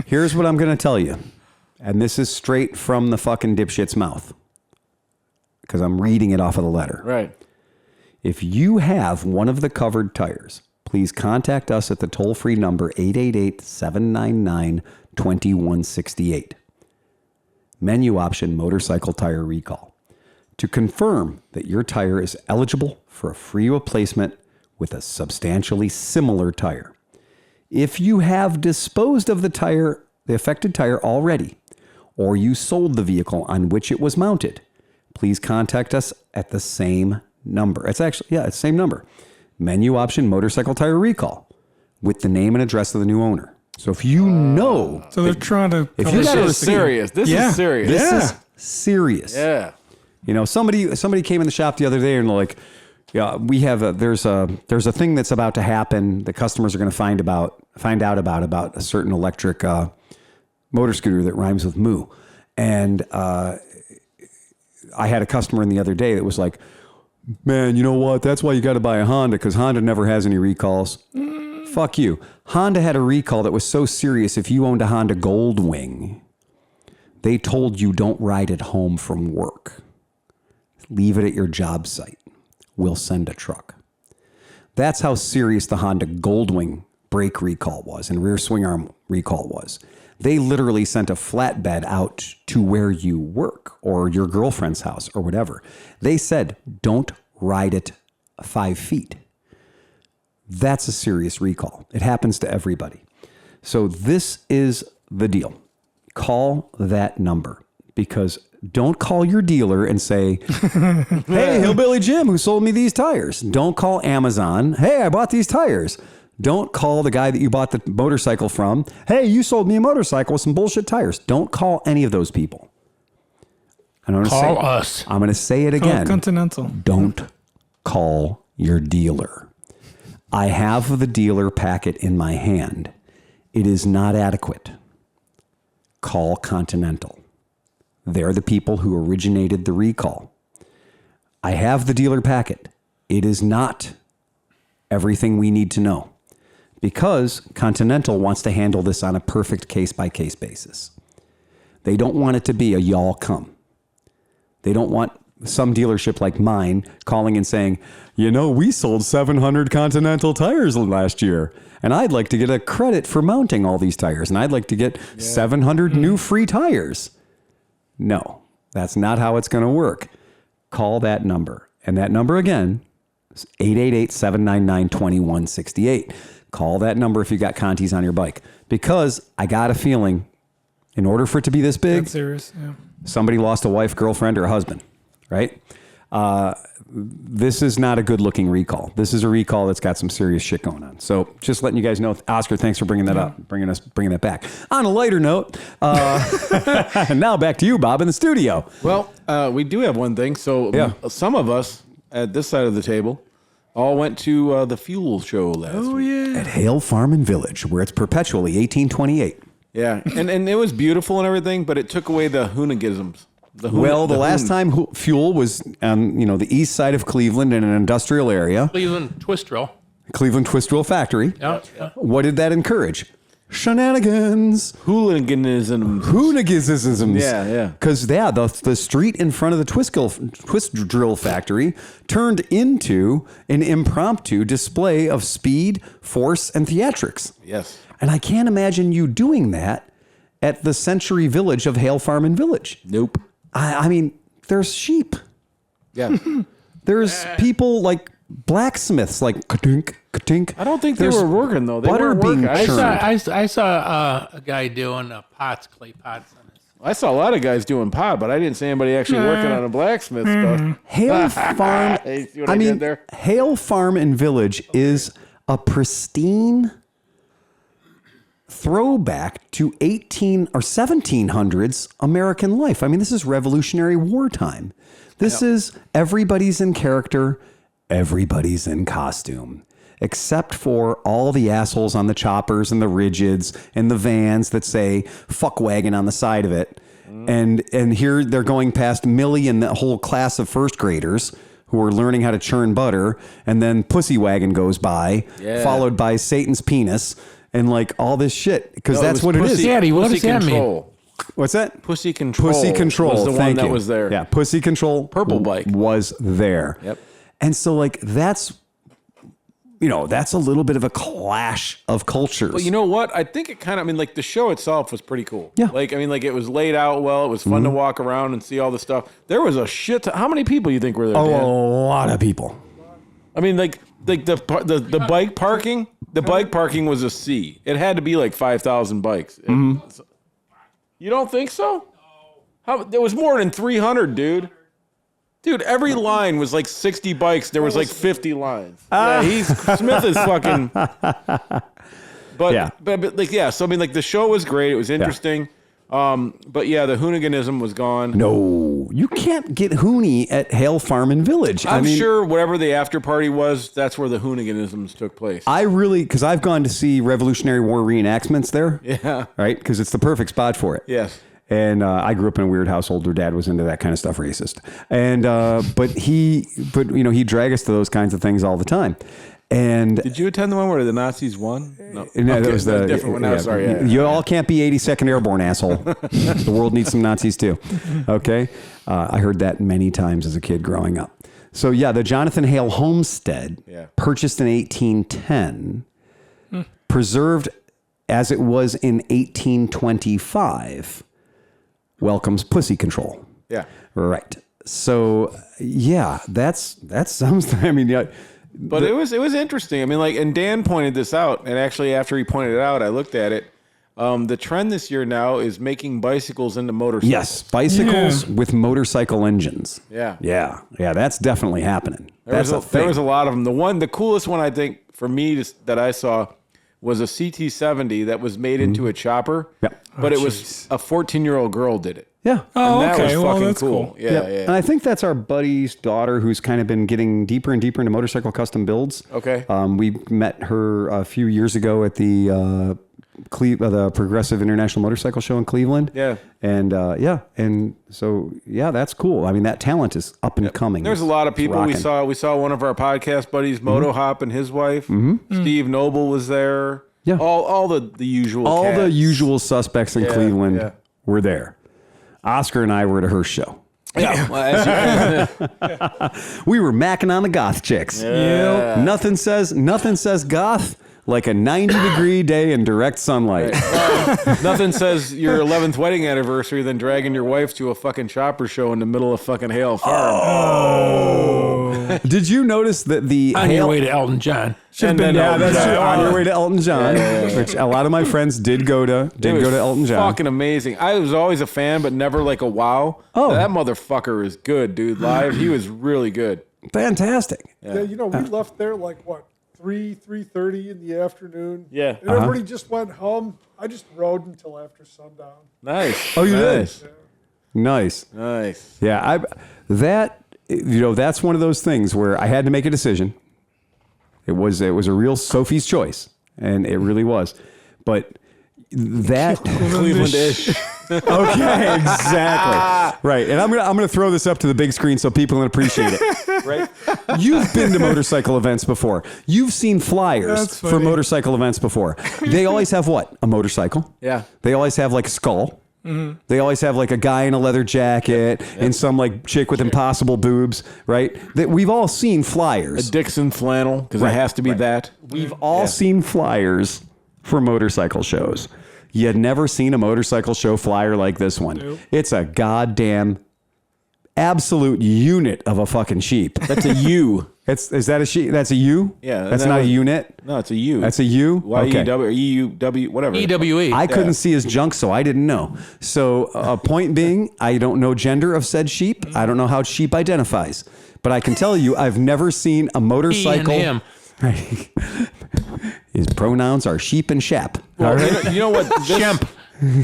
Here's what I'm going to tell you. And this is straight from the fucking dipshit's mouth because I'm reading it off of the letter. Right. If you have one of the covered tires, please contact us at the toll-free number 888-799-2168. Menu option motorcycle tire recall. To confirm that your tire is eligible for a free replacement with a substantially similar tire. If you have disposed of the affected tire already, or you sold the vehicle on which it was mounted, please contact us at the same number. It's actually, it's the same number. Menu option motorcycle tire recall with the name and address of the new owner. So if you know... So they're trying to... If you This is serious. This is serious. This is serious. Yeah. You know, somebody came in the shop the other day and like, yeah, we have there's a thing that's about to happen. The customers are going to find out about a certain electric motor scooter that rhymes with moo. And I had a customer in the other day that was like, man, you know what? That's why you got to buy a Honda because Honda never has any recalls. Fuck you. Honda had a recall that was so serious. If you owned a Honda Goldwing, they told you don't ride it home from work. Leave it at your job site. We'll send a truck. That's how serious the Honda Goldwing brake recall was and rear swing arm recall was. They literally sent a flatbed out to where you work or your girlfriend's house or whatever. They said, don't ride it 5 feet. That's a serious recall. It happens to everybody. So this is the deal. Call that number because don't call your dealer and say, hey, Hillbilly Jim, who sold me these tires. Don't call Amazon. Hey, I bought these tires. Don't call the guy that you bought the motorcycle from. Hey, you sold me a motorcycle with some bullshit tires. Don't call any of those people. Call us. I'm going to say it again. Continental. Don't call your dealer. I have the dealer packet in my hand. It is not adequate. Call Continental. They're the people who originated the recall. I have the dealer packet. It is not everything we need to know because Continental wants to handle this on a perfect case-by-case basis. They don't want it to be a y'all come. They don't want some dealership like mine calling and saying, you know, we sold 700 Continental tires last year, and I'd like to get a credit for mounting all these tires, and I'd like to get 700 new free tires. No, that's not how it's going to work. Call that number. And that number again is 888-799-2168. Call that number if you got Contis on your bike. Because I got a feeling, in order for it to be this big, That's serious. Yeah. somebody lost a wife, girlfriend, or a husband, right? This is not a good-looking recall. This is a recall that's got some serious shit going on. So just letting you guys know, Oscar, thanks for bringing that up, bringing that back. On a lighter note, now back to you, Bob, in the studio. Well, we do have one thing. So some of us at this side of the table all went to the fuel show last week. At Hale Farm and Village, where it's perpetually 1828. Yeah, and it was beautiful and everything, but it took away the hooniganisms. The last time fuel was on the east side of Cleveland in an industrial area. Cleveland Twistrel. Cleveland Twistrel factory. Yeah. What did that encourage? Shenanigans. Hooliganisms. Yeah. Because the street in front of the twist drill factory turned into an impromptu display of speed, force, and theatrics. Yes. And I can't imagine you doing that at the Century Village of Hale Farm and Village. Nope. I mean, there's sheep. Yeah. There's people like blacksmiths, like ka-tink, ka-tink. I don't think they were working, though. They butter weren't being working. churned. I saw a guy doing clay pots on his. I saw a lot of guys doing pot, but I didn't see anybody actually working on a blacksmith stuff. Hale Farm. Hey, see what I did there? Hale Farm and Village is a pristine throwback to 18 or 1700s American life. I mean, this is Revolutionary War time. This is everybody's in character, everybody's in costume, except for all the assholes on the choppers and the rigids and the vans that say fuck wagon on the side of it. And here they're going past Millie and the whole class of first graders who are learning how to churn butter, and then Pussy Wagon goes by, followed by Satan's penis, and like all this shit, because that's what it is. Daddy, what does that mean? What's that? Pussy Control. Pussy Control. Was the Thank one that you. was there. Yeah, Pussy Control. Purple bike was there. Yep. And so like that's a little bit of a clash of cultures. But you know what? I think it kind of, like the show itself was pretty cool. Yeah. Like, it was laid out well. It was fun to walk around and see all the stuff. There was a shit how many people you think were there, Dan? a lot of people. I mean, like the bike parking, was a C. It had to be like 5,000 bikes. You don't think so? No. There was more than 300, dude. Dude, every line was like 60 bikes. There was like 50 lines. Smith is fucking. So I mean, like the show was great. It was interesting. But yeah, the hooniganism was gone. No, you can't get hoony at Hale Farm and Village. I'm sure whatever the after party was, that's where the hooniganisms took place. Because I've gone to see Revolutionary War reenactments there. Yeah. Right? Because it's the perfect spot for it. Yes. And I grew up in a weird household where Dad was into that kind of stuff, racist. And but he'd drag us to those kinds of things all the time. And did you attend the one where the Nazis won? No, that was the different one. Yeah, sorry. Yeah. You all can't be 82nd Airborne, asshole. The world needs some Nazis too. Okay, I heard that many times as a kid growing up. So yeah, the Jonathan Hale homestead, purchased in 1810, preserved as it was in 1825, welcomes Pussy Control. Yeah. Right. So yeah, that sounds. I mean, yeah. But it was interesting. I mean, like, and Dan pointed this out, and actually after he pointed it out, I looked at it. The trend this year now is making bicycles into motorcycles. Yes, bicycles with motorcycle engines. Yeah. Yeah, that's definitely happening. There was a lot of them. The coolest one I think for me that I saw was a CT70 that was made into a chopper. Yeah. But it was a 14-year-old girl did it. Yeah. Oh, and that okay. was Well, fucking that's cool. Yeah, yeah. And I think that's our buddy's daughter who's kind of been getting deeper and deeper into motorcycle custom builds. Okay. We met her a few years ago at the Progressive International Motorcycle Show in Cleveland. Yeah. And so that's cool. I mean, that talent is up and coming. There's a lot of people we saw. We saw one of our podcast buddies, Moto Hop, and his wife. Steve Noble was there. Yeah. All the usual. All cats. the usual suspects in Cleveland were there. Oscar and I were at her show. Yeah. We were macking on the goth chicks. Yeah. Nothing says goth like a 90-degree day in direct sunlight. Nothing says your 11th wedding anniversary than dragging your wife to a fucking chopper show in the middle of fucking Hale Farm. Oh. Did you notice that on your way to Elton John? That's true. On your way to Elton John, which a lot of my friends did go to Elton John. Fucking amazing. I was always a fan, but never like a wow. Oh, that motherfucker is good, dude. Live, he was really good. Fantastic. Yeah, we left there like what? 3:30 in the afternoon. Yeah. And everybody just went home. I just rode until after sundown. Nice. Oh, you did? Yeah. Nice. Nice. Yeah, that's one of those things where I had to make a decision. It was a real Sophie's choice, and it really was. But that Cleveland-ish. okay, exactly. Right. And I'm gonna throw this up to the big screen so people can appreciate it. Right. You've been to motorcycle events before. You've seen flyers for motorcycle events before. They always have what? A motorcycle. Yeah. They always have like a skull. Mm-hmm. They always have like a guy in a leather jacket and some like chick with impossible boobs, right? That we've all seen flyers. A Dixon flannel, because it has to be that. We've all seen flyers for motorcycle shows. You had never seen a motorcycle show flyer like this one. Nope. It's a goddamn absolute unit of a fucking sheep. That's a U. Is that a sheep? That's a U? Yeah. That's not a unit? No, it's a U. That's a U? Y-E-W or E-U-W, whatever. EWE. I couldn't see his junk, so I didn't know. So point being, I don't know gender of said sheep. I don't know how sheep identifies. But I can tell you, I've never seen a motorcycle. He and him. Right. His pronouns are sheep and shap. Well, you know what? Shemp.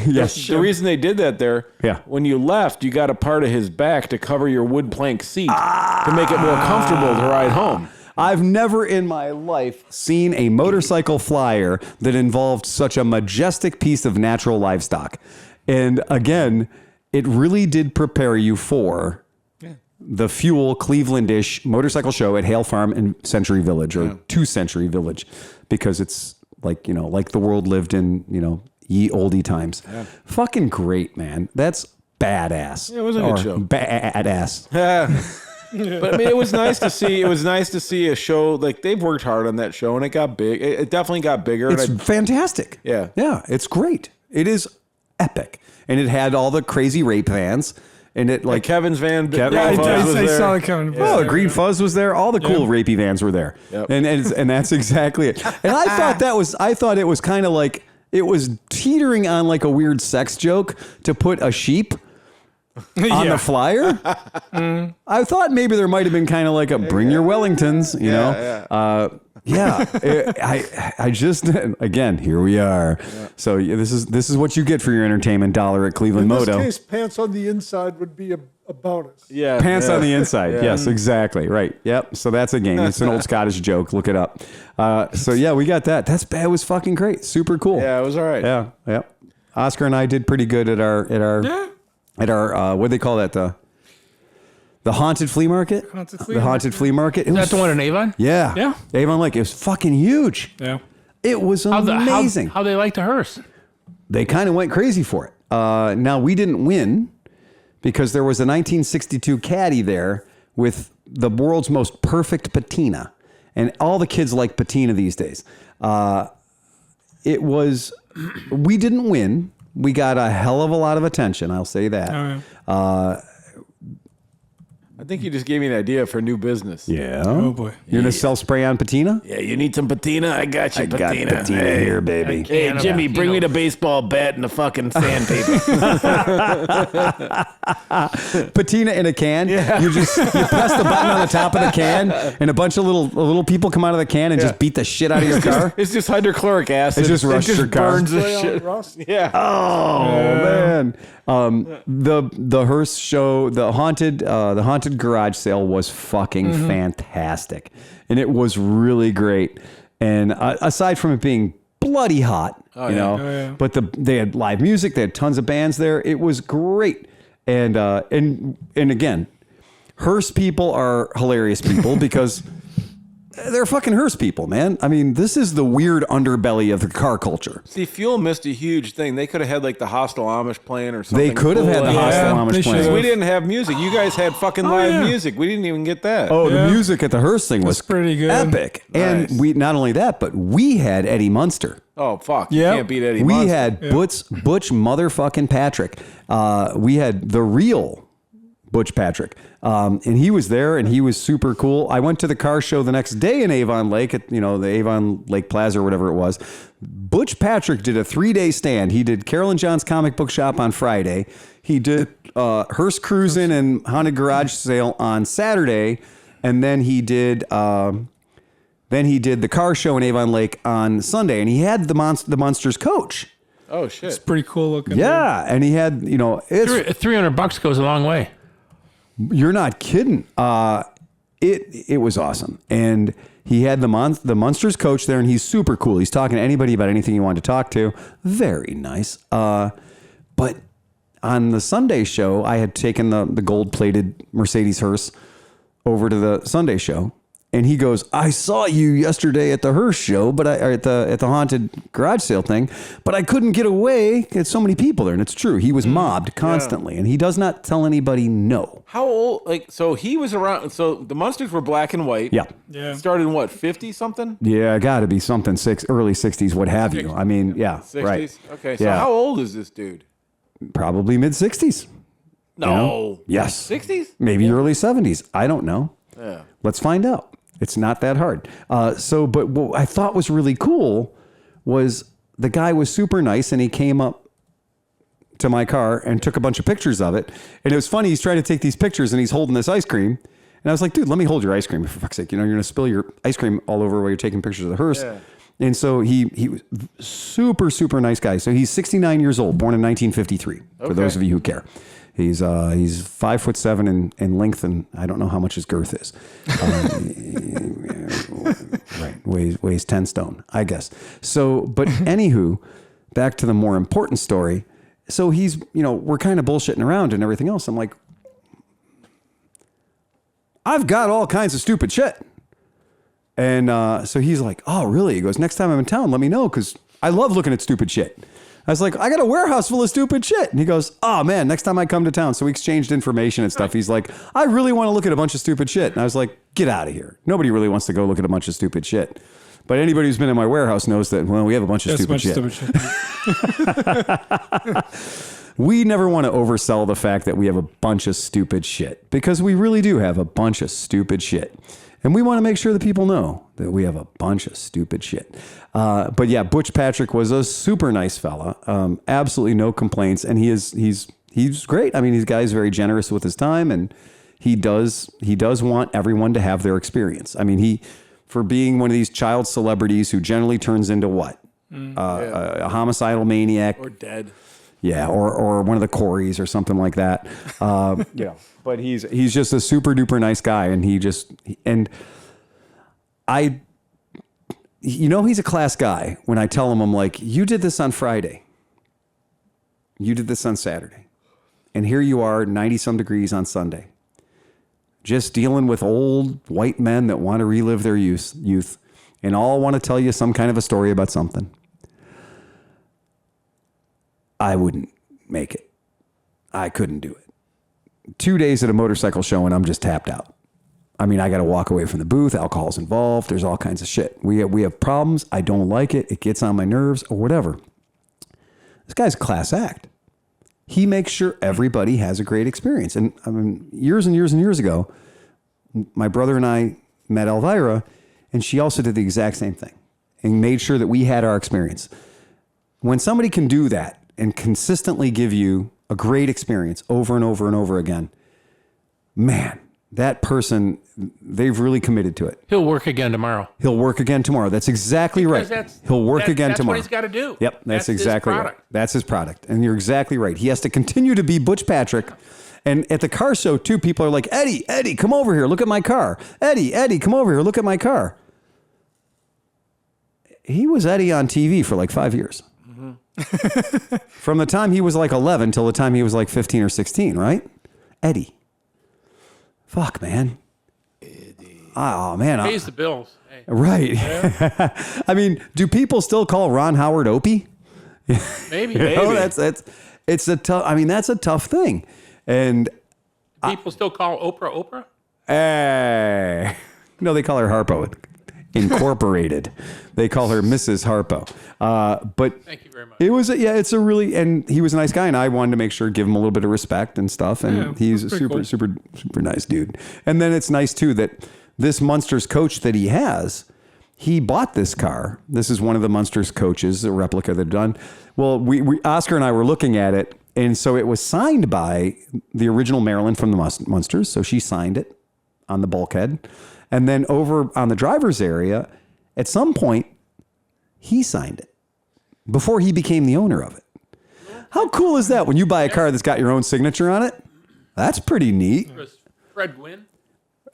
Yes. The reason they did that there, when you left, you got a part of his back to cover your wood plank seat to make it more comfortable to ride home. I've never in my life seen a motorcycle flyer that involved such a majestic piece of natural livestock. And again, it really did prepare you for the Fuel Cleveland-ish motorcycle show at Hale Farm in Century Village, or 2 Century Village, because it's like, like the world lived in, ye oldie times. Yeah. Fucking great, man. That's badass. Yeah, it was a good show. Badass. But I mean, it was nice to see. It was nice to see a show like they've worked hard on that show, and it got big. It definitely got bigger. It's fantastic. Yeah, it's great. It is epic, and it had all the crazy rape vans. And it like Kevin's van. I saw the Kevin. Oh, the Green Fuzz was there. All the cool rapey vans were there. Yep. And that's exactly it. And I thought it was kind of like it was teetering on like a weird sex joke to put a sheep on the flyer. I thought maybe there might have been kind of like a bring your Wellingtons, you know. I just, again, here we are. Yeah. So this is what you get for your entertainment dollar at ClevelandMoto. In this case, pants on the inside would be a bonus. Yeah, pants on the inside. Yes, exactly. Right. Yep. So that's a game. It's an old Scottish joke. Look it up. So yeah, we got that. It was fucking great. Super cool. Yeah, it was all right. Yeah. Yep. Oscar and I did pretty good at our what do they call that? The haunted flea market? The haunted flea market. Is that the one in Avon? Yeah. Yeah. Avon Lake. It was fucking huge. Yeah. It was amazing. How they like the hearse? They kind of went crazy for it. Now, we didn't win because there was a 1962 Caddy there with the world's most perfect patina. And all the kids like patina these days. We didn't win. We got a hell of a lot of attention. I'll say that. Oh, yeah. I think you just gave me an idea for a new business. Yeah. Oh boy. You're going to sell spray on patina? Yeah, you need some patina? I got you patina. Got patina here, baby. Hey, Jimmy, bring me the baseball bat and the fucking sandpaper. Patina in a can. Yeah. You press the button on the top of the can, and a bunch of little people come out of the can and just beat the shit out of your car. It's just hydrochloric acid. It just rushes your car. Burns the shit. Yeah. Oh man. The hearse show, the haunted garage sale was fucking fantastic, and it was really great. And aside from it being bloody hot, but they had live music, they had tons of bands there. It was great. And again, hearse people are hilarious people because they're fucking hearse people, man. I mean, this is the weird underbelly of the car culture. See, Fuel missed a huge thing. They could have had like the Hostile Amish playing or something. They could have had the Hostile Amish playing. We didn't have music. You guys had fucking live music. We didn't even get that. Oh, the music at the hearse thing was pretty good. Epic. Nice. And we not only that, but we had Eddie Munster. Oh, fuck. You can't beat Eddie We Munster. had Butch motherfucking Patrick. We had the real Butch Patrick. And he was there and he was super cool. I went to the car show the next day in Avon Lake at, the Avon Lake Plaza or whatever it was. Butch Patrick did a 3-day stand. He did Carol and John's comic book shop on Friday. He did Hearst Cruisin' and Haunted Garage Sale on Saturday. And then he did the car show in Avon Lake on Sunday. And he had the Monsters coach. Oh, shit. It's pretty cool looking. Yeah. And he had, it's $300 goes a long way. You're not kidding. It was awesome. And He had the Munsters coach there, and he's super cool. He's talking to anybody about anything you want to talk to. Very nice. But on the Sunday show, I had taken the gold-plated Mercedes hearse over to the Sunday show, and he goes, "I saw you yesterday at the hearse show, but at the haunted garage sale thing, but I couldn't get away. There's so many people there." And it's true. He was mobbed constantly, and he does not tell anybody no. How old? Like, so he was around. So the Munsters were black and white. Yeah. Yeah. Started in what, 50 something? Yeah, got to be something early 60s, what have you. I mean, yeah, 60s. right. Okay. So Yeah. how old is this dude? Probably mid 60s. No. Yes. 60s? Maybe early 70s. I don't know. Yeah. Let's find out. It's not that hard. But what I thought was really cool was the guy was super nice, and he came up to my car and took a bunch of pictures of it. And it was funny. He's trying to take these pictures, and he's holding this ice cream. And I was like, dude, let me hold your ice cream, for fuck's sake. You're going to spill your ice cream all over while you're taking pictures of the hearse. Yeah. And so he was super, super nice guy. So he's 69 years old, born in 1953, for those of you who care. He's 5'7" in length, and I don't know how much his girth is. Right, weighs 10 stone, I guess. So, but anywho, back to the more important story. So he's, we're kind of bullshitting around and everything else. I'm like, I've got all kinds of stupid shit. And so he's like, "Oh, really?" He goes, "Next time I'm in town, let me know, because I love looking at stupid shit." I was like, "I got a warehouse full of stupid shit." And he goes, "Oh, man, next time I come to town." So we exchanged information and stuff. He's like, "I really want to look at a bunch of stupid shit." And I was like, "Get out of here. Nobody really wants to go look at a bunch of stupid shit." But anybody who's been in my warehouse knows that, well, we have a bunch of stupid shit. We never want to oversell the fact that we have a bunch of stupid shit, because we really do have a bunch of stupid shit. And we want to make sure that people know that we have a bunch of stupid shit. But yeah, Butch Patrick was a super nice fella. Absolutely no complaints. And he's great. I mean, this guy's very generous with his time, and he does want everyone to have their experience. I mean, for being one of these child celebrities who generally turns into what? A homicidal maniac. Or dead. Yeah, or one of the Coreys or something like that. But he's just a super duper nice guy, and he's a class guy when I tell him, I'm like, "You did this on Friday. You did this on Saturday. And here you are, 90 some degrees on Sunday, just dealing with old white men that want to relive their youth and all want to tell you some kind of a story about something." I wouldn't make it. I couldn't do it. 2 days at a motorcycle show and I'm just tapped out. I mean, I got to walk away from the booth. Alcohol's involved. There's all kinds of shit. We have problems. I don't like it. It gets on my nerves or whatever. This guy's a class act. He makes sure everybody has a great experience. And I mean, years and years and years ago, my brother and I met Elvira, and she also did the exact same thing and made sure that we had our experience. When somebody can do that and consistently give you a great experience over and over and over again, man, that person, they've really committed to it. He'll work again tomorrow. He'll work again tomorrow. That's exactly right. He'll work again tomorrow. That's what he's got to do. Yep, that's exactly right. That's his product. And you're exactly right. He has to continue to be Butch Patrick. And at the car show, too, people are like, Eddie, come over here. Look at my car. Eddie, come over here. Look at my car. He was Eddie on TV for like 5 years. From the time he was like 11 till the time he was like 15 or 16, right? Eddie. Fuck, man. Eddie. Oh, man. Pays the bills. Hey. Right. Yeah. I mean, do people still call Ron Howard Opie? Maybe. That's a tough, I mean, that's a tough thing. And people still call Oprah? Hey. No, they call her Harpo Incorporated. They call her Mrs. Harpo. But thank you very much. It's a really, and he was a nice guy, and I wanted to make sure, give him a little bit of respect and stuff. And he's a super nice dude. And then it's nice too that this Munsters coach that he has, he bought this car. This is one of the Munsters coaches, a replica they've done. Well, we Oscar and I were looking at it, and so it was signed by the original Marilyn from the Munsters. So she signed it on the bulkhead. And then over on the driver's area, at some point, he signed it before he became the owner of it. How cool is that when you buy a car that's got your own signature on it? That's pretty neat. Fred Gwynn?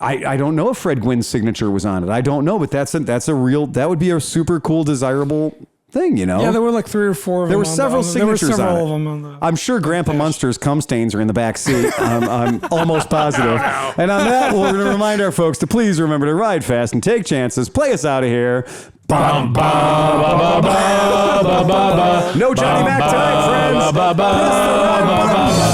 I don't know if Fred Gwynn's signature was on it. I don't know, but that would be a super cool, desirable thing, you know? Yeah, there were like 3 or 4 of them. There were several signatures there were several on it. of them on the I'm sure Grandpa Munster's cum stains are in the back seat. I'm almost positive. And on that, we're going to remind our folks to please remember to ride fast and take chances. Play us out of here. No Johnny Mac time, friends. Press the red button.